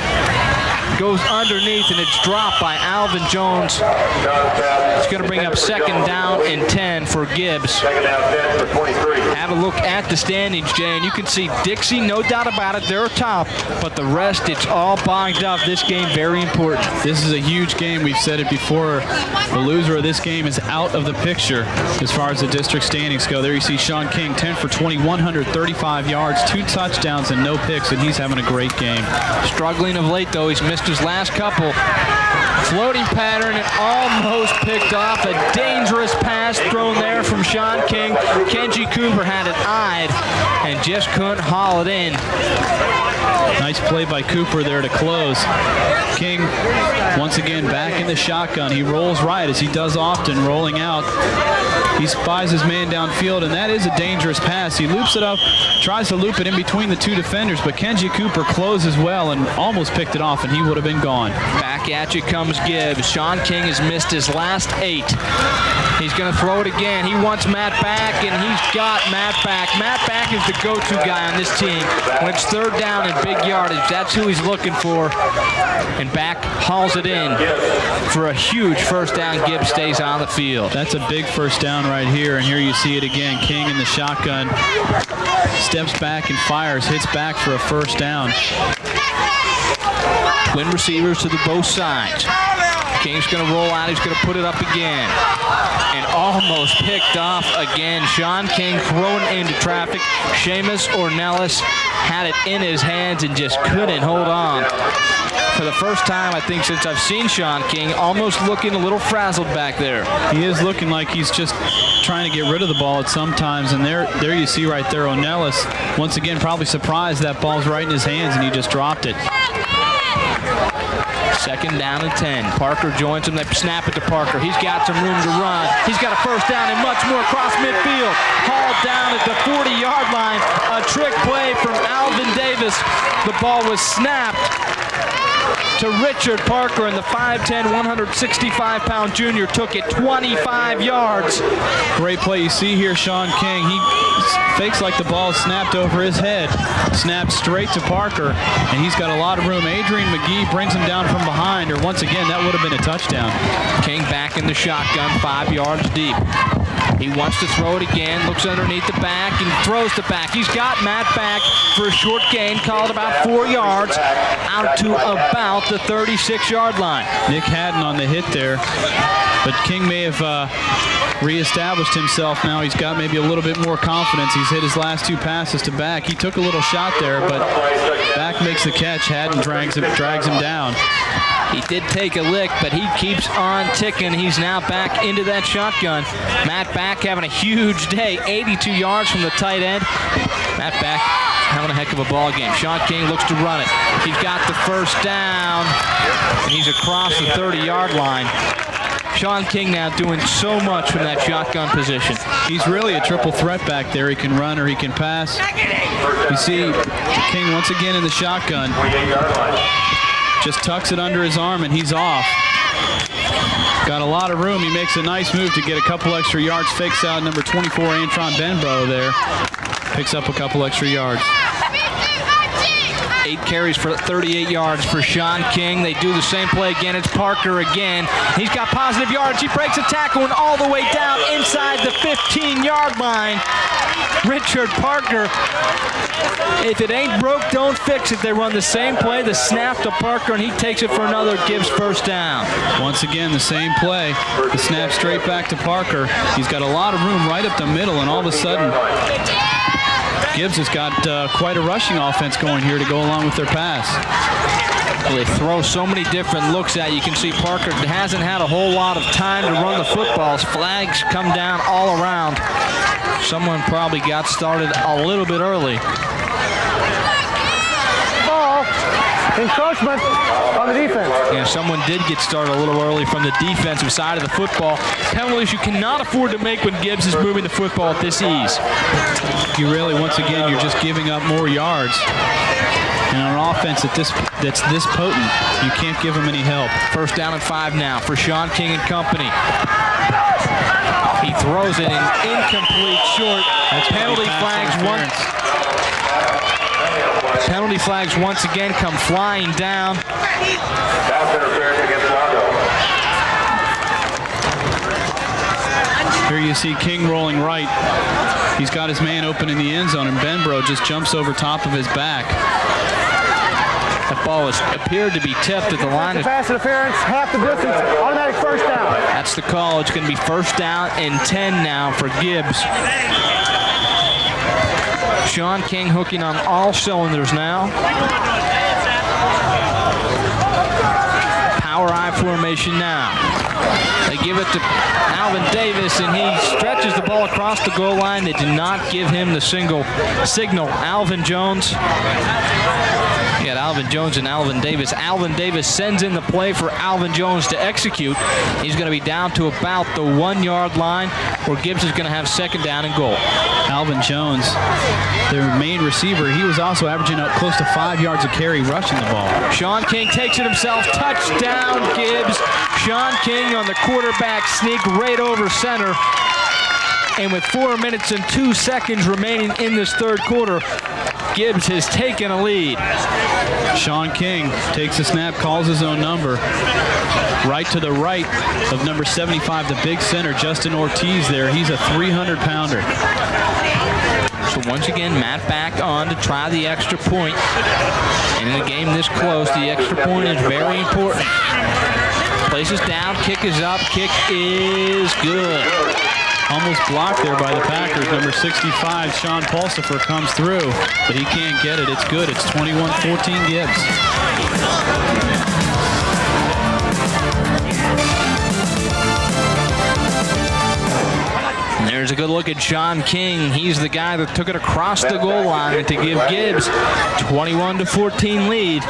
Speaker 5: Goes underneath, and it's dropped by Alvin Jones. It's going to bring up 2nd down and 10 for Gibbs. Have a look at the standings, Jay, and you can see Dixie, no doubt about it, they're top, but the rest, it's all bogged up. This game, very important.
Speaker 3: This is a huge game. We've said it before. The loser of this game is out of the picture as far as the district standings go. There you see Shaun King, 10 for 20, 135 yards, 2 touchdowns, and no picks, and he's having a great game.
Speaker 5: Struggling of late, though. He's missed his last couple. Floating pattern and almost picked off. A dangerous pass thrown there from Shaun King. Kenji Cooper had it eyed and just couldn't haul it in.
Speaker 3: Nice play by Cooper there to close. King, once again, back in the shotgun. He rolls right, as he does often, rolling out. He spies his man downfield, and that is a dangerous pass. He loops it up, tries to loop it in between the 2 defenders, but Kenji Cooper closes well and almost picked it off, and he would have been gone.
Speaker 5: Back at you comes Gibbs. Shaun King has missed his last 8. He's going to throw it again. He wants Matt back, and he's got Matt back. Matt back is the go-to guy on this team. When it's 3rd down and big yardage, that's who he's looking for. And back hauls it in for a huge 1st down. Gibbs stays on the field.
Speaker 3: That's a big 1st down right here, and here you see it again. King in the shotgun, steps back and fires, hits back for a 1st down.
Speaker 5: Twin receivers to the both sides. King's going to roll out. He's going to put it up again. And almost picked off again. Shaun King thrown into traffic. Seamus Ornelas had it in his hands and just couldn't hold on. For the first time, I think, since I've seen Shaun King, almost looking a little frazzled back there.
Speaker 3: He is looking like he's just trying to get rid of the ball at some times, and there you see right there, Ornelas, once again, probably surprised that ball's right in his hands, and he just dropped it.
Speaker 5: 2nd down and 10. Parker joins him. They snap it to Parker. He's got some room to run. He's got a 1st down and much more across midfield. Hauled down at the 40-yard line. A trick play from Alvin Davis. The ball was snapped to Richard Parker, and the 5'10", 165-pound junior took it 25 yards.
Speaker 3: Great play. You see here Shaun King. He fakes like the ball snapped over his head. Snapped straight to Parker, and he's got a lot of room. Adrian McGee brings him down from behind, or once again, that would have been a touchdown.
Speaker 5: King back in the shotgun, 5 yards deep. He wants to throw it again, looks underneath the back, and throws the back. He's got Matt back for a short gain, called about 4 yards, out to about the 36-yard line.
Speaker 3: Nick Haddon on the hit there, but King may have reestablished himself now. He's got maybe a little bit more confidence. He's hit his last 2 passes to back. He took a little shot there, but back makes the catch. Haddon drags him down.
Speaker 5: He did take a lick, but he keeps on ticking. He's now back into that shotgun. Matt Back having a huge day, 82 yards from the tight end. Matt Back having a heck of a ball game. Shaun King looks to run it. He's got the 1st down, and he's across the 30-yard line. Shaun King now doing so much from that shotgun position.
Speaker 3: He's really a triple threat back there. He can run or he can pass. You see King once again in the shotgun. Just tucks it under his arm, and he's off. Got a lot of room. He makes a nice move to get a couple extra yards. Fakes out number 24, Antron Benbow there. Picks up a couple extra yards.
Speaker 5: 8 carries for 38 yards for Shaun King. They do the same play again. It's Parker again. He's got positive yards. He breaks a tackle and all the way down inside the 15-yard line. Richard Parker. If it ain't broke, don't fix it. They run the same play, the snap to Parker, and he takes it for another Gibbs first down.
Speaker 3: Once again, the same play. The snap straight back to Parker. He's got a lot of room right up the middle, and all of a sudden, Gibbs has got quite a rushing offense going here to go along with their pass.
Speaker 5: Well, they throw so many different looks at you. You can see Parker hasn't had a whole lot of time to run the footballs. Flags come down all around. Someone probably got started a little bit early.
Speaker 4: Ball. Encroachment on the defense.
Speaker 5: Yeah, someone did get started a little early from the defensive side of the football. Penalties you cannot afford to make when Gibbs is moving the football at this ease.
Speaker 3: You really, once again, you're just giving up more yards. And on an offense that's this potent, you can't give them any help.
Speaker 5: First down and 5 now for Shaun King and company. He throws it in incomplete short.
Speaker 3: That's
Speaker 5: penalty flags once again come flying down.
Speaker 3: Here you see King rolling right. He's got his man open in the end zone, and Benbro just jumps over top of his back.
Speaker 5: That ball appeared to be tipped at the line.
Speaker 4: Pass interference, half the distance, automatic first down.
Speaker 5: That's the call. It's going to be first down and 10 now for Gibbs. Shaun King hooking on all cylinders now. Power I formation now. They give it to Alvin Davis, and he stretches the ball across the goal line. They do not give him the signal. Alvin Jones. You got Alvin Jones and Alvin Davis. Alvin Davis sends in the play for Alvin Jones to execute. He's going to be down to about the 1-yard line, where Gibbs is going to have second down and goal.
Speaker 3: Alvin Jones, their main receiver, he was also averaging up close to 5 yards a carry rushing the ball.
Speaker 5: Shaun King takes it himself. Touchdown, Gibbs. Shaun King on the quarterback sneak right over center. And with 4 minutes and 2 seconds remaining in this third quarter, Gibbs has taken a lead.
Speaker 3: Shaun King takes a snap, calls his own number. Right to the right of number 75, the big center, Justin Ortiz there. He's a 300-pounder.
Speaker 5: So once again, Matt back on to try the extra point. And in a game this close, the extra point is very important. Places down, kick is up, kick is good.
Speaker 3: Almost blocked there by the Packers. Number 65, Sean Pulsifer, comes through, but he can't get it. It's good. It's 21-14 Gibbs.
Speaker 5: And there's a good look at Shaun King. He's the guy that took it across the goal line to give Gibbs 21-14 lead.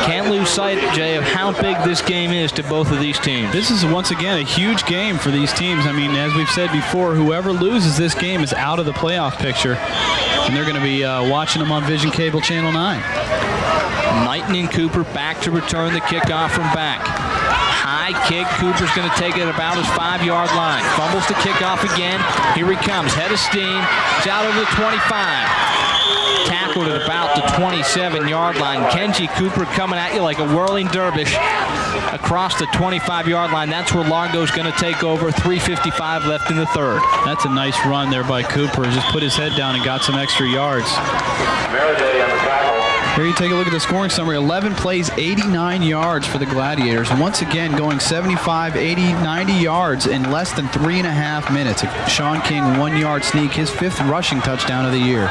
Speaker 5: Can't lose sight, Jay, of how big this game is to both of these teams.
Speaker 3: This is, once again, a huge game for these teams. I mean, as we've said before, whoever loses this game is out of the playoff picture, and they're going to be watching them on Vision Cable Channel 9.
Speaker 5: Knighton and Cooper back to return the kickoff from back. High kick. Cooper's going to take it about his 5-yard line. Fumbles the kickoff again. Here he comes. Head of steam. It's out over the 25. Tackled at about the 27-yard line. Kenji Cooper coming at you like a whirling dervish across the 25-yard line. That's where Largo's going to take over. 3:55 left in the third.
Speaker 3: That's a nice run there by Cooper. Just put his head down and got some extra yards. Here you take a look at the scoring summary. 11 plays, 89 yards for the Gladiators. Once again, going 75, 80, 90 yards in less than 3.5 minutes. Shaun King, 1-yard sneak, his 5th rushing touchdown of the year.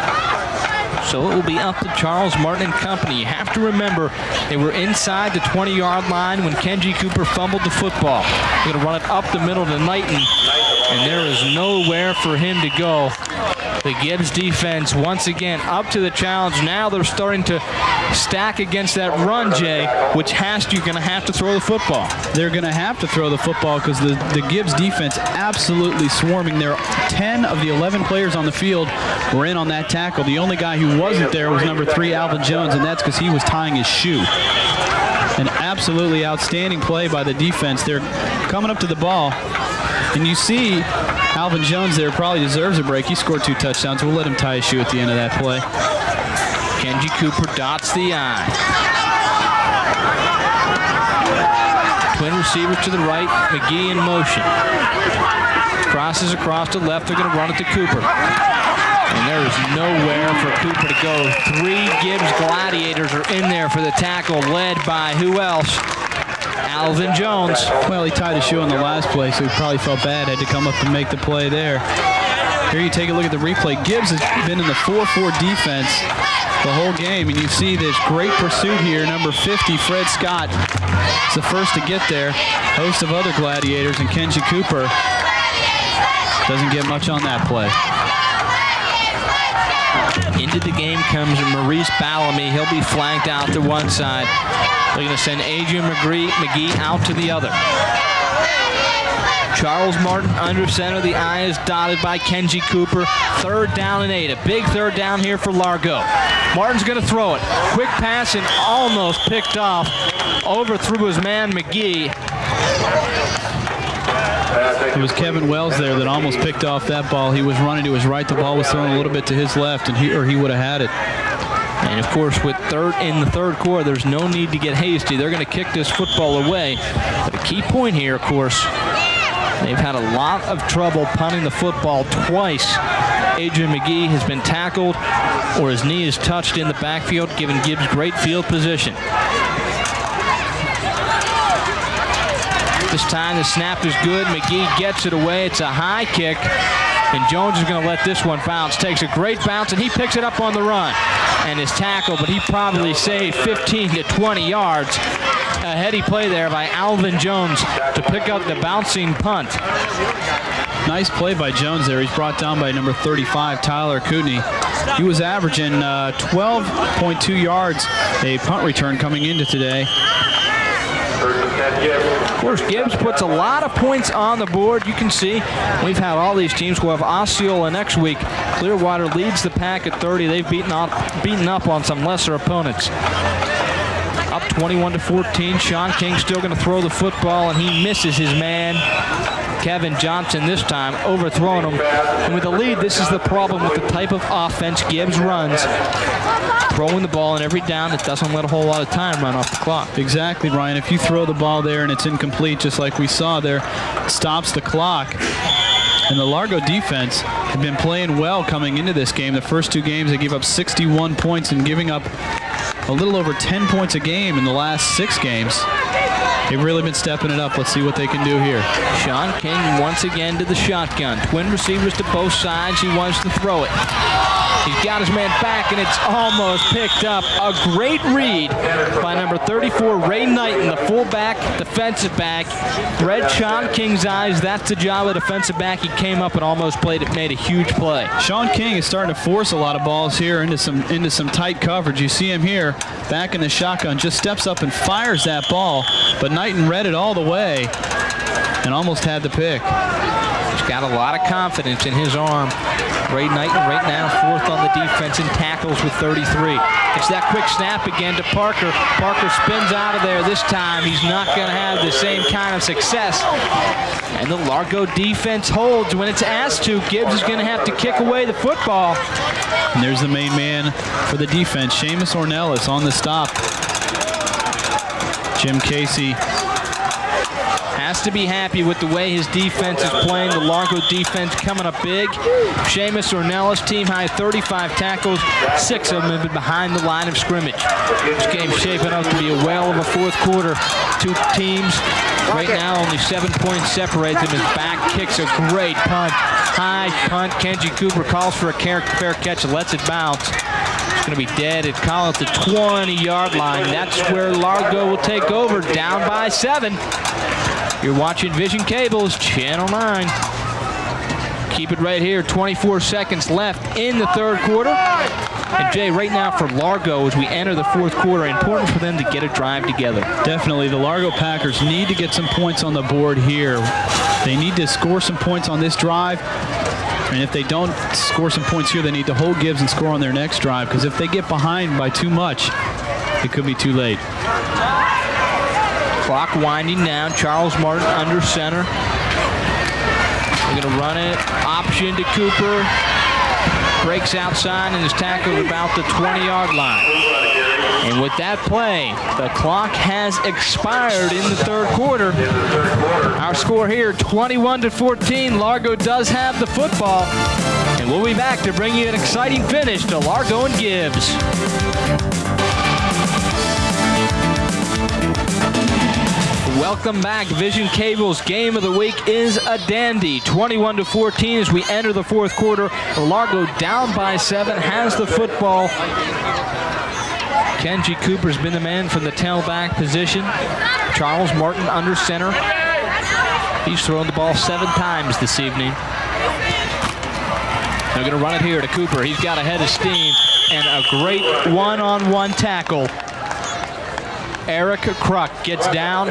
Speaker 5: So it will be up to Charles Martin and company. You have to remember, they were inside the 20-yard line when Kenji Cooper fumbled the football. They're going to run it up the middle to Knighton, and there is nowhere for him to go. The Gibbs defense, once again, up to the challenge. Now they're starting to stack against that run, Jay, which you're going to have to throw the football.
Speaker 3: They're going to have to throw the football because the Gibbs defense absolutely swarming there. 10 of the 11 players on the field were in on that tackle. The only guy who wasn't there was number 3, Alvin Jones, and that's because he was tying his shoe. An absolutely outstanding play by the defense. They're coming up to the ball, and you see Alvin Jones there probably deserves a break. He scored 2 touchdowns. We'll let him tie his shoe at the end of that play.
Speaker 5: Kenji Cooper dots the I. Twin receivers to the right, McGee in motion. Crosses across to left, they're going to run it to Cooper. And there is nowhere for Cooper to go. 3 Gibbs Gladiators are in there for the tackle, led by who else? Alvin Jones.
Speaker 3: Well, he tied his shoe on the last play, so he probably felt bad, had to come up and make the play there. Here you take a look at the replay. Gibbs has been in the 4-4 defense the whole game, and you see this great pursuit here. Number 50, Fred Scott, is the first to get there. Host of other Gladiators, and Kenji Cooper doesn't get much on that play.
Speaker 5: Into the game comes Maurice Bellamy. He'll be flanked out to one side. They're going to send Adrian McGee out to the other. Charles Martin under center. The I is dotted by Kenji Cooper. 3rd down and 8. A big 3rd down here for Largo. Martin's going to throw it. Quick pass and almost picked off. Overthrew his man McGee.
Speaker 3: It was Kevin Wells there that almost picked off that ball. He was running to his right. The ball was thrown a little bit to his left, and he would have had it.
Speaker 5: And of course, in the third quarter, there's no need to get hasty. They're going to kick this football away. But a key point here, of course, they've had a lot of trouble punting the football twice. Adrian McGee has been tackled or his knee is touched in the backfield, giving Gibbs great field position. This time the snap is good. McGee gets it away. It's a high kick. And Jones is going to let this one bounce. Takes a great bounce, and he picks it up on the run. And is tackled, but he probably saved 15 to 20 yards. A heady play there by Alvin Jones to pick up the bouncing punt.
Speaker 3: Nice play by Jones there. He's brought down by number 35, Tyler Kootenai. He was averaging 12.2 yards a punt return coming into today.
Speaker 5: Of course, Gibbs puts a lot of points on the board. You can see we've had all these teams. We'll have Osceola next week. Clearwater leads the pack at 30. They've beaten up on some lesser opponents. Up 21-14. Shaun King still going to throw the football, and he misses his man, Kevin Johnson, this time, overthrowing him. And with the lead, this is the problem with the type of offense Gibbs runs. Throwing the ball in every down, it doesn't let a whole lot of time run off the clock.
Speaker 3: Exactly, Ryan. If you throw the ball there and it's incomplete, just like we saw there, it stops the clock. And the Largo defense had been playing well coming into this game. The first 2 games, they gave up 61 points and giving up a little over 10 points a game in the last 6 games. They've really been stepping it up. Let's see what they can do here.
Speaker 5: Shaun King once again to the shotgun. Twin receivers to both sides. He wants to throw it. He's got his man back, and it's almost picked up. A great read by number 34, Ray Knighton, the fullback, defensive back. Read Shaun King's eyes. That's the job of defensive back. He came up and almost made a huge play.
Speaker 3: Shaun King is starting to force a lot of balls here into some tight coverage. You see him here back in the shotgun, just steps up and fires that ball, but Knighton read it all the way and almost had the pick.
Speaker 5: He's got a lot of confidence in his arm. Ray Knighton right now 4th on the defense in tackles with 33. It's that quick snap again to Parker. Parker spins out of there. This time he's not going to have the same kind of success. And the Largo defense holds when it's asked to. Gibbs is going to have to kick away the football.
Speaker 3: And there's the main man for the defense, Seamus Ornelas on the stop. Jim Casey
Speaker 5: has to be happy with the way his defense is playing. The Largo defense coming up big. Seamus Ornelas, team high 35 tackles. 6 of them have been behind the line of scrimmage. This game's shaping up to be a whale of a 4th quarter. 2 teams right now, only 7 points separate them. His back kicks a great punt. High punt. Kenji Cooper calls for a fair catch, lets it bounce. It's going to be dead. It's calling at the 20-yard line. That's where Largo will take over, down by 7. You're watching Vision Cable's Channel 9. Keep it right here. 24 seconds left in the 3rd quarter. And Jay, right now for Largo, as we enter the 4th quarter, important for them to get a drive together.
Speaker 3: Definitely. The Largo Packers need to get some points on the board here. They need to score some points on this drive. And if they don't score some points here, they need to hold Gibbs and score on their next drive. Because if they get behind by too much, it could be too late.
Speaker 5: Clock winding down. Charles Martin under center. They're going to run it. Option to Cooper. Breaks outside and is tackled about the 20-yard line. And with that play, the clock has expired in the third quarter. Our score here, 21-14. Largo does have the football. And we'll be back to bring you an exciting finish to Largo and Gibbs. Welcome back. Vision Cable's game of the week is a dandy. 21-14 as we enter the fourth quarter. Largo down by 7, has the football. Kenji Cooper's been the man from the tailback position. Charles Martin under center. He's thrown the ball 7 times this evening. They're going to run it here to Cooper. He's got a head of steam and a great one-on-one tackle. Eric Kruk gets down,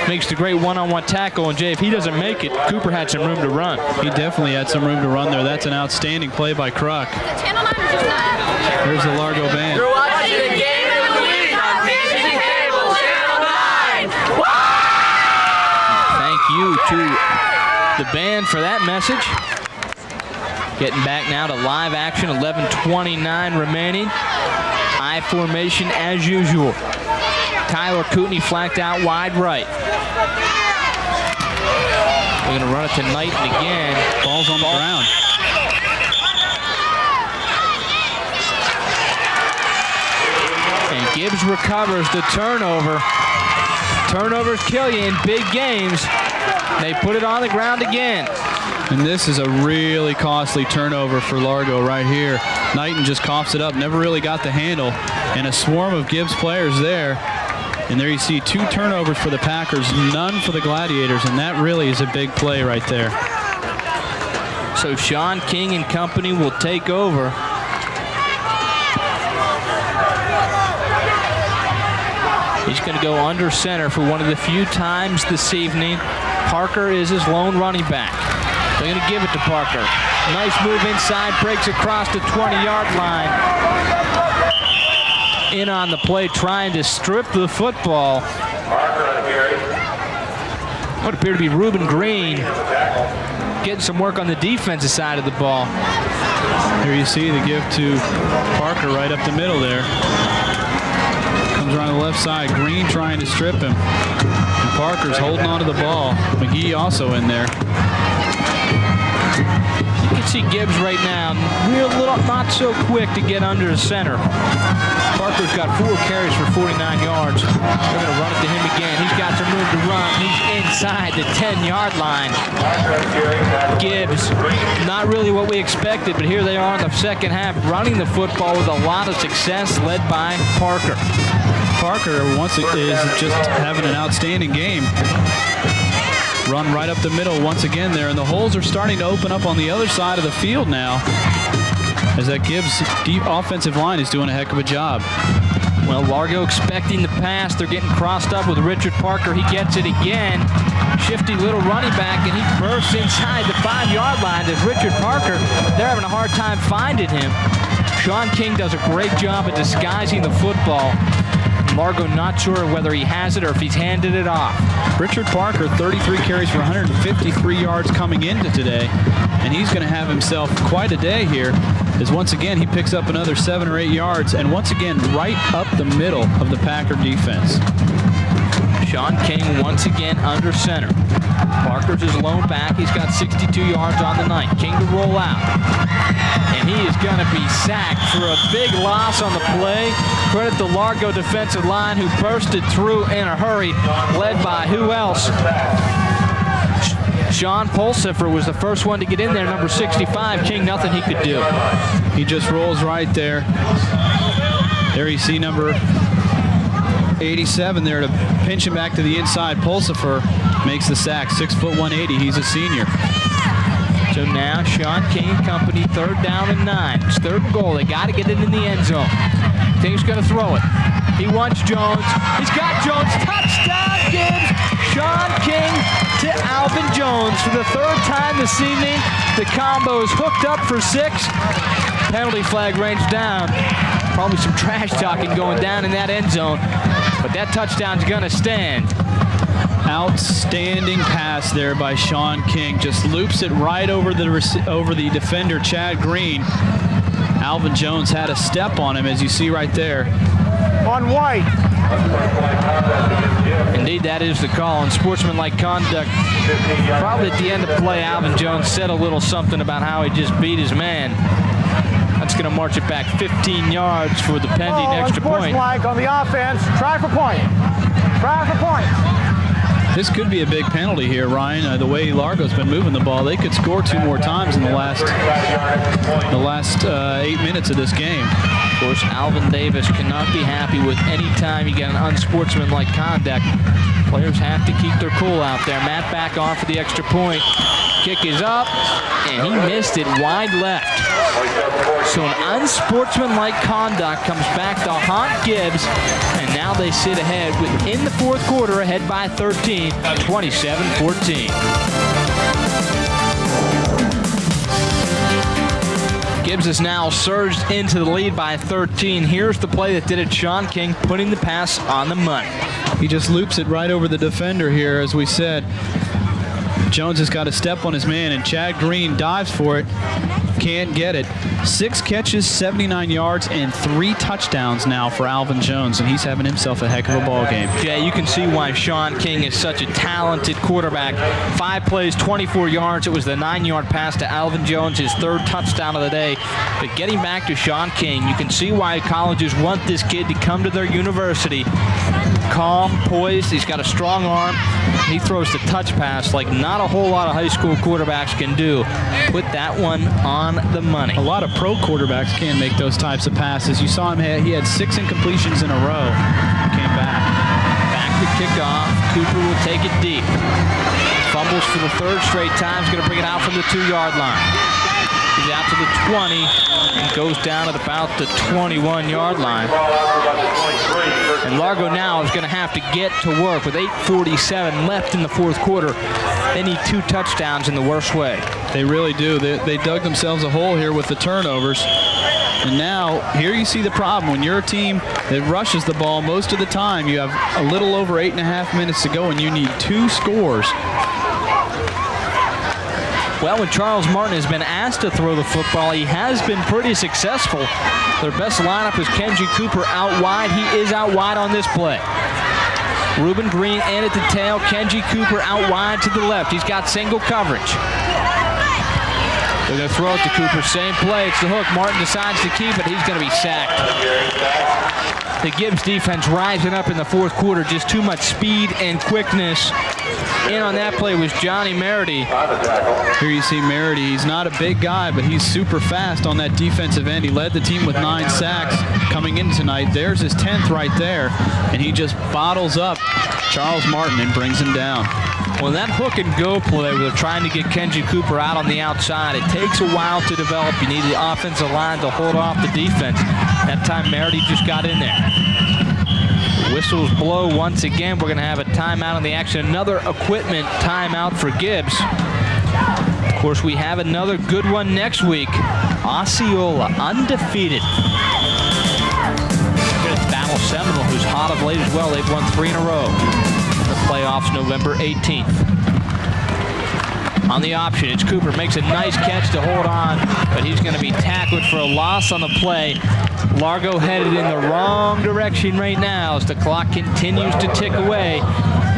Speaker 5: makes the great one-on-one tackle, and Jay, if he doesn't make it, Cooper had some room to run.
Speaker 3: He definitely had some room to run there. That's an outstanding play by Kruk. There's the Largo band.
Speaker 7: You're watching the game of the week on Vision Cable Channel 9.
Speaker 5: Thank you to the band for that message. Getting back now to live action, 11:29 remaining. I formation as usual. Tyler Cootney flanked out wide right. We're going to run it to Knighton again.
Speaker 3: Ball's on the ground.
Speaker 5: And Gibbs recovers the turnover. Turnovers kill you in big games. They put it on the ground again.
Speaker 3: And this is a really costly turnover for Largo right here. Knighton just coughs it up, never really got the handle. And a swarm of Gibbs players there. And there you see 2 turnovers for the Packers, none for the Gladiators, and that really is a big play right there.
Speaker 5: So Shaun King and company will take over. He's going to go under center for one of the few times this evening. Parker is his lone running back. They're going to give it to Parker. Nice move inside, breaks across the 20-yard line. In on the play, trying to strip the football. What appeared to be Reuben Green getting some work on the defensive side of the ball.
Speaker 3: Here you see the give to Parker right up the middle there. Comes around the left side. Green trying to strip him. And Parker's holding on to the ball. McGee also in there.
Speaker 5: You can see Gibbs right now, not so quick to get under the center. Parker's got 4 carries for 49 yards. They're going to run it to him again. He's got some room to run. He's inside the 10-yard line. Gibbs, not really what we expected, but here they are in the second half, running the football with a lot of success, led by Parker.
Speaker 3: Parker is just having an outstanding game. Run right up the middle once again there, and the holes are starting to open up on the other side of the field now, as that Gibbs deep offensive line is doing a heck of a job.
Speaker 5: Well, Largo expecting the pass. They're getting crossed up with Richard Parker. He gets it again. Shifty little running back, and he bursts inside the 5-yard line. As Richard Parker, they're having a hard time finding him. Shaun King does a great job at disguising the football. Largo not sure whether he has it or if he's handed it off.
Speaker 3: Richard Parker, 33 carries for 153 yards coming into today, and he's going to have himself quite a day here, as once again he picks up another 7 or 8 yards, and once again right up the middle of the Packer defense.
Speaker 5: Shaun King once again under center. Parker's his lone back. He's got 62 yards on the night. King to roll out. And he is going to be sacked for a big loss on the play. Credit the Largo defensive line, who bursted through in a hurry, led by who else? Sean Pulsifer was the first one to get in there, number 65. King, nothing he could do.
Speaker 3: He just rolls right there. There you see number 87 there to pinch him back to the inside. Pulsifer makes the sack, 6'1", 180. He's a senior.
Speaker 5: So now Shaun King and company, 3rd down and 9. It's 3rd and goal. They got to get it in the end zone. King's going to throw it. He wants Jones. He's got Jones. Touchdown, Gibbs. Shaun King to Alvin Jones for the 3rd time this evening. The combo is hooked up for 6. Penalty flag rains down. Probably some trash talking going down in that end zone. But that touchdown's going to stand.
Speaker 3: Outstanding pass there by Shaun King. Just loops it right over the defender, Chad Green. Alvin Jones had a step on him, as you see right there.
Speaker 4: On White.
Speaker 5: Indeed, that is the call. And sportsmanlike conduct. Probably at the end of the play, Alvin Jones said a little something about how he just beat his man. That's going to march it back 15 yards for the pending extra point.
Speaker 4: Unsportsmanlike on the offense. Try for point. Try for point.
Speaker 3: This could be a big penalty here, Ryan. The way Largo's been moving the ball, they could score 2 more times in the last 8 minutes of this game.
Speaker 5: Of course, Alvin Davis cannot be happy with any time you get an unsportsmanlike conduct. Players have to keep their cool out there. Matt back on for the extra point. Kick is up, and he missed it wide left. So an unsportsmanlike conduct comes back to haunt Gibbs, and now they sit ahead within the fourth quarter, ahead by 13, 27-14. Gibbs has now surged into the lead by 13. Here's the play that did it. Shaun King putting the pass on the money.
Speaker 3: He just loops it right over the defender here, as we said. Jones has got a step on his man, and Chad Green dives for it. Can't get it. 6 catches, 79 yards, and 3 touchdowns now for Alvin Jones, and he's having himself a heck of a ball game.
Speaker 5: Jay, you can see why Shaun King is such a talented quarterback. 5 plays, 24 yards. It was the 9-yard pass to Alvin Jones, his 3rd touchdown of the day. But getting back to Shaun King, you can see why colleges want this kid to come to their university. Calm, poised, he's got a strong arm. He throws the touch pass like not a whole lot of high school quarterbacks can do. Put that one on the money.
Speaker 3: A lot of pro quarterbacks can make those types of passes. You saw him, he had 6 incompletions in a row. Came back.
Speaker 5: Back to kickoff. Cooper will take it deep. Fumbles for the 3rd straight time. He's going to bring it out from the 2-yard line. He's out to the 20 and goes down at about the 21-yard line. And Largo now is going to have to get to work with 8:47 left in the fourth quarter. They need 2 touchdowns in the worst way.
Speaker 3: They really do. They dug themselves a hole here with the turnovers. And now, here you see the problem. When you're a team that rushes the ball most of the time, you have a little over 8.5 minutes to go, and you need 2 scores.
Speaker 5: Well, when Charles Martin has been asked to throw the football, he has been pretty successful. Their best lineup is Kenji Cooper out wide. He is out wide on this play. Reuben Green in at the tail. Kenji Cooper out wide to the left. He's got single coverage. They're going to throw it to Cooper. Same play. It's the hook. Martin decides to keep it. He's going to be sacked. The Gibbs defense rising up in the fourth quarter. Just too much speed and quickness. In on that play was Johnny Merity.
Speaker 3: Here you see Merity. He's not a big guy, but he's super fast on that defensive end. He led the team with 9 sacks coming in tonight. There's his 10th right there, and he just bottles up Charles Martin and brings him down.
Speaker 5: Well, that hook and go play where they're trying to get Kenji Cooper out on the outside, it takes a while to develop. You need the offensive line to hold off the defense. That time Merity just got in there. Whistles blow once again. We're going to have a timeout on the action. Another equipment timeout for Gibbs. Of course, we have another good one next week. Osceola, undefeated. It's Battle Seminole, who's hot of late as well. They've won 3 in a row. The playoffs November 18th. On the option, it's Cooper. Makes a nice catch to hold on, but he's going to be tackled for a loss on the play. Largo headed in the wrong direction right now as the clock continues to tick away.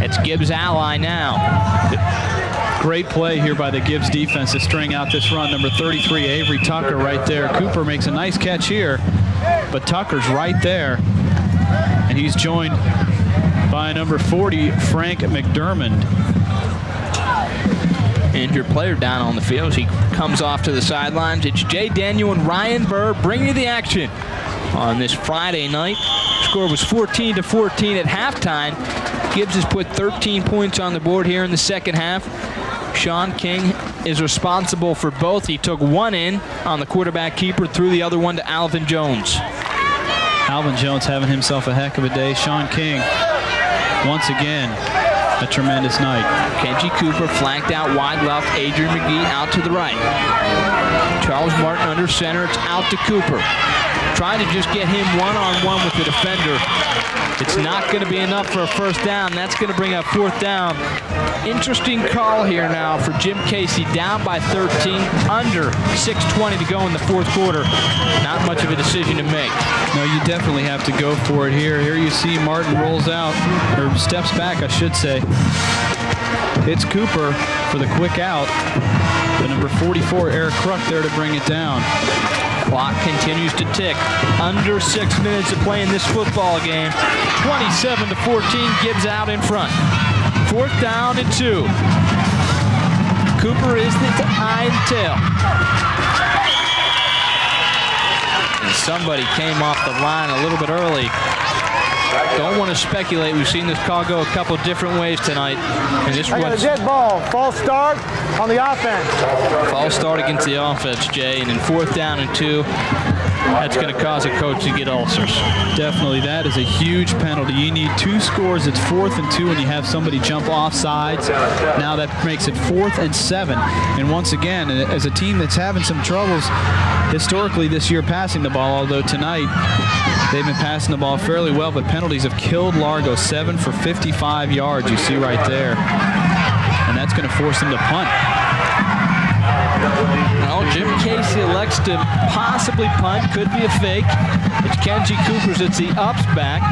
Speaker 5: It's Gibbs' ally now.
Speaker 3: Great play here by the Gibbs defense to string out this run. Number 33, Avery Tucker right there. Cooper makes a nice catch here, but Tucker's right there. And he's joined by number 40, Frank McDermott.
Speaker 5: Injured player down on the field as he comes off to the sidelines. It's Jay Daniel and Ryan Burr bringing you the action on this Friday night. Score was 14-14 at halftime. Gibbs has put 13 points on the board here in the second half. Shaun King is responsible for both. He took one in on the quarterback keeper, threw the other one to Alvin Jones.
Speaker 3: Alvin Jones having himself a heck of a day. Shaun King, once again, a tremendous night.
Speaker 5: Kenji Cooper flanked out wide left. Adrian McGee out to the right. Charles Martin under center. It's out to Cooper. trying to just get him one-on-one with the defender. It's not going to be enough for a first down. That's going to bring up fourth down. Interesting call here now for Jim Casey, down by 13, under 6:20 to go in the fourth quarter. Not much of a decision to make.
Speaker 3: No, you definitely have to go for it here. Here you see Martin rolls out, or steps back, I should say. It's Cooper for the quick out. The number 44, Eric Kruk, there to bring it down.
Speaker 5: Clock continues to tick. Under 6 minutes to play in this football game. 27-14, Gibbs out in front. Fourth down and 2. Cooper is the eye and tail. And somebody came off the line a little bit early. Don't want to speculate. We've seen this call go a couple different ways tonight. And this
Speaker 4: I got a
Speaker 5: one's
Speaker 4: dead ball. False start on the offense.
Speaker 5: false start against the offense, Jay. And then fourth down and 2. That's going to cause a coach to get ulcers.
Speaker 3: Definitely, that is a huge penalty. You need 2 scores. It's 4th and 2, and you have somebody jump off sides. Now that makes it 4th and 7. And once again, as a team that's having some troubles historically this year passing the ball, although tonight they've been passing the ball fairly well, but penalties have killed Largo. 7 for 55 yards, you see right there. And that's going to force them to punt.
Speaker 5: Well, Jim Casey elects to possibly punt. Could be a fake. It's Kenji Cooper's. It's the ups back.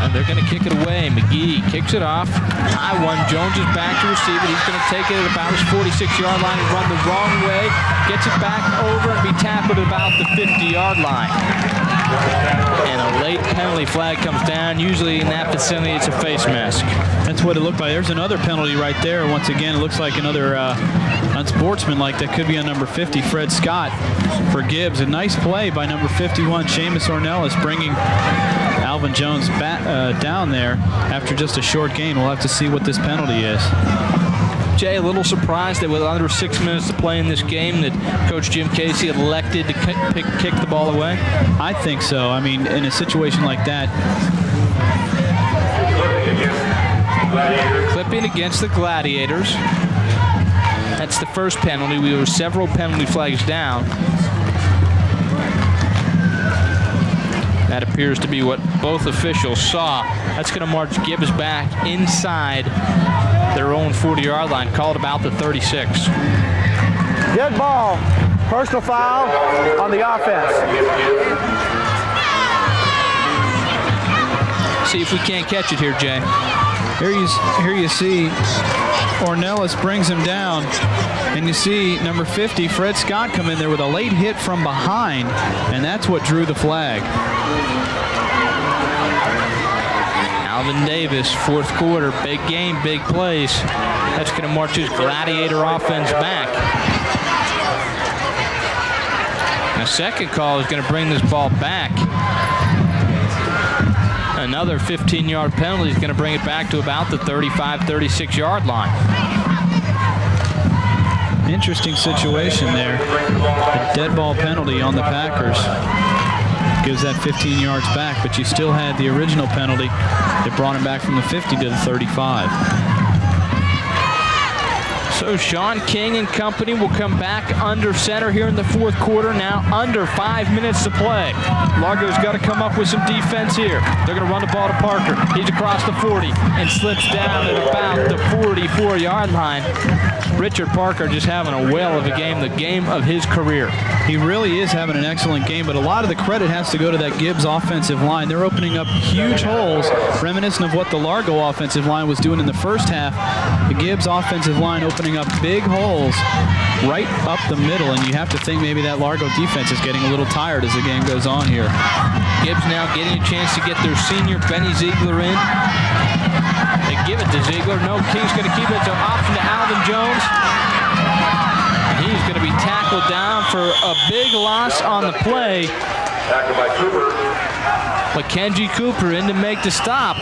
Speaker 5: And they're going to kick it away. McGee kicks it off. High one. Jones is back to receive it. He's going to take it at about his 46-yard line and run the wrong way. Gets it back over and be tackled at about the 50-yard line. And a late penalty flag comes down. Usually in that vicinity, it's a face mask.
Speaker 3: That's what it looked like. There's another penalty right there. Once again, it looks like another unsportsmanlike. That could be on number 50, Fred Scott, for Gibbs. A nice play by number 51, Seamus Ornelas, bringing Alvin Jones back, down there after just a short gain. We'll have to see what this penalty is.
Speaker 5: Jay, a little surprised that with under 6 minutes to play in this game that Coach Jim Casey elected to kick the ball away?
Speaker 3: I think so. I mean, in a situation like that.
Speaker 5: Clipping against the Gladiators. That's the first penalty. We were several penalty flags down. That appears to be what both officials saw. That's going to march Gibbs back inside their own 40-yard line, called about the 36.
Speaker 4: Dead ball. Personal foul on the offense.
Speaker 5: See if we can't catch it here, Jay.
Speaker 3: Here you see Ornelas brings him down, and you see number 50, Fred Scott, come in there with a late hit from behind, and that's what drew the flag.
Speaker 5: Alvin Davis, fourth quarter, big game, big plays. That's going to march his Gladiator offense back. And a second call is going to bring this ball back. Another 15-yard penalty is going to bring it back to about the 35, 36-yard line.
Speaker 3: Interesting situation there. A dead ball penalty on the Packers gives that 15 yards back, but you still had the original penalty that brought him back from the 50 to the 35.
Speaker 5: So Shaun King and company will come back under center here in the fourth quarter. Now under 5 minutes to play. Largo's got to come up with some defense here. They're going to run the ball to Parker. He's across the 40 and slips down at about the 44-yard line. Richard Parker just having a whale of a game, the game of his career.
Speaker 3: He really is having an excellent game, but a lot of the credit has to go to that Gibbs offensive line. They're opening up huge holes, reminiscent of what the Largo offensive line was doing in the first half. The Gibbs offensive line opening up big holes right up the middle, and you have to think maybe that Largo defense is getting a little tired as the game goes on here.
Speaker 5: Gibbs now getting a chance to get their senior Benny Ziegler in. They give it to Ziegler. No, King's going to keep it. So option to Alvin Jones. And he's going to be tackled down for a big loss on the play.
Speaker 8: Tackled by Cooper.
Speaker 5: But Kenji Cooper in to make the stop.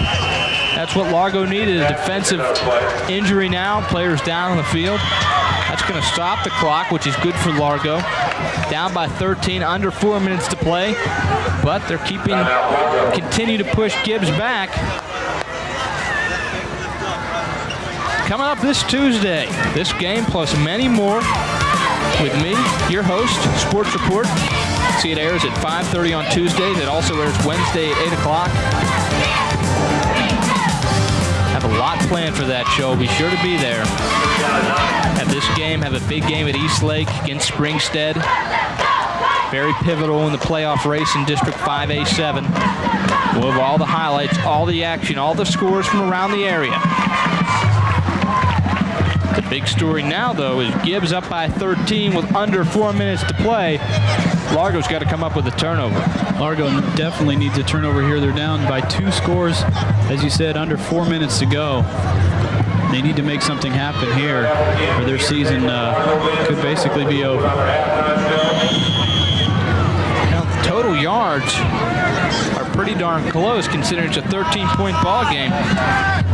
Speaker 5: That's what Largo needed, a defensive injury now. Players down on the field. That's going to stop the clock, which is good for Largo. Down by 13, under 4 minutes to play. But they're continue to push Gibbs back. Coming up this Tuesday, this game plus many more. with me, your host, Sports Report. See, it airs at 5:30 on Tuesdays. It also airs Wednesday at 8 o'clock. Have a lot planned for that show. Be sure to be there. Have this game, have a big game at Eastlake against Springstead. Very pivotal in the playoff race in District 5A7. We'll have all the highlights, all the action, all the scores from around the area. The big story now, though, is Gibbs up by 13 with under 4 minutes to play. Largo's got to come up with a turnover.
Speaker 3: Largo definitely needs a turnover here. They're down by 2 scores, as you said, under 4 minutes to go. They need to make something happen here, or their season could basically be over.
Speaker 5: Now, the total yards are pretty darn close, considering it's a 13-point ball game.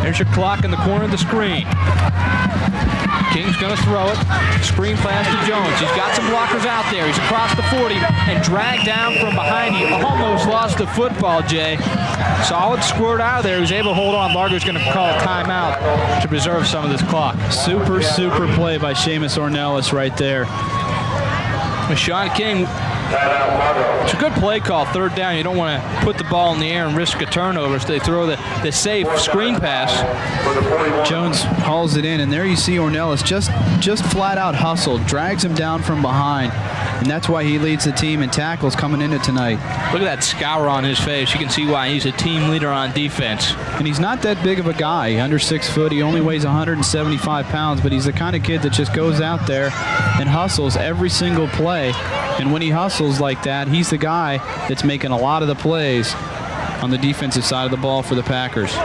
Speaker 5: There's your clock in the corner of the screen. King's going to throw it. Screen pass to Jones. He's got some blockers out there. He's across the 40 and dragged down from behind. He almost lost the football, Jay. Solid squirt out of there. He was able to hold on. Largo's going to call a timeout to preserve some of this clock.
Speaker 3: Super play by Seamus Ornelas right there.
Speaker 5: With Shaun King, it's a good play call, 3rd down. You don't want to put the ball in the air and risk a turnover, so they throw the safe screen pass.
Speaker 3: Jones hauls it in, and there you see Ornelas just flat out hustled, drags him down from behind, and that's why he leads the team in tackles coming into tonight.
Speaker 5: Look at that scour on his face. You can see why he's a team leader on defense.
Speaker 3: And he's not that big of a guy, under 6 foot. He only weighs 175 pounds, but he's the kind of kid that just goes out there and hustles every single play. And when he hustles like that, he's the guy that's making a lot of the plays on the defensive side of the ball for the Packers.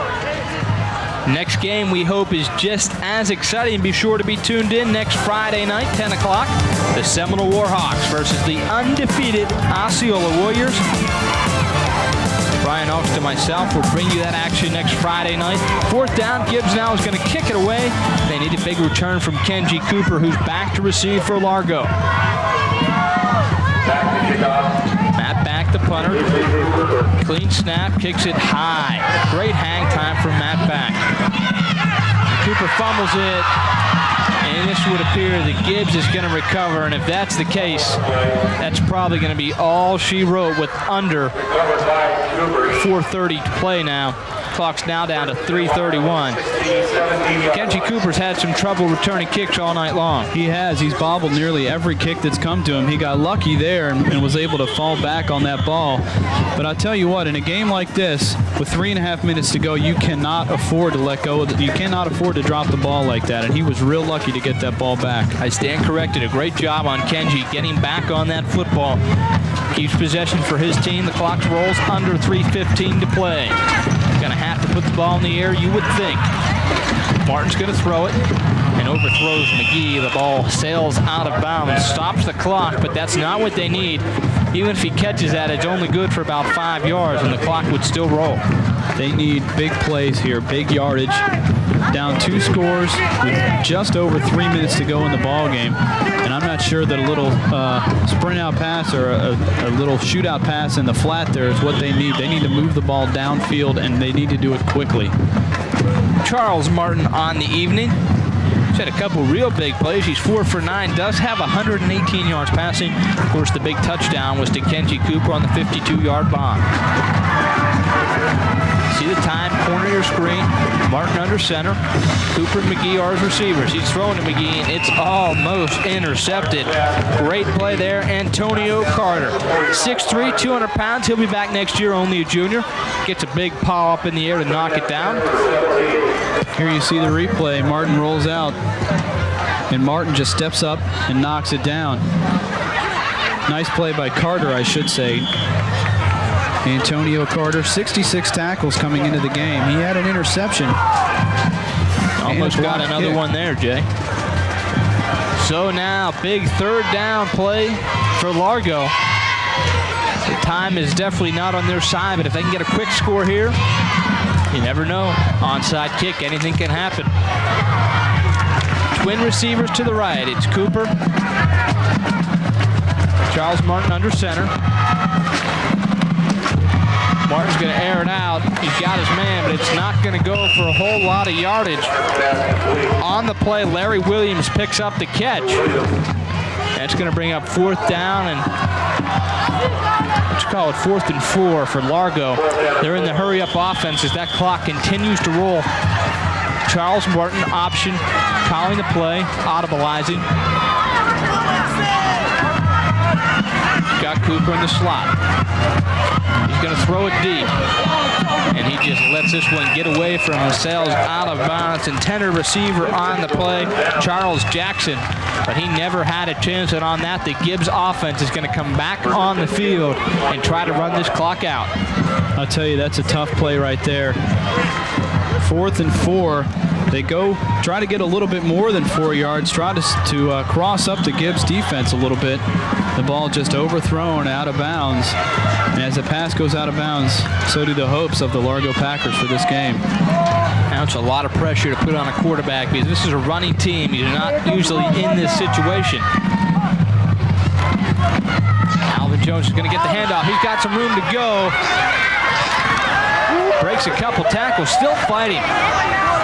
Speaker 5: Next game we hope is just as exciting. Be sure to be tuned in next Friday night, 10 o'clock. The Seminole Warhawks versus the undefeated Osceola Warriors. Brian Oaks and myself will bring you that action next Friday night. 4th down, Gibbs now is going to kick it away. They need a big return from Kenji Cooper, who's back to receive for Largo. Matt back, the punter. Clean snap, kicks it high. Great hang time from Matt back. Cooper fumbles it, and this would appear that Gibbs is going to recover, and if that's the case, that's probably going to be all she wrote with under 4:30 to play now. Clock's now down to 3:31. Kenji Cooper's had some trouble returning kicks all night long.
Speaker 3: He has. He's bobbled nearly every kick that's come to him. He got lucky there and was able to fall back on that ball. But I'll tell you what, in a game like this, with 3.5 minutes to go, you cannot afford to let go. You cannot afford to drop the ball like that, and he was real lucky to get that ball back.
Speaker 5: I stand corrected. A great job on Kenji getting back on that football. Keeps possession for his team. The clock rolls under 3:15 to play. Going to have to put the ball in the air, you would think. Martin's going to throw it and overthrows McGee. The ball sails out of bounds, stops the clock, but that's not what they need. Even if he catches that, it's only good for about 5 yards, and the clock would still roll.
Speaker 3: They need big plays here, big yardage. Down 2 scores with just over 3 minutes to go in the ball game, and I'm not sure that a little sprint out pass or a little shootout pass in the flat there is what they need. They need to move the ball downfield, and they need to do it quickly.
Speaker 5: Charles Martin on the evening. He's had a couple real big plays. He's 4 for 9, does have 118 yards passing. Of course, the big touchdown was to Kenji Cooper on the 52-yard bomb. See the time, corner of your screen. Martin under center. Cooper and McGee are his receivers. He's throwing to McGee, and it's almost intercepted. Great play there, Antonio Carter. 6'3", 200 pounds. He'll be back next year, only a junior. Gets a big paw up in the air to knock it down.
Speaker 3: Here you see the replay. Martin rolls out, and Martin just steps up and knocks it down. Nice play by Carter, I should say. Antonio Carter, 66 tackles coming into the game. He had an interception.
Speaker 5: Almost got another one there, Jay. So now, big 3rd down play for Largo. The time is definitely not on their side, but if they can get a quick score here, you never know. Onside kick, anything can happen. Twin receivers to the right. It's Cooper. Charles Martin under center. Martin's going to air it out. He's got his man, but it's not going to go for a whole lot of yardage. On the play, Larry Williams picks up the catch. That's going to bring up 4th down, and let's call it 4th and 4 for Largo. They're in the hurry-up offense as that clock continues to roll. Charles Martin, option, calling the play, audibilizing. Got Cooper in the slot. He's going to throw it deep. And he just lets this one get away from him, sails out of bounds. Intended receiver on the play, Charles Jackson. But he never had a chance, and on that, the Gibbs offense is going to come back on the field and try to run this clock out.
Speaker 3: I'll tell you, that's a tough play right there. 4th and 4. They go try to get a little bit more than 4 yards, try to cross up the Gibbs defense a little bit. The ball just overthrown out of bounds. And as the pass goes out of bounds, so do the hopes of the Largo Packers for this game.
Speaker 5: Now it's a lot of pressure to put on a quarterback because this is a running team. You're not usually in this situation. Alvin Jones is going to get the handoff. He's got some room to go. Breaks a couple tackles, still fighting.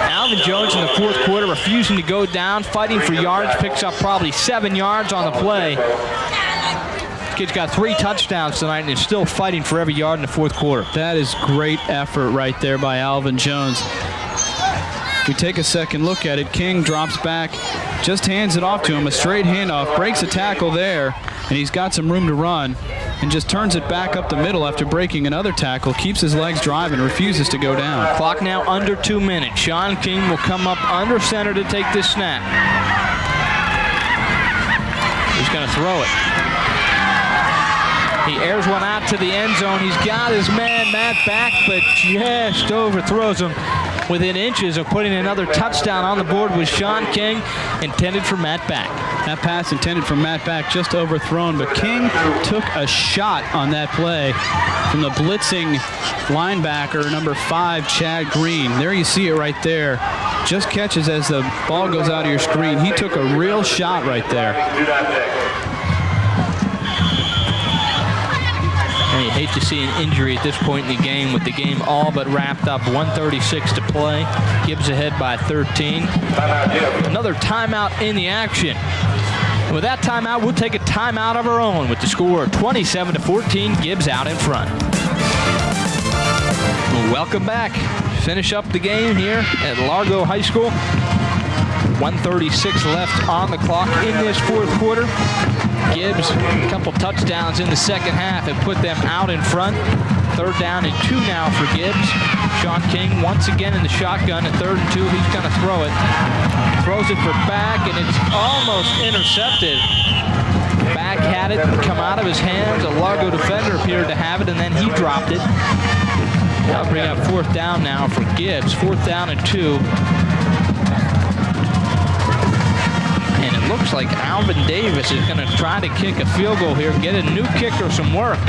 Speaker 5: Alvin Jones in the 4th quarter refusing to go down, fighting for yards, picks up probably 7 yards on the play. Kid's got 3 touchdowns tonight and is still fighting for every yard in the 4th quarter.
Speaker 3: That is great effort right there by Alvin Jones. We take a second look at it. King drops back, just hands it off to him, a straight handoff, breaks a tackle there, and he's got some room to run, and just turns it back up the middle after breaking another tackle, keeps his legs driving, refuses to go down.
Speaker 5: Clock now under 2 minutes. Shaun King will come up under center to take this snap. He's going to throw it. He airs one out to the end zone. He's got his man, Matt, back, but just overthrows him. Within inches of putting another touchdown on the board was Shaun King, intended for Matt Back.
Speaker 3: That pass intended for Matt Back, just overthrown, but King took a shot on that play from the blitzing linebacker, number 5, Chad Green. There you see it right there. Just catches as the ball goes out of your screen. He took a real shot right there.
Speaker 5: And you hate to see an injury at this point in the game with the game all but wrapped up. 1:36 to play. Gibbs ahead by 13. Another timeout in the action. With that timeout, we'll take a timeout of our own with the score 27-14, Gibbs out in front. Welcome back. Finish up the game here at Largo High School. 1:36 left on the clock in this 4th quarter. Gibbs, a couple touchdowns in the 2nd half and put them out in front. 3rd down and 2 now for Gibbs. Shaun King once again in the shotgun at 3rd and 2. He's going to throw it. Throws it for Back, and it's almost intercepted. Back had it come out of his hands. A Largo defender appeared to have it, and then he dropped it. That'll bring up 4th down now for Gibbs. 4th down and 2. And it looks like Alvin Davis is going to try to kick a field goal here, get a new kicker some work.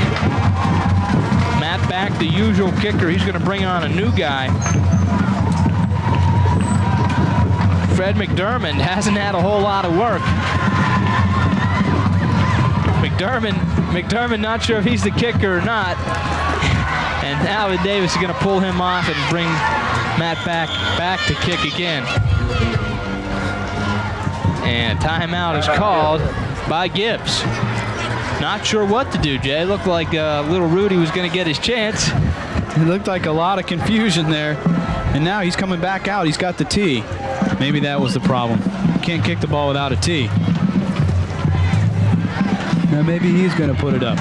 Speaker 5: Matt Back, the usual kicker, he's going to bring on a new guy. Fred McDermott hasn't had a whole lot of work. McDermott not sure if he's the kicker or not. And Alvin Davis is going to pull him off and bring Matt back to kick again. And timeout is called by Gibbs. Not sure what to do, Jay. Looked like little Rudy was going to get his chance.
Speaker 3: It looked like a lot of confusion there. And now he's coming back out. He's got the tee. Maybe that was the problem. Can't kick the ball without a tee. Now maybe he's going to put it up.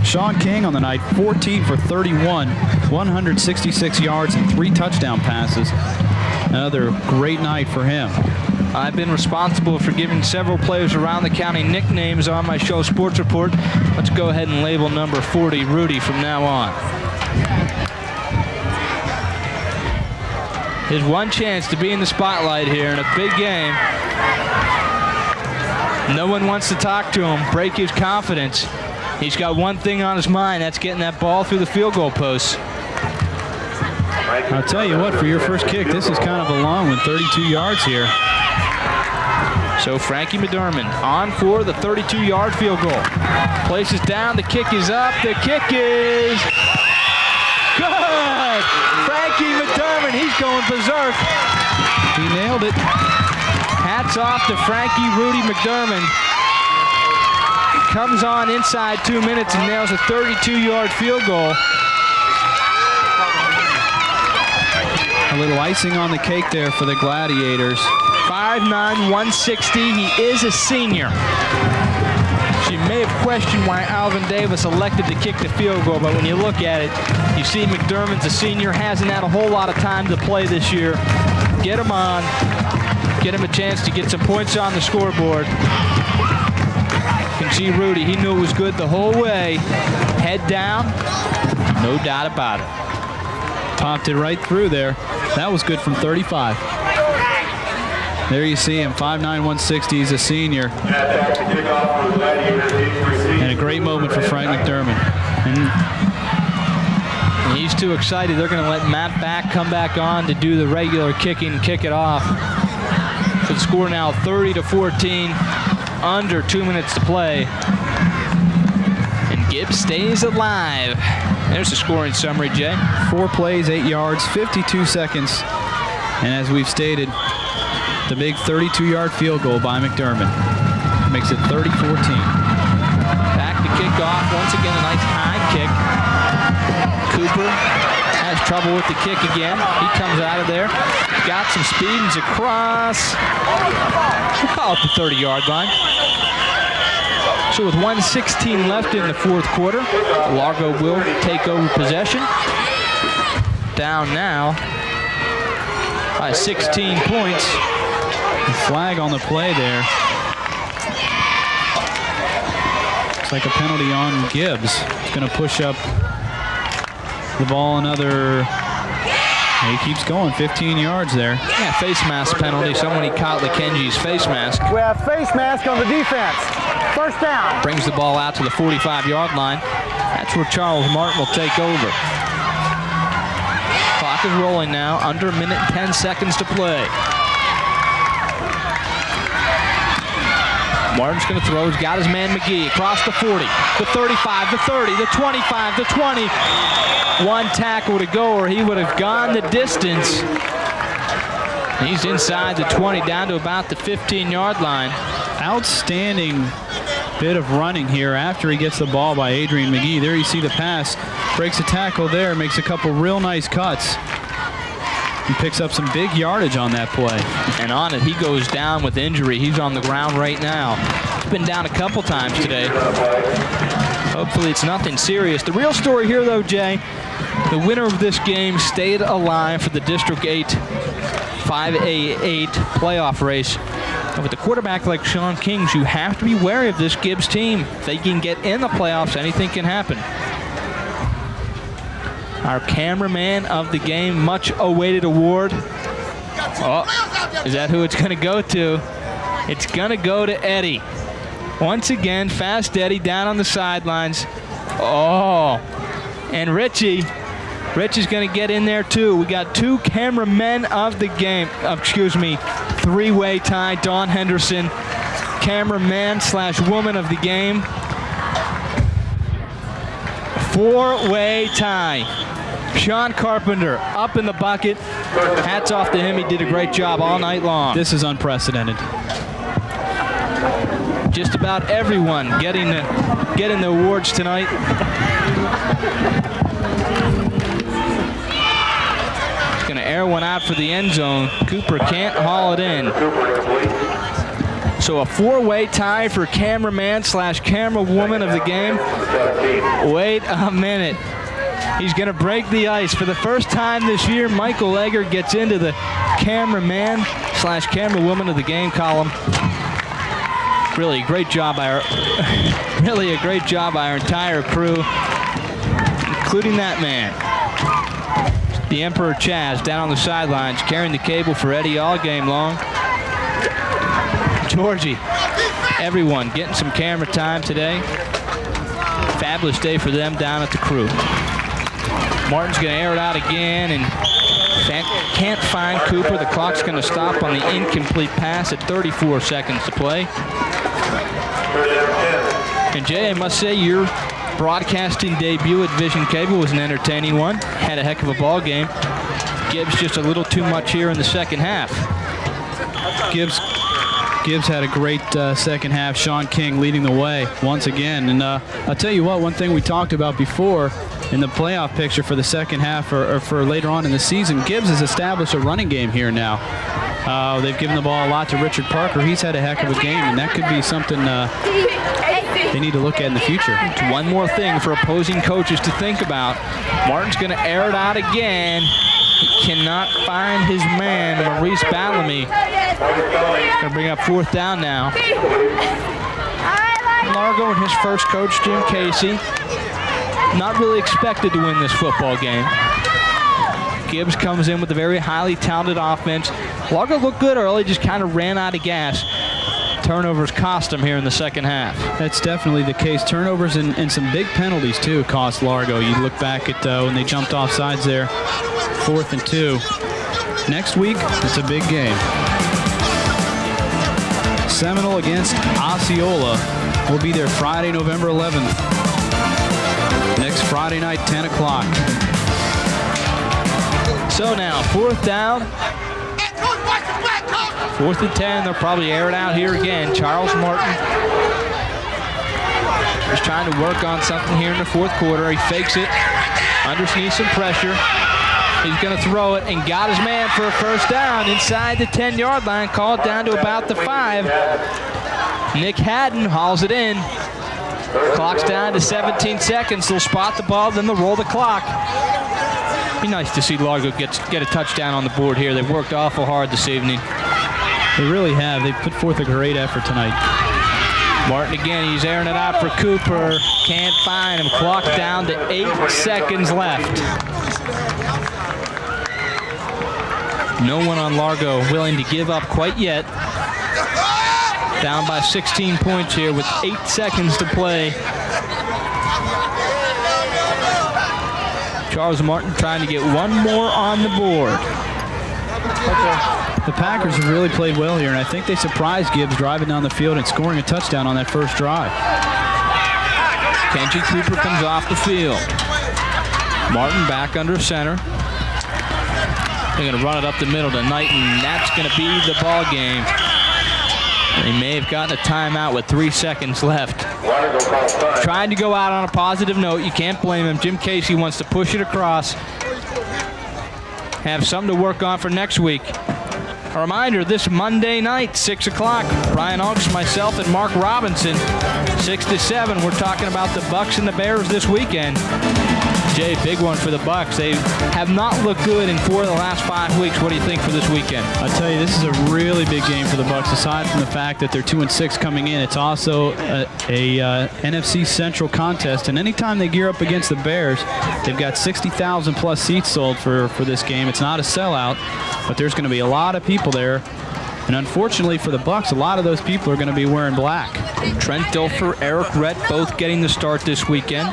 Speaker 3: Shaun King on the night, 14 for 31, 166 yards and 3 touchdown passes. Another great night for him.
Speaker 5: I've been responsible for giving several players around the county nicknames on my show Sports Report. Let's go ahead and label number 40 Rudy from now on. His one chance to be in the spotlight here in a big game. No one wants to talk to him, break his confidence. He's got one thing on his mind, that's getting that ball through the field goal post.
Speaker 3: I'll tell you what, for your first kick, this is kind of a long one, 32 yards here.
Speaker 5: So Frankie McDermott on for the 32-yard field goal. Places down, the kick is up, the kick is good! Frankie McDermott, he's going berserk.
Speaker 3: He nailed it.
Speaker 5: Hats off to Frankie Rudy McDermott. comes on inside 2 minutes and nails a 32-yard field goal.
Speaker 3: A little icing on the cake there for the Gladiators.
Speaker 5: 5'9", 160. He is a senior. So you may have questioned why Alvin Davis elected to kick the field goal, but when you look at it, you see McDermott's a senior, hasn't had a whole lot of time to play this year. Get him on, get him a chance to get some points on the scoreboard. You can see Rudy, he knew it was good the whole way. Head down, no doubt about it.
Speaker 3: Popped it right through there. That was good from 35. There you see him, 5'9", 160. He's a senior. And a great moment for Frank McDermott.
Speaker 5: And he's too excited. They're going to let Matt Back come back on to do the regular kicking and kick it off. So the score now 30-14, under 2 minutes to play. And Gibbs stays alive. There's the scoring summary, Jay.
Speaker 3: 4 plays, 8 yards, 52 seconds. And as we've stated, the big 32-yard field goal by McDermott makes it 30-14.
Speaker 5: Back to kick off. Once again, a nice high kick. Cooper has trouble with the kick again. He comes out of there. Got some speed and is across. About the 30-yard line. So with 1:16 left in the fourth quarter, Largo will take over possession. Down now by 16 points.
Speaker 3: The flag on the play there. It's like a penalty on Gibbs. It's going to push up the ball another. He keeps going, 15 yards there.
Speaker 5: Yeah, face mask penalty. Somebody caught Lakenji's face mask.
Speaker 4: We have face mask on the defense. First down.
Speaker 5: Brings the ball out to the 45-yard line. That's where Charles Martin will take over. Clock is rolling now. Under a minute and 10 seconds to play. Martin's going to throw. He's got his man McGee across the 40, the 35, the 30, the 25, the 20. One tackle to go, or he would have gone the distance. He's inside the 20, down to about the 15-yard line.
Speaker 3: Outstanding bit of running here after he gets the ball by Adrian McGee. There you see the pass. Breaks a tackle there, makes a couple real nice cuts. He picks up some big yardage on that play.
Speaker 5: And on it, he goes down with injury. He's on the ground right now. He's been down a couple times today. Hopefully it's nothing serious. The real story here, though, Jay, the winner of this game stayed alive for the District 8 5A8 playoff race. And with a quarterback like Shaun King, you have to be wary of this Gibbs team. If they can get in the playoffs, anything can happen. Our cameraman of the game, much awaited award. Oh, is that who it's going to go to? It's going to go to Eddie. Once again, Fast Eddie down on the sidelines. Oh, and Richie's going to get in there too. We got 2 cameramen of the game. Three-way tie. Dawn Henderson, cameraman / woman of the game. 4-way tie. Sean Carpenter up in the bucket. Hats off to him. He did a great job all night long.
Speaker 3: This is unprecedented.
Speaker 5: Just about everyone getting the awards tonight. He's going to air one out for the end zone. Cooper can't haul it in. So a 4-way tie for cameraman / camera woman of the game. Wait a minute. He's going to break the ice. For the first time this year, Michael Egger gets into the cameraman / camera woman of the game column. Really a great job by our entire crew, including that man. The Emperor Chaz down on the sidelines, carrying the cable for Eddie all game long. Georgie, everyone getting some camera time today. Fabulous day for them down at the crew. Martin's going to air it out again and can't find Cooper. The clock's going to stop on the incomplete pass at 34 seconds to play. And Jay, I must say your broadcasting debut at Vision Cable was an entertaining one. Had a heck of a ball game. Gibbs just a little too much here in the second half.
Speaker 3: Gibbs Gibbs had a great second half. Shaun King leading the way once again. And I'll tell you what, one thing we talked about before in the playoff picture for the second half or for later on in the season, Gibbs has established a running game here now. They've given the ball a lot to Richard Parker. He's had a heck of a game, and that could be something they need to look at in the future.
Speaker 5: One more thing for opposing coaches to think about. Martin's going to air it out again. He cannot find his man, Maurice Bellamy. Going to bring up 4th down now. Largo and his first coach, Jim Casey, not really expected to win this football game. Gibbs comes in with a very highly talented offense. Largo looked good early, just kind of ran out of gas. Turnovers cost him here in the second half.
Speaker 3: That's definitely the case. Turnovers and some big penalties, too, cost Largo. You look back at when they jumped off sides there, 4th and 2. Next week, it's a big game. Seminole against Osceola will be there Friday, November 11th. Next Friday night, 10 o'clock.
Speaker 5: So now, 4th down. 4th and 10. They'll probably air it out here again. Charles Martin is trying to work on something here in the 4th quarter. He fakes it, underneath some pressure. He's going to throw it and got his man for a first down inside the 10-yard line. Called down to about the 5. Nick Haddon hauls it in. Clock's down to 17 seconds. They'll spot the ball, then they'll roll the clock. Be nice to see Largo get a touchdown on the board here. They've worked awful hard this evening.
Speaker 3: They really have. They've put forth a great effort tonight.
Speaker 5: Martin again, he's airing it out for Cooper. Can't find him. Clock down to 8 seconds left. No one on Largo willing to give up quite yet. Down by 16 points here with 8 seconds to play. Charles Martin trying to get one more on the board.
Speaker 3: The Packers have really played well here, and I think they surprised Gibbs driving down the field and scoring a touchdown on that first drive.
Speaker 5: Kenji Cooper comes off the field. Martin back under center. They're going to run it up the middle to Knighton, and that's going to be the ball game. They may have gotten a timeout with 3 seconds left. Trying to go out on a positive note. You can't blame him. Jim Casey wants to push it across. Have something to work on for next week. A reminder, this Monday night, 6 o'clock, Brian Oaks, myself, and Mark Robinson, 6 to 7. We're talking about the Bucs and the Bears this weekend. Jay, big one for the Bucs. They have not looked good in 4 of the last 5 weeks. What do you think for this weekend?
Speaker 3: I tell you, this is a really big game for the Bucs. Aside from the fact that they're 2-6 coming in, it's also a NFC Central contest. And anytime they gear up against the Bears, they've got 60,000 plus seats sold for this game. It's not a sellout, but there's going to be a lot of people there. And unfortunately for the Bucs, a lot of those people are going to be wearing black.
Speaker 5: Trent Dilfer, Eric Rett, both getting the start this weekend.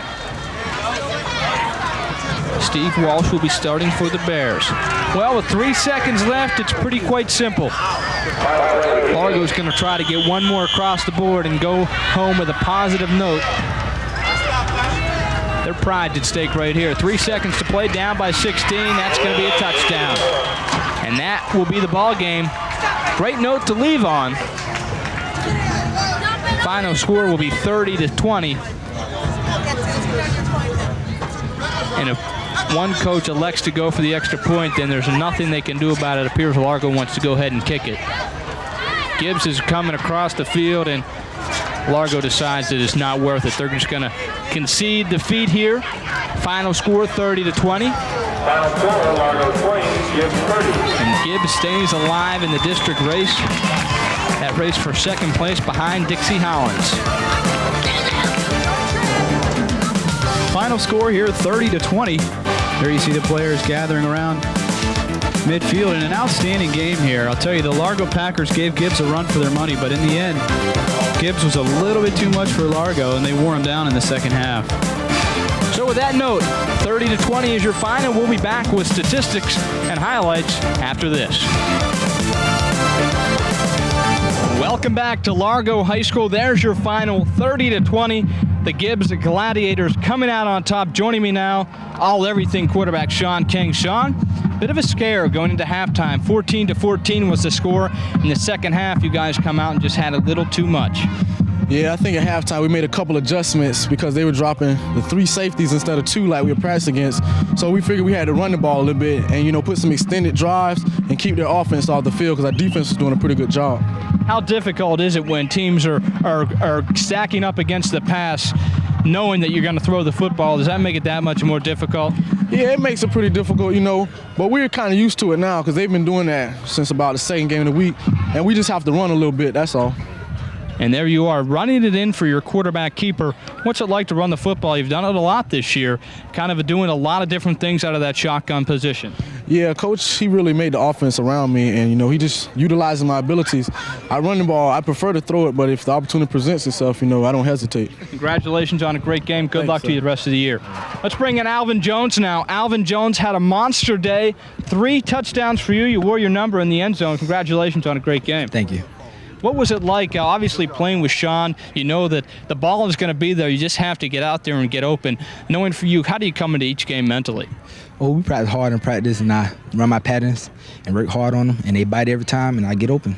Speaker 5: Steve Walsh will be starting for the Bears. Well, with 3 seconds left, it's pretty quite simple. Largo's going to try to get one more across the board and go home with a positive note. Their pride's at stake right here. 3 seconds to play, down by 16. That's going to be a touchdown. And that will be the ball game. Great note to leave on. Final score will be 30-20. And if one coach elects to go for the extra point, then there's nothing they can do about it. It appears Largo wants to go ahead and kick it. Gibbs is coming across the field, and Largo decides that it's not worth it. They're just going to concede defeat here. Final score 30-20.
Speaker 8: Final score, Largo 20, Gibbs 30.
Speaker 5: And Gibbs stays alive in the district race. That race for second place behind Dixie Hollins.
Speaker 3: Final score here, 30-20. There you see the players gathering around midfield in an outstanding game here. I'll tell you, the Largo Packers gave Gibbs a run for their money, but in the end, Gibbs was a little bit too much for Largo, and they wore him down in the second half.
Speaker 5: So with that note, 30-20 is your final. We'll be back with statistics and highlights after this. Welcome back to Largo High School. There's your final, 30-20. The Gibbs Gladiators coming out on top. Joining me now, all-everything quarterback Shaun King. Shaun, Bit of a scare going into halftime. 14-14 was the score. In the second half, you guys come out and just had a little too much.
Speaker 9: Yeah, I think at halftime we made a couple adjustments because they were dropping the 3 safeties instead of 2 like we were practicing against. So we figured we had to run the ball a little bit and, you know, put some extended drives and keep their offense off the field because our defense was doing a pretty good job.
Speaker 5: How difficult is it when teams are stacking up against the pass, knowing that you're going to throw the football? Does that make it that much more difficult?
Speaker 9: Yeah, it makes it pretty difficult, you know, but we're kind of used to it now because they've been doing that since about the second game of the week, and we just have to run a little bit, that's all.
Speaker 5: And there you are, running it in for your quarterback keeper. What's it like to run the football? You've done it a lot this year, kind of doing a lot of different things out of that shotgun position.
Speaker 9: Yeah, Coach, he really made the offense around me, and, you know, he just utilizing my abilities. I run the ball. I prefer to throw it, but if the opportunity presents itself, you know, I don't hesitate.
Speaker 5: Congratulations on a great game. Good luck
Speaker 9: sir.
Speaker 5: to you the rest of the year. Let's bring in Alvin Jones now. Alvin Jones had a monster day. 3 touchdowns for you. You wore your number in the end zone. Congratulations on a great game.
Speaker 10: Thank you.
Speaker 5: What was it like, obviously playing with Shaun? You know that the ball is going to be there. You just have to get out there and get open. Knowing for you, how do you come into each game mentally?
Speaker 10: Well, we practice hard in practice, and I run my patterns and work hard on them, and they bite every time, and I get open.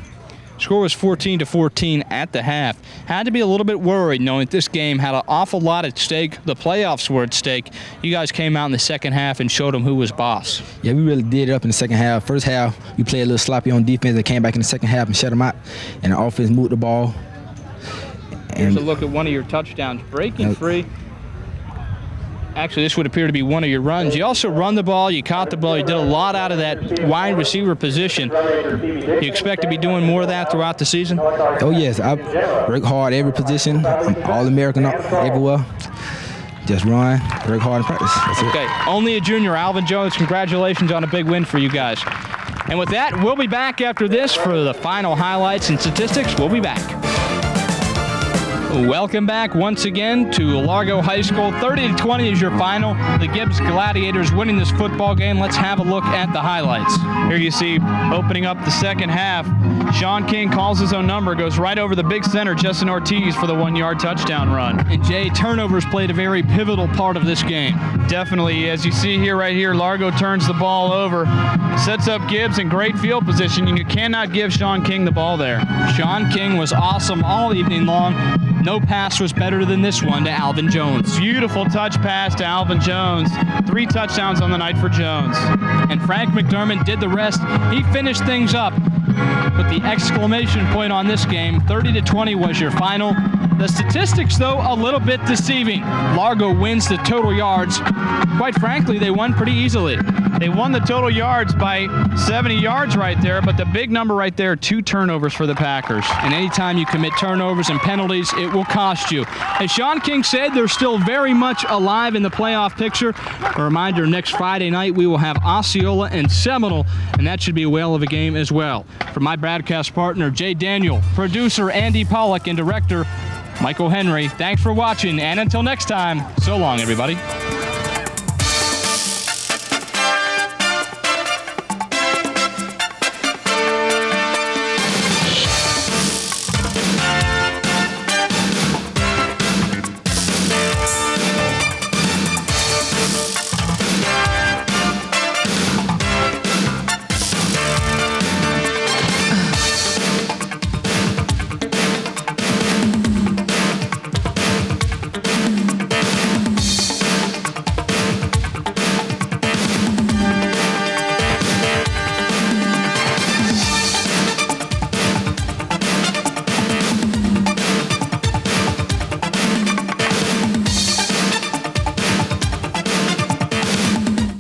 Speaker 5: Score was 14-14 at the half. Had to be a little bit worried knowing that this game had an awful lot at stake. The playoffs were at stake. You guys came out in the second half and showed them who was boss.
Speaker 10: Yeah, we really did it up in the second half. First half, we played a little sloppy on defense. They came back in the second half and shut them out, and the offense moved the ball.
Speaker 5: Here's a look at one of your touchdowns. Breaking free. Actually, this would appear to be one of your runs. You also run the ball, you caught the ball, you did a lot out of that wide receiver position. You expect to be doing more of that throughout the season?
Speaker 10: Oh, yes. I work hard every position. I'm All-American everywhere. Just run, work hard in practice. That's
Speaker 5: okay, only a junior, Alvin Jones. Congratulations on a big win for you guys. And with that, we'll be back after this for the final highlights and statistics. We'll be back. Welcome back once again to Largo High School. 30-20 is your final. The Gibbs Gladiators winning this football game. Let's have a look at the highlights.
Speaker 3: Here you see, opening up the second half, Shaun King calls his own number, goes right over the big center, Justin Ortiz, for the 1-yard touchdown run.
Speaker 5: And Jay, turnovers played a very pivotal part of this game.
Speaker 3: Definitely. As you see here, right here, Largo turns the ball over, sets up Gibbs in great field position, and you cannot give Shaun King the ball there.
Speaker 5: Shaun King was awesome all evening long. No pass was better than this one to Alvin Jones.
Speaker 3: Beautiful touch pass to Alvin Jones. 3 touchdowns on the night for Jones.
Speaker 5: And Frank McDermott did the rest. He finished things up. But the exclamation point on this game, 30-20 was your final. The statistics, though, a little bit deceiving. Largo wins the total yards. Quite frankly, they won pretty easily.
Speaker 3: They won the total yards by 70 yards right there, but the big number right there, 2 turnovers for the Packers.
Speaker 5: And anytime you commit turnovers and penalties, it will cost you. As Shaun King said, they're still very much alive in the playoff picture. A reminder, next Friday night we will have Osceola and Seminole, and that should be a whale of a game as well. For my broadcast partner, Jay Daniel, producer Andy Pollock, and director Michael Henry, thanks for watching, and until next time, so long, everybody.